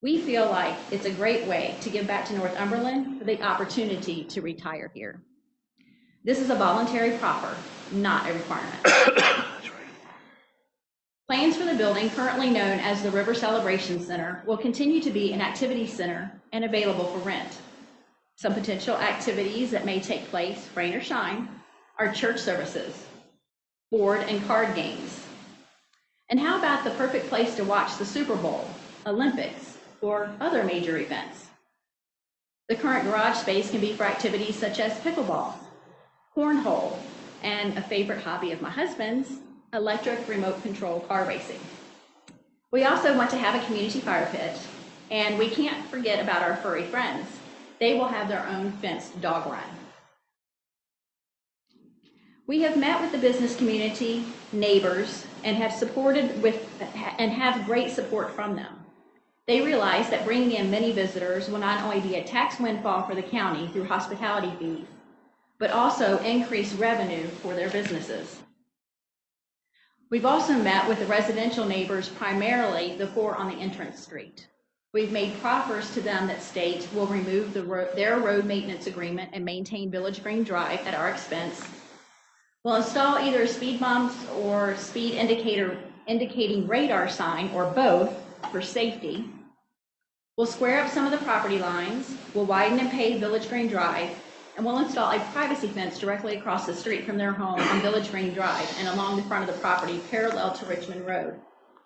We feel like it's a great way to give back to Northumberland for the opportunity to retire here. This is a voluntary proffer, not a requirement. Plans for the building, currently known as the River Celebration Center, will continue to be an activity center and available for rent. Some potential activities that may take place, rain or shine, are church services, board and card games. And how about the perfect place to watch the Super Bowl, Olympics, or other major events? The current garage space can be for activities such as pickleball, cornhole, and a favorite hobby of my husband's, electric remote control car racing. We also want to have a community fire pit, and we can't forget about our furry friends. They will have their own fenced dog run. We have met with the business community, neighbors, and have have great support from them. They realize that bringing in many visitors will not only be a tax windfall for the county through hospitality fees, but also increase revenue for their businesses. We've also met with the residential neighbors, primarily the 4 on the entrance street. We've made proffers to them that state will remove their road maintenance agreement and maintain Village Green Drive at our expense. We'll install either speed bumps or speed indicating radar sign, or both, for safety. We'll square up some of the property lines. We'll widen and pave Village Green Drive, and we'll install a privacy fence directly across the street from their home on Village Green Drive and along the front of the property parallel to Richmond Road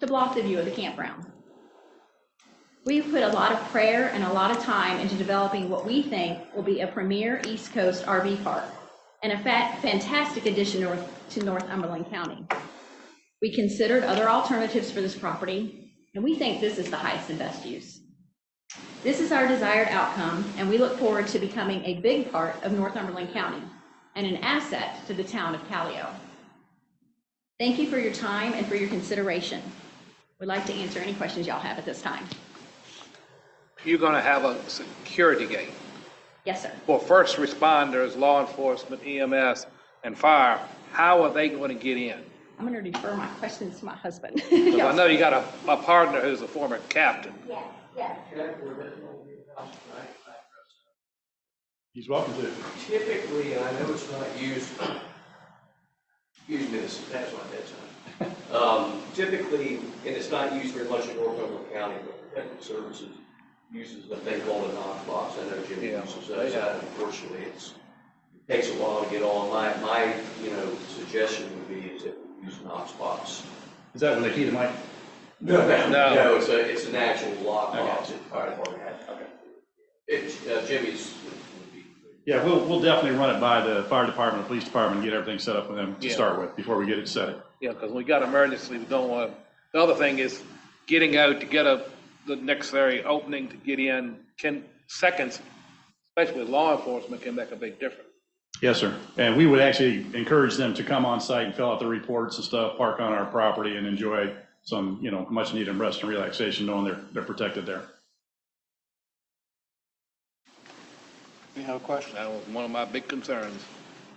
to block the view of the campground. We've put a lot of prayer and a lot of time into developing what we think will be a premier East Coast RV park and a fantastic addition to Northumberland County. We considered other alternatives for this property, and we think this is the highest and best use. This is our desired outcome, and we look forward to becoming a big part of Northumberland County and an asset to the town of Callio. Thank you for your time and for your consideration. We'd like to answer any questions y'all have at this time. You're going to have a security gate. Yes, sir. For first responders, law enforcement, EMS, and fire, how are they going to get in? I'm going to defer my questions to my husband. 'Cause I know you got a partner who's a former captain. Yes, yes. He's welcome to. Typically, and I know it's not used, excuse me, that's my bedtime. Typically, and it's not used very much in Northumberland County, but Protective Services uses a thing called a knock box. I know Jimmy uses those. Unfortunately, it takes a while to get on. My suggestion would be is that we use Knox box. Is that when they key the mic? No, it's an actual lock box that the fire department has. Okay. Jimmy's. Yeah, we'll definitely run it by the fire department, the police department, and get everything set up with them to start with before we get it set. Yeah, because we got emergency, we don't want, the other thing is getting out to get the necessary opening to get in, seconds, especially with law enforcement, can make a big difference. Yes, sir. And we would actually encourage them to come on site and fill out the reports and stuff, park on our property and enjoy some, much needed rest and relaxation knowing they're protected there. You have a question? That was one of my big concerns.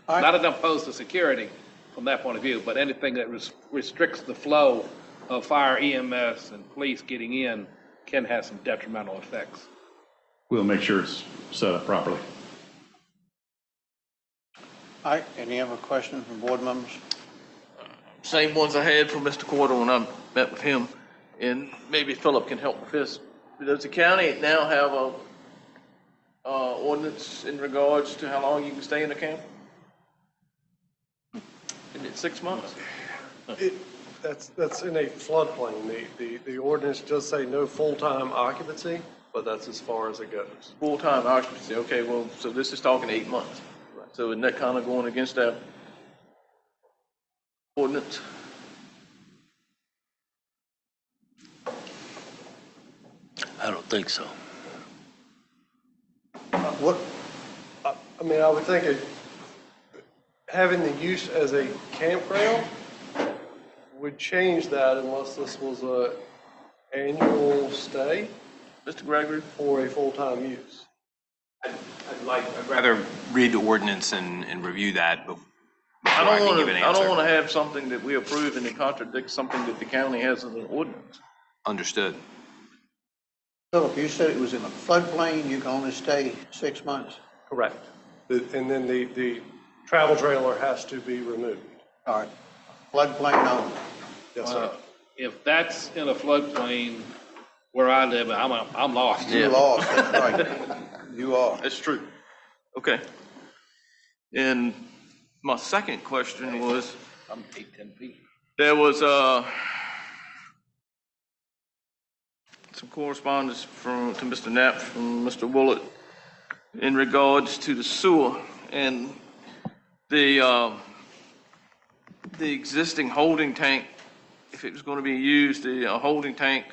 Not that I'm opposed to security from that point of view, but anything that restricts the flow of fire EMS and police getting in can have some detrimental effects. We'll make sure it's set up properly. All right, any other questions from board members? Same ones I had from Mr. Corder when I met with him, and maybe Philip can help with this. Does the county now have a ordinance in regards to how long you can stay in the camp? Is it 6 months? That's in a floodplain. The ordinance does say no full-time occupancy, but that's as far as it goes. Full-time occupancy, okay, well, so this is talking 8 months. So isn't that kind of going against that ordinance? I don't think so. I mean, I would think having the use as a campground would change that unless this was a annual stay. Mr. Gregory? Or a full-time use. I'd rather read the ordinance and review that before I I don't can give an answer. want to have something that we approve and it contradicts something that the county has in the ordinance. Understood. Philip, you said it was in a floodplain, you can only stay 6 months? Correct. And then the travel trailer has to be removed. All right, floodplain only? Yes, sir. If that's in a floodplain where I live, I'm lost. You're lost, that's right. You are. That's true. Okay. And my second question was, I'm 8-10 feet. there was some correspondence to Mr. Knapp from Mr. Willett in regards to the sewer and the existing holding tank. If it was going to be used, the holding tank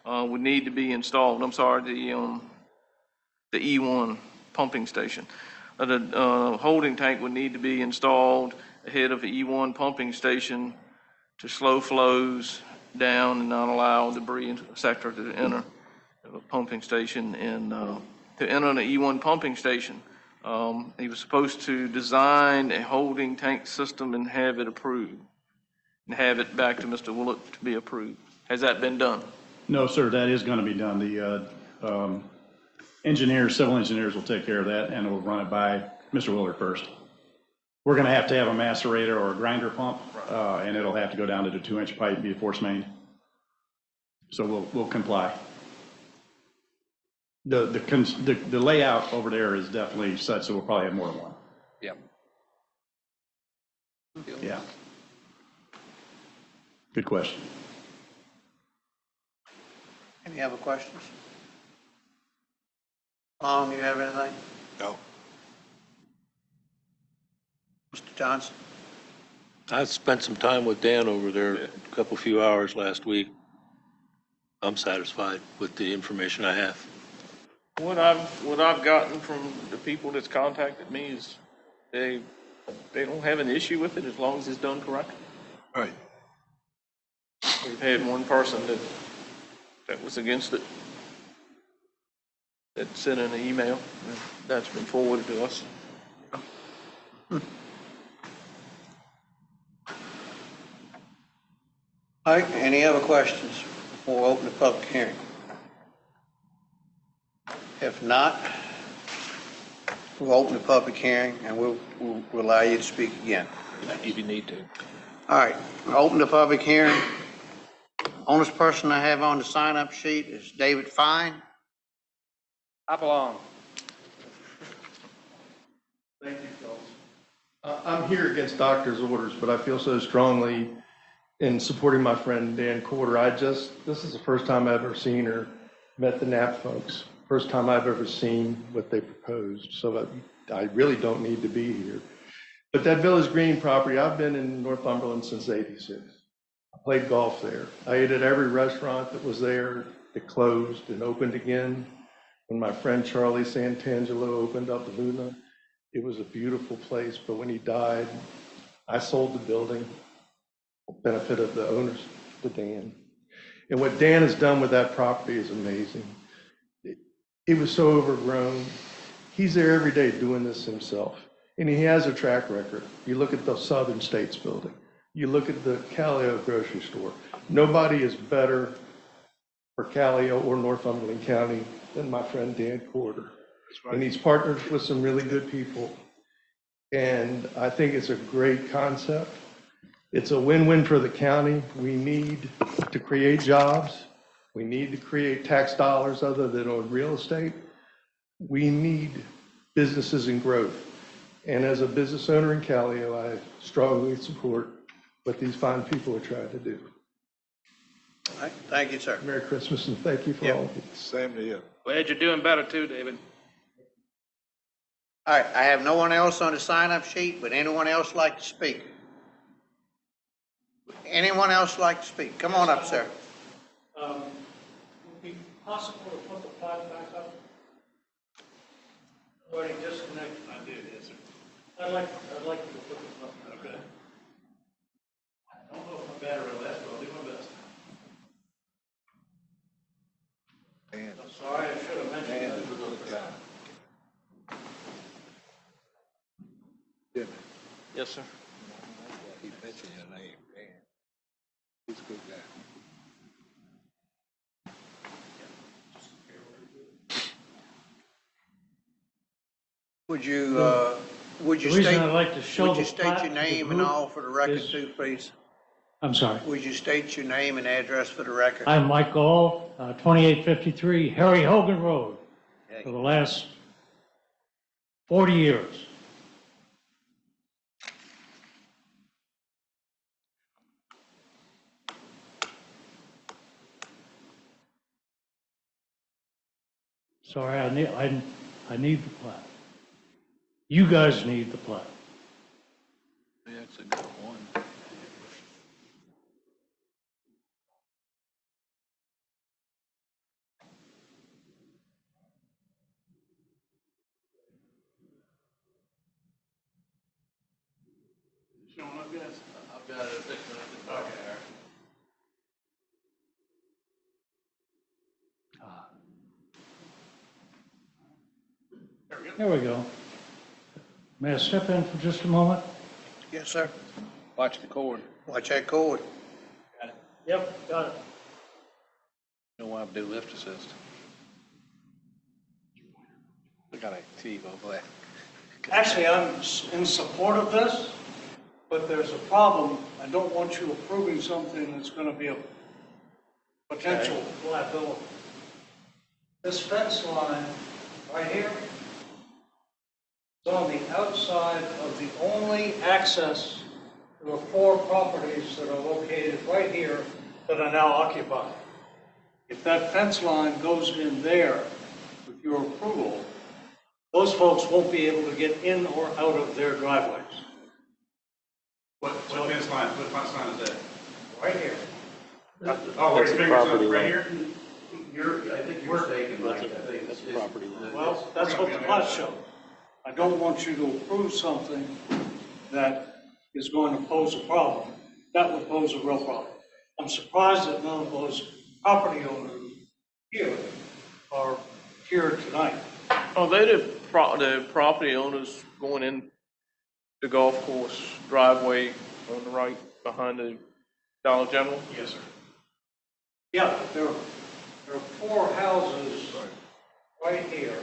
would need to be installed. I'm sorry, the E1 pumping station. The holding tank would need to be installed ahead of the E1 pumping station to slow flows down and not allow debris, etc., to enter the pumping station. And to enter the E1 pumping station, he was supposed to design a holding tank system and have it approved, and have it back to Mr. Willett to be approved. Has that been done? No, sir, that is going to be done. The civil engineers will take care of that, and we'll run it by Mr. Willard first. We're going to have a macerator or a grinder pump, and it'll have to go down to the 2-inch pipe and be a force main. So we'll comply. The layout over there is definitely such, so we'll probably have more than one. Yep. Yeah. Good question. Any other questions? Tom, you have anything? No. Mr. Johnson? I spent some time with Dan over there, a few hours last week. I'm satisfied with the information I have. What I've gotten from the people that's contacted me is they don't have an issue with it as long as it's done correctly. Right. We've had one person that was against it, that sent in an email, and that's been forwarded to us. All right, any other questions before we open the public hearing? If not, we'll open the public hearing and we'll allow you to speak again. If you need to. All right, I'll open the public hearing. Only person I have on the sign-up sheet is David Fine. I belong. Thank you, Phil. I'm here against doctor's orders, but I feel so strongly in supporting my friend Dan Corder. This is the first time I've ever seen or met the Knapp folks. First time I've ever seen what they proposed, so I really don't need to be here. But that Village Green property, I've been in Northumberland since '86. I played golf there. I ate at every restaurant that was there. It closed and opened again. When my friend Charlie Santangelo opened up Luna, it was a beautiful place, but when he died, I sold the building, benefit of the owners, to Dan. And what Dan has done with that property is amazing. It was so overgrown. He's there every day doing this himself, and he has a track record. You look at the Southern States building. You look at the Callio grocery store. Nobody is better for Callio or Northumberland County than my friend Dan Corder. And he's partnered with some really good people. And I think it's a great concept. It's a win-win for the county. We need to create jobs. We need to create tax dollars other than on real estate. We need businesses and growth. And as a business owner in Callio, I strongly support what these fine people are trying to do. All right, thank you, sir. Merry Christmas and thank you for all of it. Same to you. Glad you're doing better too, David. All right, I have no one else on the sign-up sheet. Would anyone else like to speak? Would anyone else like to speak? Come on up, sir. Would it be possible to put the plaque back up? Already disconnected. I did, yes, sir. I'd like you to put it up. Okay. I don't know if my battery will last, but I'll do my best. I'm sorry, I should have mentioned that. Yes, sir. He mentioned your name, Dan. He's a good guy. Would you The reason I'd like to show would you the state plaque your to the name and group all for the record is- too, please? I'm sorry. Would you state your name and address for the record? I'm Mike Gall, 2853 Harry Hogan Road, for the last 40 years. Sorry, I need the plaque. You guys need the plaque. That's a good one. Showing up, guys? I've got it. Okay. There we go. May I step in for just a moment? Yes, sir. Watch the cord. Watch that cord. Yep, got it. You know why I do lift assist. We got a TV over there. Actually, I'm in support of this, but there's a problem. I don't want you approving something that's going to be a potential liability. This fence line right here is on the outside of the only access to the 4 properties that are located right here that are now occupied. If that fence line goes in there with your approval, those folks won't be able to get in or out of their driveways. What fence line is that? Right here. Oh, where your fingers property up, right line. here? I think you're mistaken, Mike. I think That's the property line. Well, that's what the plot showed. I don't want you to approve something that is going to pose a problem. That would pose a real problem. I'm surprised that none of those property owners here are here tonight. Oh, they the property owners going in the golf course driveway on the right behind the Dollar General? Yes, sir. Yeah, there are 4 houses right here.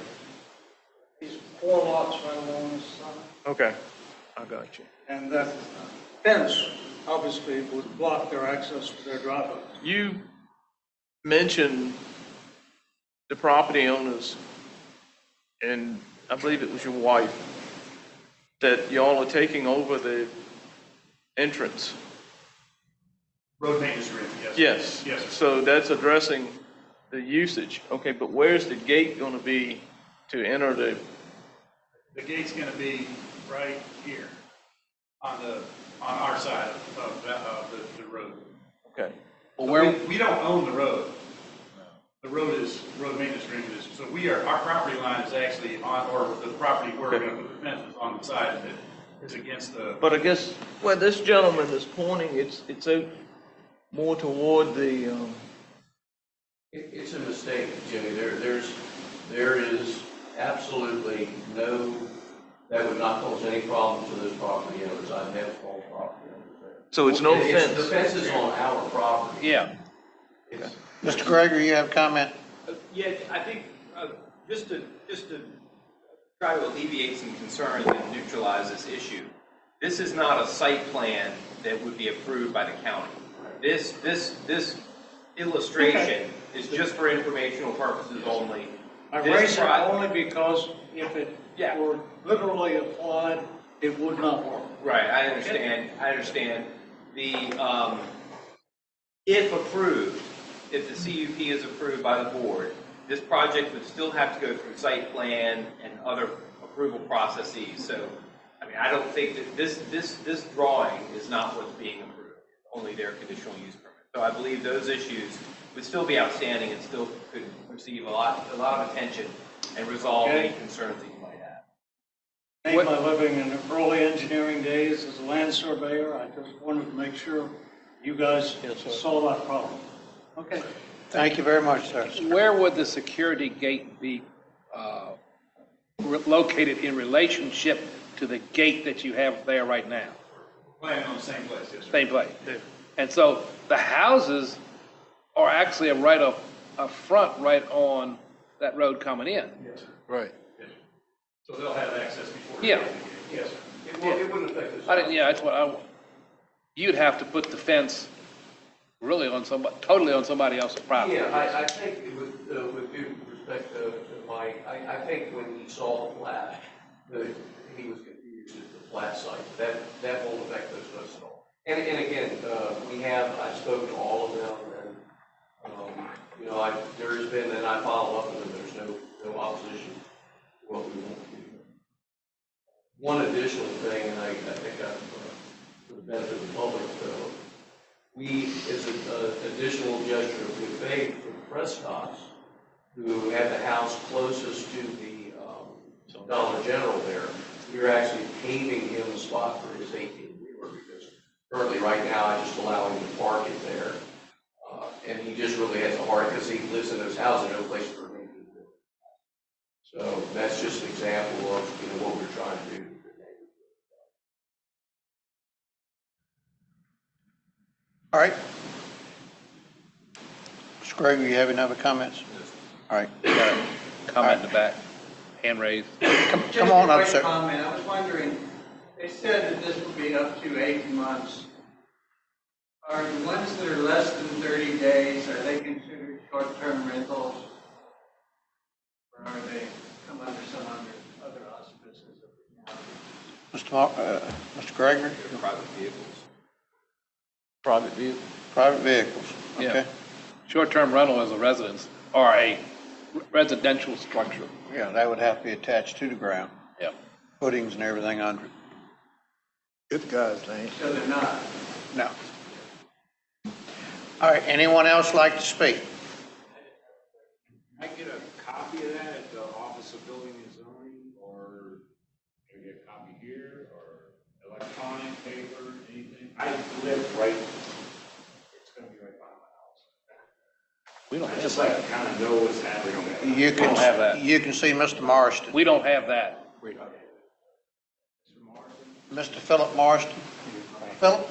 These 4 lots right along this side. Okay, I got you. And that fence obviously would block their access to their driveway. You mentioned the property owners, and I believe it was your wife, that y'all are taking over the entrance. Road maintenance agreement, yes. Yes. Yes, sir. So that's addressing the usage. Okay, but where's the gate going to be to enter the? The gate's gonna be right here on our side of the road. Okay. Well, we don't own the road. The road maintenance agreement is, so our property line is actually on, or the property where we're gonna put the fence is on the side of it, is against the. But I guess where this gentleman is pointing, it's out more toward the. It's a mistake, Jimmy. There is absolutely no, that would not pose any problem to those property owners. I have all property owners there. So it's no The fence. fence is on our property. Yeah. Mr. Gregory, you have a comment? Yeah, I think, just to try to alleviate some concerns and neutralize this issue, this is not a site plan that would be approved by the county. This illustration is just for informational purposes only. I This raise it pro- only because if it were literally applied, it would not work. Right, I understand, The, if approved, if the CUP is approved by the board, this project would still have to go through site plan and other approval processes. So, I mean, I don't think that this drawing is not what's being approved, only their conditional use permit. So I believe those issues would still be outstanding and still could receive a lot of attention and resolve any concerns that you might have. Made my living in the early engineering days as a land surveyor. I just wanted to make sure you guys saw that problem. Okay. Thank you very much, sir. Where would the security gate be located in relationship to the gate that you have there right now? Planning on the same place, yes, sir. Same place. And so the houses are actually a front right on that road coming in. Yes, sir. Right. Yes, sir. So they'll have access before. Yeah. Yes, sir. It wouldn't affect this. I didn't, yeah, that's what you'd have to put the fence really totally on somebody else's property. Yeah, I think with due respect to Mike, I think when he saw the plat, he was confused at the plat site. That won't affect those folks at all. And again, I've spoken to all of them, and, there has been, and I follow up with them, there's no opposition to what we want to do. One additional thing, and I think for the benefit of the public, we, as an additional gesture of good faith for the Prescotts, who had the house closest to the Dollar General there, we are actually paving him a spot for his 18-wheeler because currently right now I just allow him to park it there. And he just really has a heart because he lives in those houses, no place for him to do. So that's just an example of what we're trying to do. All right. Mr. Gregory, you have any other comments? All right. Comment in the back, hand raised. Come on up, sir. Comment. I was wondering, they said that this would be up to 8 months. Are the ones that are less than 30 days, are they considered short-term rentals? Or are they come under some other auspices of the county? Mr. Gregory? They're private vehicles. Private vehicles. Private vehicles, okay. Yeah. Short-term rental is a residence or a residential structure. Yeah, that would have to be attached to the ground. Yeah. Footings and everything under it. Good guys, Lane. So they're not? No. All right, anyone else like to speak? Can I get a copy of that at the Office of Building and Zoning, or can I get a copy here, or electronic, paper, anything? I live right, it's gonna be right by my house. We don't I have just that. like to kind of know what's happening. You don't have that. You can see Mr. Marston. We don't have that. Mr. Philip Marston. Philip?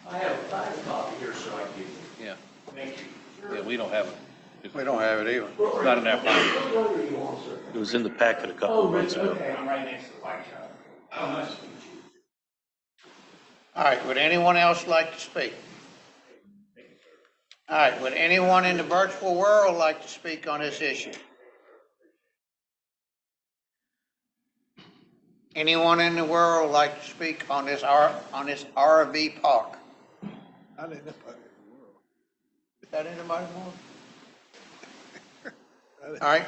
I have a copy here, so I can give you. Yeah. Thank you. Yeah, we don't have it. We don't have it either. It's not in our file. What are you on, sir? It was in the packet a couple of months ago. Okay, I'm right next to the bike shop. Oh, nice to meet you. All right, would anyone else like to speak? All right, would anyone in the virtual world like to speak on this issue? Anyone in the world like to speak on this RV park? Not in the world. Is that anybody more? All right.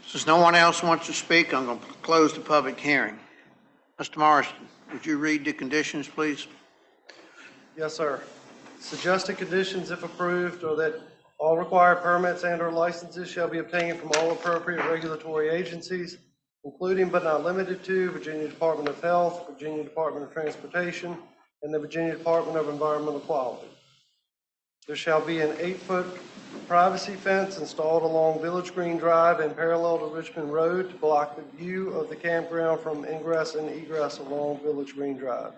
Since no one else wants to speak, I'm going to close the public hearing. Mr. Marston, would you read the conditions, please? Yes, sir. Suggested conditions, if approved, are that all required permits and/or licenses shall be obtained from all appropriate regulatory agencies, including but not limited to Virginia Department of Health, Virginia Department of Transportation, and the Virginia Department of Environmental Quality. There shall be an 8-foot privacy fence installed along Village Green Drive and parallel to Richmond Road to block the view of the campground from ingress and egress along Village Green Drive.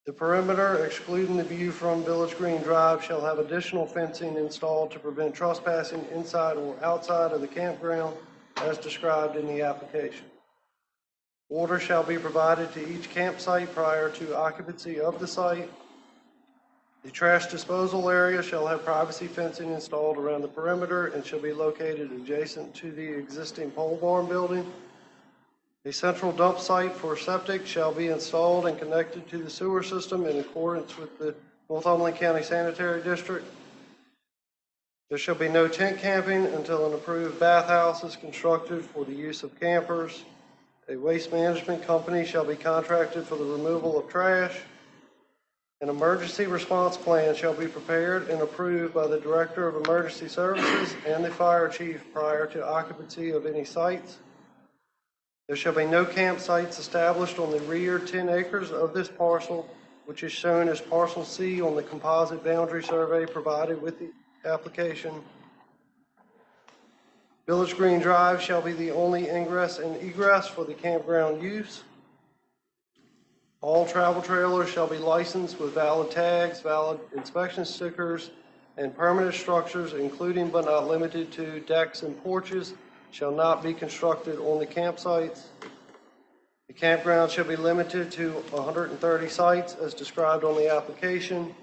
The perimeter, excluding the view from Village Green Drive, shall have additional fencing installed to prevent trespassing inside or outside of the campground as described in the application. Water shall be provided to each campsite prior to occupancy of the site. The trash disposal area shall have privacy fencing installed around the perimeter and shall be located adjacent to the existing pole barn building. A central dump site for septic shall be installed and connected to the sewer system in accordance with the Northumberland County Sanitary District. There shall be no tent camping until an approved bathhouse is constructed for the use of campers. A waste management company shall be contracted for the removal of trash. An emergency response plan shall be prepared and approved by the Director of Emergency Services and the Fire Chief prior to occupancy of any sites. There shall be no campsites established on the rear 10 acres of this parcel, which is shown as Parcel C on the composite boundary survey provided with the application. Village Green Drive shall be the only ingress and egress for the campground use. All travel trailers shall be licensed with valid tags, valid inspection stickers, and permanent structures, including but not limited to decks and porches, shall not be constructed on the campsites. The campground shall be limited to 130 sites as described on the application,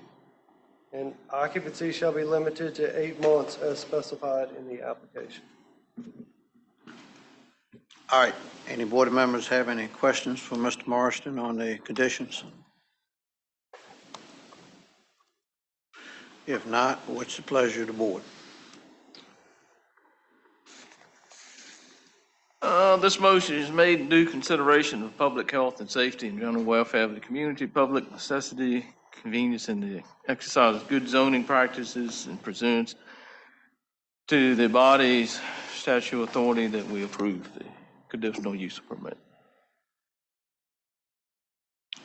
and occupancy shall be limited to 8 months as specified in the application. All right. Any board members have any questions for Mr. Morrison on the conditions? If not, what's the pleasure of the board? This motion is made in due consideration of public health and safety and general welfare of the community, public necessity, convenience, and the exercise of good zoning practices and pursuant to the body's statutory authority that we approve the conditional use permit.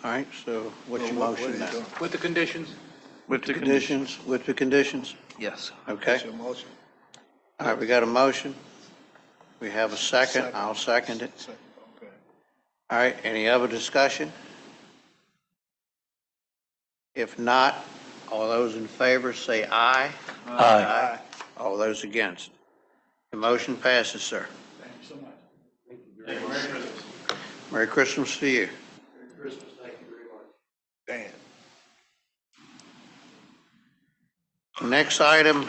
All right, so what's your motion now? With the conditions? With the Conditions, with the conditions? Yes. Okay. All right, we got a motion. We have a second. I'll second it. All right, any other discussion? If not, all those in favor say aye. Aye. All those against? The motion passes, sir. Thank you so much. Thank you very much. Merry Christmas. Merry Christmas to you. Merry Christmas. Thank you very much. Dan. Next item.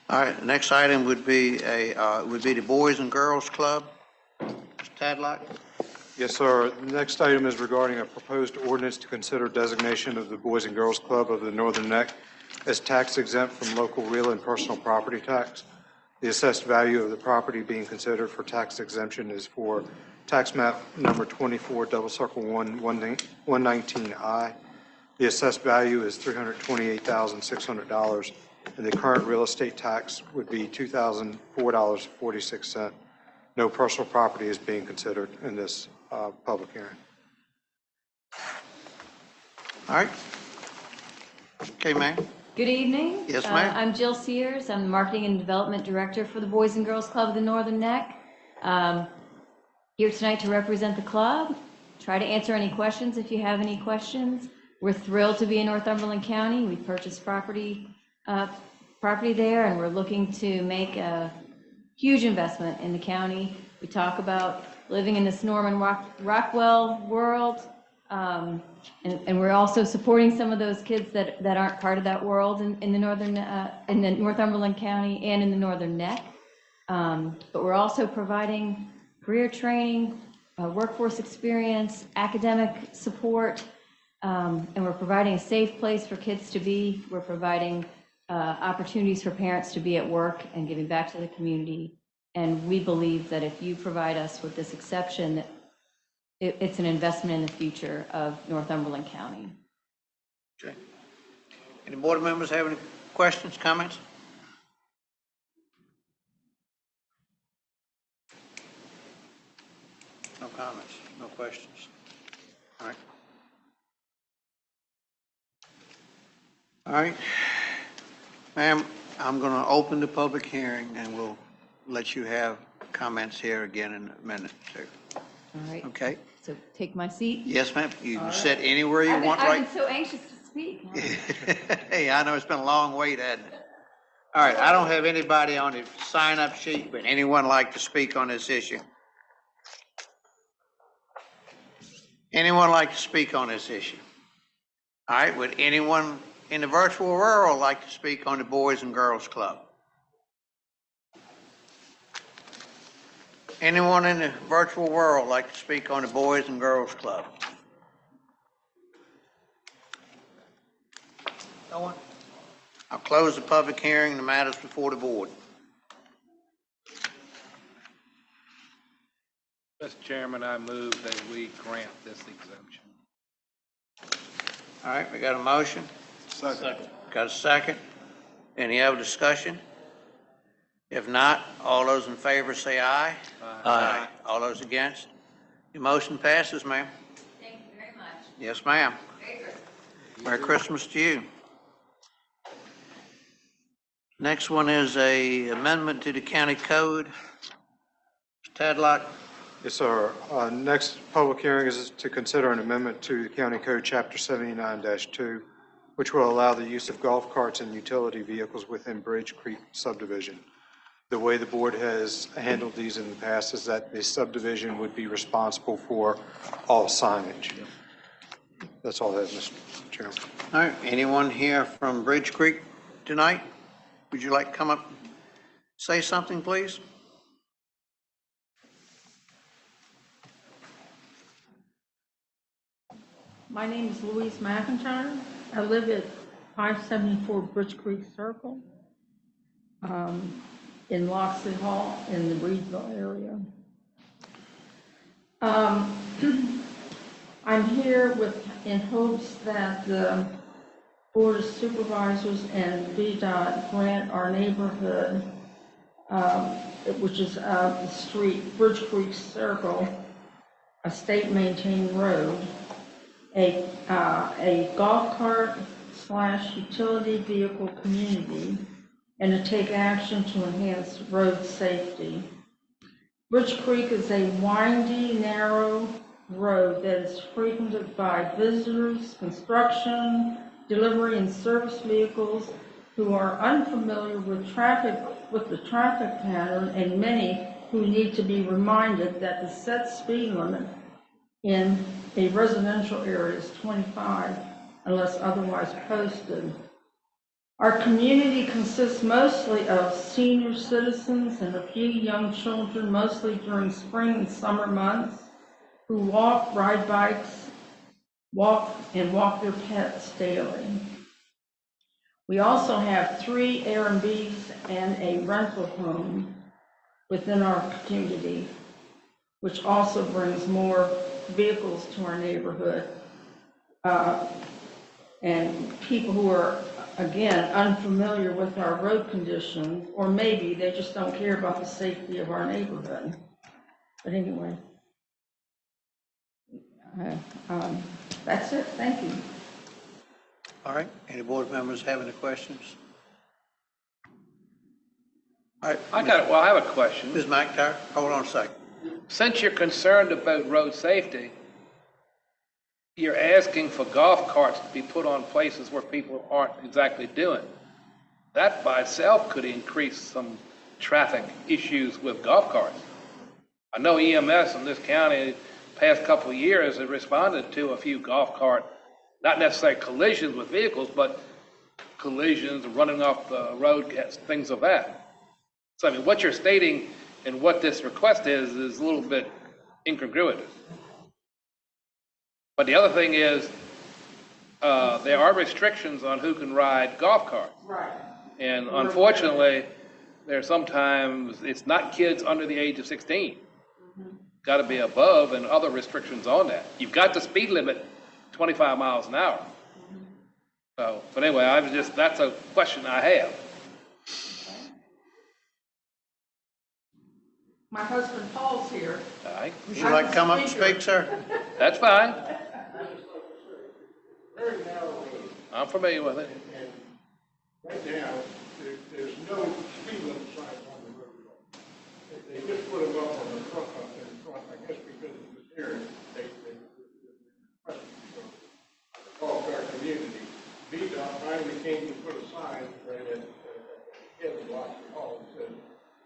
All right, next item would be the Boys and Girls Club. Mr. Tadlock? Yes, sir. The next item is regarding a proposed ordinance to consider designation of the Boys and Girls Club of the Northern Neck as tax exempt from local real and personal property tax. The assessed value of the property being considered for tax exemption is for tax map number 24, double circle 119I. The assessed value is $328,600, and the current real estate tax would be $2,004.46. No personal property is being considered in this public hearing. All right. Okay, ma'am. Good evening. Yes, ma'am. I'm Jill Sears. I'm the Marketing and Development Director for the Boys and Girls Club of the Northern Neck. Here tonight to represent the club, try to answer any questions if you have any questions. We're thrilled to be in Northumberland County. We purchased property there, and we're looking to make a huge investment in the county. We talk about living in this Norman Rockwell world, and we're also supporting some of those kids that aren't part of that world in the Northumberland County and in the Northern Neck. But we're also providing career training, workforce experience, academic support, and we're providing a safe place for kids to be. We're providing opportunities for parents to be at work and giving back to the community. And we believe that if you provide us with this exception, that it's an investment in the future of Northumberland County. Okay. Any board members have any questions, comments? No comments, no questions. All right. All right. Ma'am, I'm going to open the public hearing, and we'll let you have comments here again in a minute or two. All right. Okay? So take my seat. Yes, ma'am. You All can right. sit anywhere you want, I've right? been so anxious to speak. Hey, I know it's been a long wait, hasn't it? All right, I don't have anybody on the sign-up sheet, but anyone like to speak on this issue? Anyone like to speak on this issue? All right, would anyone in the virtual world like to speak on the Boys and Girls Club? Anyone in the virtual world like to speak on the Boys and Girls Club? No one? I'll close the public hearing and the matters before the board. Mr. Chairman, I move that we grant this exemption. All right, we got a motion? Second. Got a second? Any other discussion? If not, all those in favor say aye. Aye. All those against? Your motion passes, ma'am. Thank you very much. Yes, ma'am. Very good. Merry Christmas to you. Next one is a amendment to the county code. Mr. Tadlock? Yes, sir. Next public hearing is to consider an amendment to the County Code, Chapter 79-2, which will allow the use of golf carts and utility vehicles within Bridge Creek subdivision. The way the board has handled these in the past is that the subdivision would be responsible for all signage. That's all I have, Mr. Chairman. All right, anyone here from Bridge Creek tonight? Would you like to come up and say something, please? My name is Louise McIntyre. I live at 574 Bridge Creek Circle in Loxley Hall in the Reedville area. I'm here in hopes that the Board of Supervisors and VDOT grant our neighborhood, which is the street, Bridge Creek Circle, a state-maintained road, a golf cart / utility vehicle community, and to take action to enhance road safety. Bridge Creek is a windy, narrow road that is frequented by visitors, construction, delivery and service vehicles who are unfamiliar with the traffic pattern, and many who need to be reminded that the set speed limit in a residential area is 25 unless otherwise posted. Our community consists mostly of senior citizens and a few young children, mostly during spring and summer months, who walk, ride bikes, walk their pets daily. We also have 3 Airbnbs and a rental home within our community, which also brings more vehicles to our neighborhood, and people who are, again, unfamiliar with our road conditions, or maybe they just don't care about the safety of our neighborhood. But anyway, that's it. Thank you. All right, any board members have any questions? All right. I have a question. Ms. McIntyre, hold on a second. Since you're concerned about road safety, you're asking for golf carts to be put on places where people aren't exactly doing. That by itself could increase some traffic issues with golf carts. I know EMS in this county, past couple of years, have responded to a few golf cart, not necessarily collisions with vehicles, but collisions, running off the road, things of that. So, I mean, what you're stating and what this request is a little bit incongruous. But the other thing is, there are restrictions on who can ride golf carts. Right. And unfortunately, there's sometimes, it's not kids under the age of 16. Got to be above, and other restrictions on that. You've got the speed limit 25 miles an hour. So, but anyway, that's a question I have. My husband Paul's here. All right. Would you like to come up and speak, sir? That's fine. I'm familiar with it. And right now, there's no speed limit signs on the road at all. They just put them up on the front, I guess because of the area, the golf cart community. VDOT finally came to put a sign right at the head of Washington Hall that said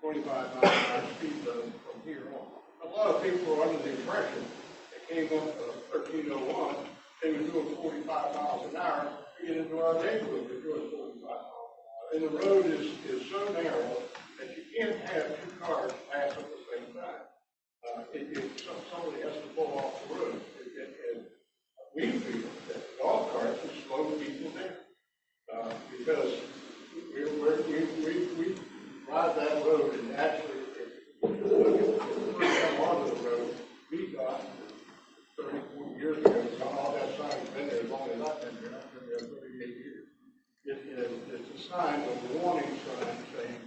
25 mile an hour speed zone from here on. A lot of people were under the impression they came up 1301, they were doing 45 miles an hour to get into our neighborhood. They're doing 45 miles an hour. And the road is so narrow that you can't have two cars pass at the same time. Somebody has to pull off the road. And we feel that golf carts will slow people down. Because we ride that road and actually, if you come onto the road, we got 30, 40 years ago, all that sign's been there as long as I've been there. I've been there 38 years. It's a sign, a warning sign saying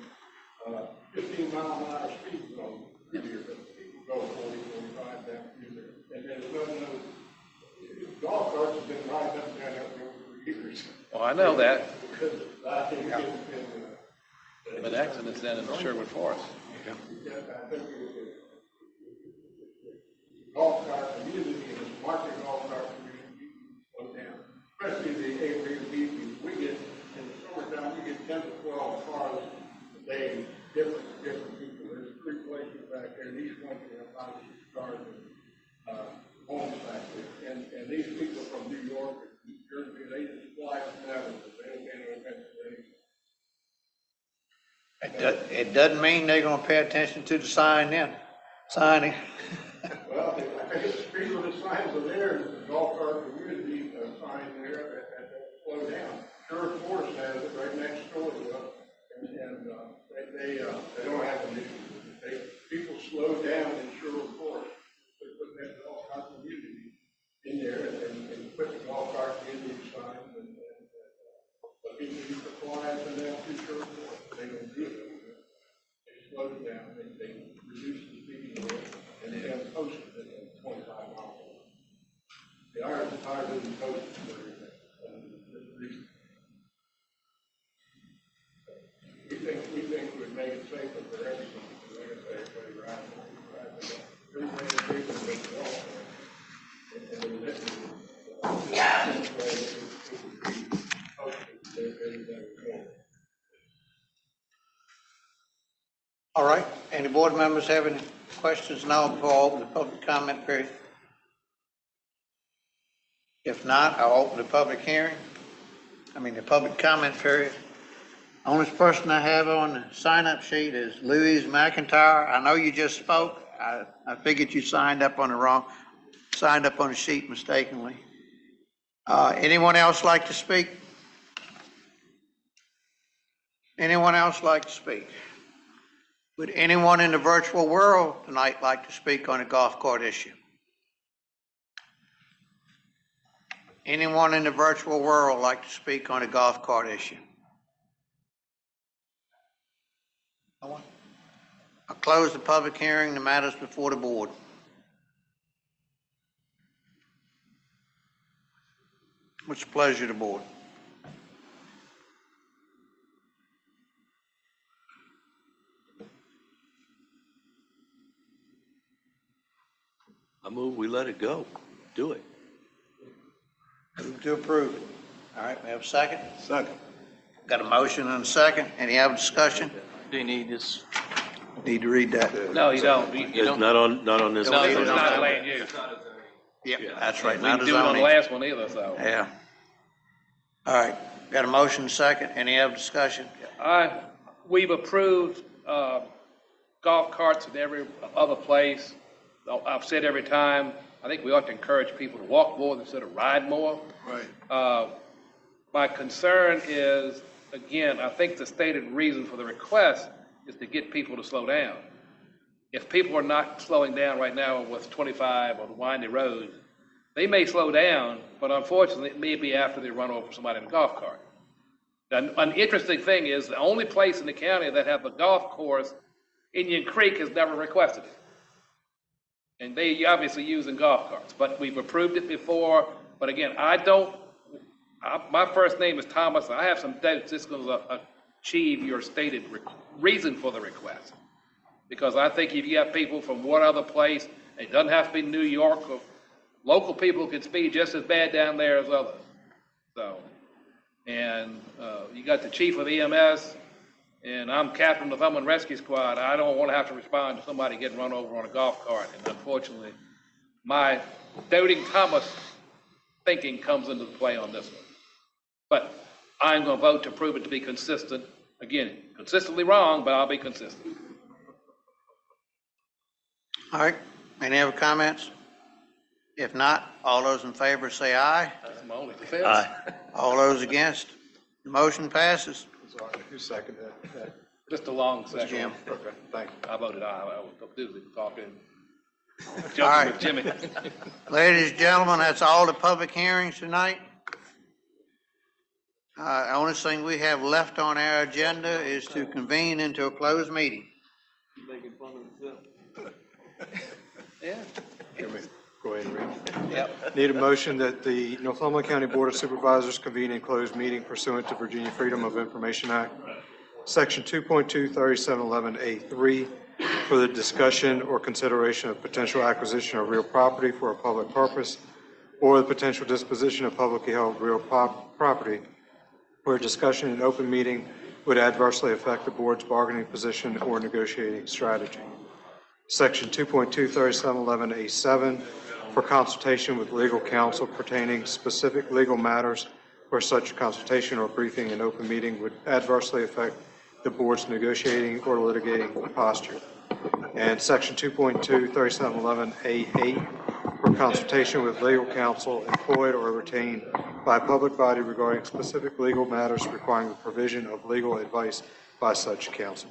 15 mile an hour speed zone. People go 40, 45 down through there. And there's no golf carts have been riding up and down that road for years. Oh, I know that. I think But accidents down in the Sherwood Forest. I think golf cart community and this market golf cart community slow down. Especially the Airbnb people. We get, in the summertime, we get 10 to 12 cars a day, different people. There's 3 places back there, and each one can have 5 or 6 cars and homes back there. And these people from New York and New Jersey, they just fly from that, they don't pay no attention to anything. It doesn't mean they're gonna pay attention to the signing. Well, I guess the speed limit signs are there, and the golf cart community sign there that slow down. Sherwood Forest has it right next door to us, and they don't have an issue. People slow down in Sherwood Forest. They put that golf cart community in there and put the golf cart community sign, but people used to fly up and down through Sherwood Forest. They don't do it. They slow it down, they reduce the speed limit, and they have posted it at 25 miles an hour. The ours isn't posted for everything. We think we'd make it safer for everyone. Like I say, everybody rides. Everybody agrees with it all. And this is All right, any board members have any questions now before I open the public comment period? If not, I'll open the public comment period. Only person I have on the sign-up sheet is Louise McIntyre. I know you just spoke. I figured you signed up on the sheet mistakenly. Anyone else like to speak? Anyone else like to speak? Would anyone in the virtual world tonight like to speak on a golf cart issue? Anyone in the virtual world like to speak on a golf cart issue? No one? I'll close the public hearing. The matters before the board. What's the pleasure of the board? I move we let it go. Do it. Move to approve. All right, we have a second? Second. Got a motion and a second. Any other discussion? Do you need this? Need to read that. No, you don't. You It's don't. not on this. No, one. it's not land use. Yep, that's right. We Not didn't a do it on the zoning. last one either, so. Yeah. All right, got a motion and a second. Any other discussion? We've approved golf carts in every other place. I've said every time, I think we ought to encourage people to walk more instead of ride more. Right. My concern is, again, I think the stated reason for the request is to get people to slow down. If people are not slowing down right now with 25 on the windy roads, they may slow down, but unfortunately, it may be after they run over somebody in a golf cart. Now, an interesting thing is the only place in the county that have a golf course, Indian Creek, has never requested it. And they obviously using golf carts, but we've approved it before. But again, I My first name is Thomas. I have some doubts this is going to achieve your stated reason for the request. Because I think if you have people from one other place, it doesn't have to be New York, or local people can speak just as bad down there as others. So, and you got the chief of EMS, and I'm captain of the Northumberland Rescue Squad. I don't want to have to respond to somebody getting run over on a golf cart. And unfortunately, my doubting Thomas thinking comes into play on this one. But I'm going to vote to prove it to be consistent. Again, consistently wrong, but I'll be consistent. All right, any other comments? If not, all those in favor say aye. That's my only defense. Aye. All those against, the motion passes. Who seconded that? Just a long second. Jim. Okay, thank you. I voted aye. I was busy talking, All joking right. with Jimmy. Ladies and gentlemen, that's all the public hearings tonight. The only thing we have left on our agenda is to convene into a closed meeting. Making fun of himself. Yeah. Go ahead and read. Yep. Need a motion that the Northumberland County Board of Supervisors convene in closed meeting pursuant to Virginia Freedom of Information Act, Section 2.2, 3711A3, for the discussion or consideration of potential acquisition of real property for a public purpose, or the potential disposition of publicly held real property, where discussion in open meeting would adversely affect the board's bargaining position or negotiating strategy. Section 2.2, 3711A7, for consultation with legal counsel pertaining specific legal matters where such consultation or briefing in open meeting would adversely affect the board's negotiating or litigating posture. And Section 2.2, 3711A8, for consultation with legal counsel employed or retained by a public body regarding specific legal matters requiring the provision of legal advice by such counsel.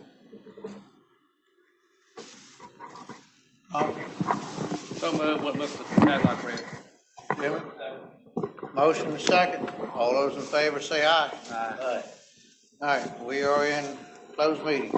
So moved what Mr. Tadlock read. Jimmy? Motion second. All those in favor say aye. Aye. All right, we are in closed meeting.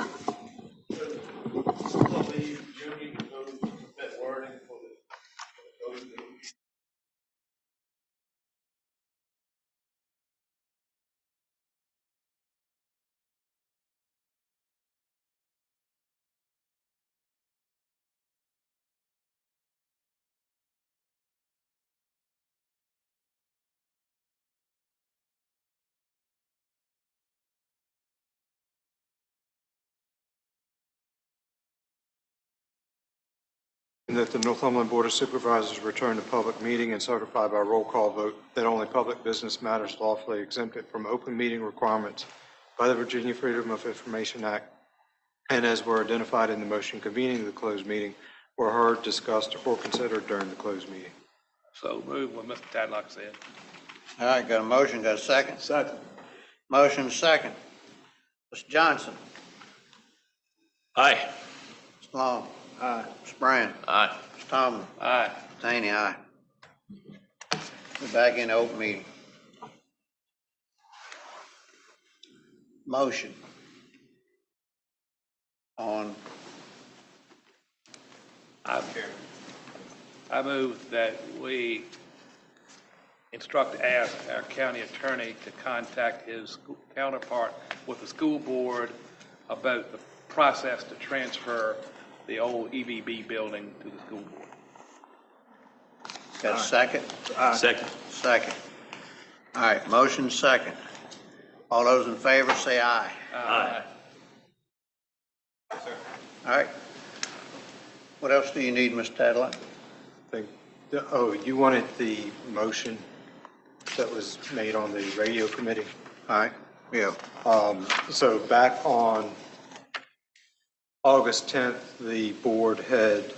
And that the Northumberland Board of Supervisors return to public meeting and certify by roll call vote that only public business matters lawfully exempted from open meeting requirements by the Virginia Freedom of Information Act, and as were identified in the motion convening the closed meeting, were heard, discussed, or considered during the closed meeting. So moved what Mr. Tadlock said. All right, got a motion, got a second? Second. Motion second. Mr. Johnson? Aye. Mr. Long? Aye. Mr. Brand? Aye. Mr. Tomlin? Aye. Mr. Haney, aye. We're back in the open meeting. Motion on, I move that we instruct our county attorney to contact his counterpart with the school board about the process to transfer the old EBB building to the school board. got a second? Second. Second. All right, motion second. All those in favor say aye. Aye. All right. What else do you need, Mr. Tadlock? Oh, you wanted the motion that was made on the radio committee? All right, yeah. So back on August 10th, the board had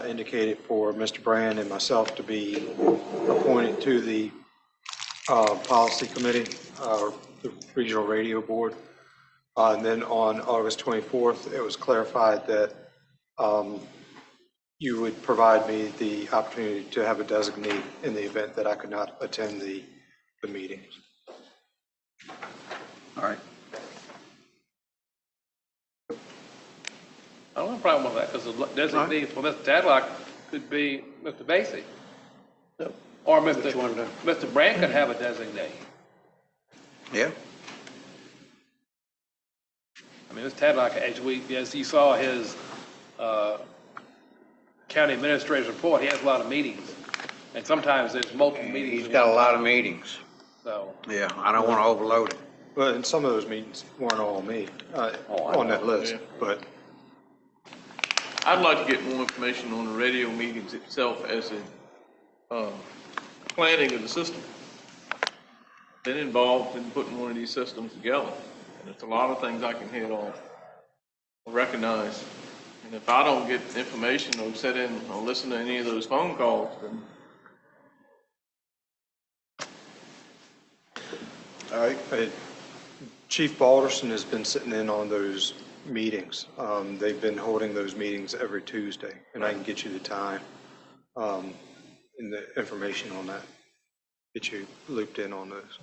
indicated for Mr. Brand and myself to be appointed to the policy committee, the regional radio board. And then on August 24th, it was clarified that you would provide me the opportunity to have a designee in the event that I could not attend the meetings. All right. I don't have a problem with that because the designee for Mr. Tadlock could be Mr. Basie. Or Which one Mr. Brand could have a designee. Yeah. I mean, Mr. Tadlock, as you saw his county administrator's report, he has a lot of meetings. And sometimes there's multiple meetings. He's got a lot of meetings. So, Yeah, I don't want to overload it. Well, and some of those meetings weren't all me, on that list, Yeah. but I'd like to get more information on the radio meetings itself as a planning of the system. Been involved in putting one of these systems together, and it's a lot of things I can hit on or recognize. And if I don't get information or sit in or listen to any of those phone calls, then all right. Chief Balderson has been sitting in on those meetings. They've been holding those meetings every Tuesday, and I can get you the time and the information on that, get you looped in on those.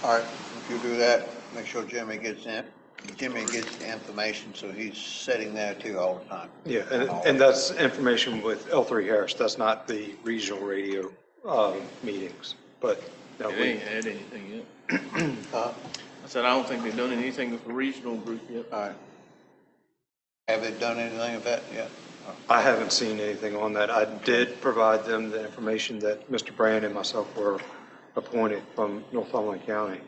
All right, if you do that, make sure Jimmy gets the information, so he's sitting there too all the time. Yeah, and that's information with L3 Harris. That's not the regional radio meetings, but no, it ain't had anything yet. I said, I don't think they've done anything with the regional group yet. All right. Have they done anything of that yet? I haven't seen anything on that. I did provide them the information that Mr. Brand and myself were appointed from Northumberland County.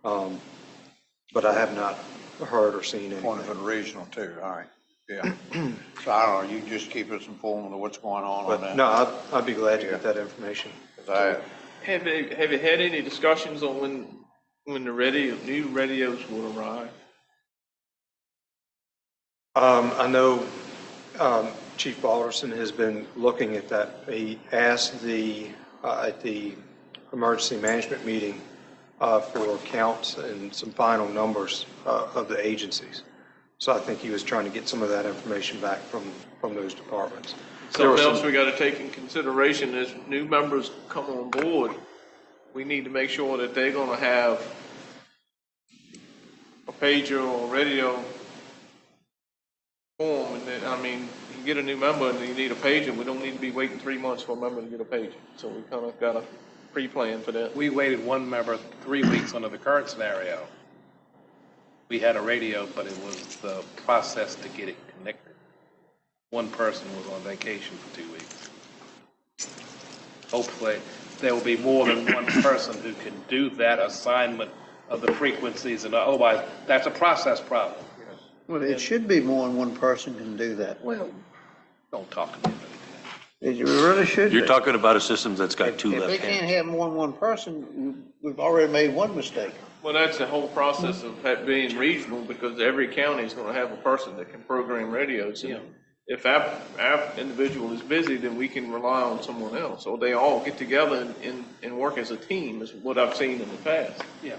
But I have not heard or seen anything. Appointed for the regional too, all right. Yeah. So I don't know, you just keep us informed of what's going on that. No, I'd be glad to get that information. Have you had any discussions on when the new radios will arrive? I know Chief Balderson has been looking at that. He asked at the emergency management meeting for counts and some final numbers of the agencies. So I think he was trying to get some of that information back from those departments. Something else we got to take in consideration as new members come on board, we need to make sure that they're going to have a pager or radio form. And then, I mean, you get a new member and you need a pager. We don't need to be waiting 3 months for a member to get a pager. So we kind of got to pre-plan for that. we waited one member 3 weeks under the current scenario. We had a radio, but it was the process to get it connected. One person was on vacation for 2 weeks. Hopefully, there will be more than one person who can do that assignment of the frequencies, and otherwise, that's a process problem. Well, it should be more than one person can do that. Well, don't talk to me about It really should be. You're talking about a system that's got two If left they can't hands. have more than one person, we've already made one mistake. Well, that's the whole process of that being regional, because every county is going to have a person that can program radios. And if our individual is busy, then we can rely on someone else. Or they all get together and work as a team, is what I've seen in the past. Yeah.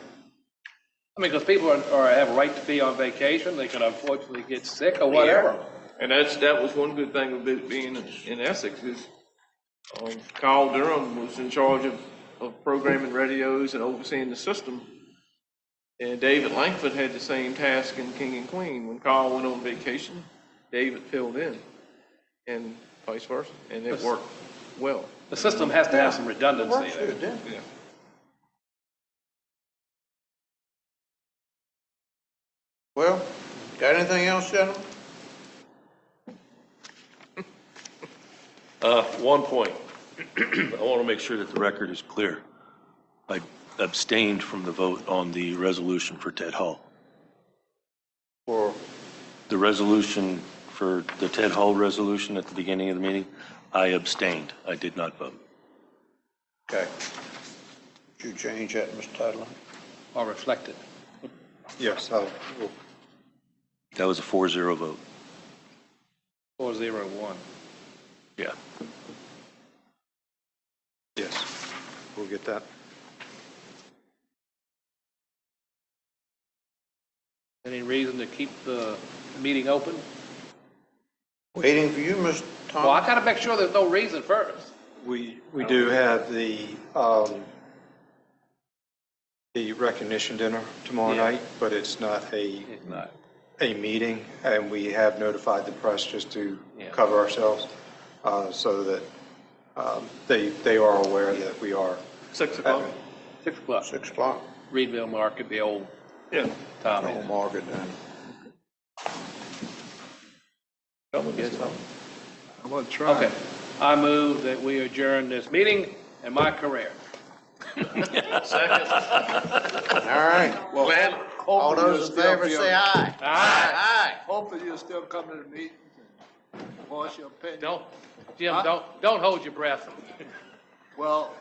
I mean, because people have a right to be on vacation, they can unfortunately get sick or whatever. And that was one good thing of it being in Essex is Kyle Durham was in charge of programming radios and overseeing the system. And David Langford had the same task in King and Queen. When Kyle went on vacation, David filled in, and vice versa, and it worked well. The system has to have some redundancy there. Yeah. Well, got anything else, gentlemen? 1 point. I want to make sure that the record is clear. I abstained from the vote on the resolution for Ted Hall. For the resolution for the Ted Hall resolution at the beginning of the meeting, I abstained. I did not vote. Okay. Did you change that, Mr. Tadlock? Or reflected. Yes, that was a 4-0 vote. 401. Yeah. Yes, we'll get that. Any reason to keep the meeting open? Waiting for you, Mr. Thomas. Well, I got to make sure there's no reason first. We do have the recognition dinner tomorrow night, but it's not a meeting, and we have notified the press just to cover ourselves, so that They are aware that we are. 6 o'clock? 6 o'clock. 6 o'clock. Reedville Market, the old Yeah. Tommy. Don't mark it down. Someone get something. I'm gonna try. Okay. I move that we adjourn this meeting and my career. Second. All right. Well, All hopefully you'll those in still favor be say able- aye. Aye. Hopefully you'll still come to the meetings and voice your opinion. Don't, Jim, don't hold your breath. Well,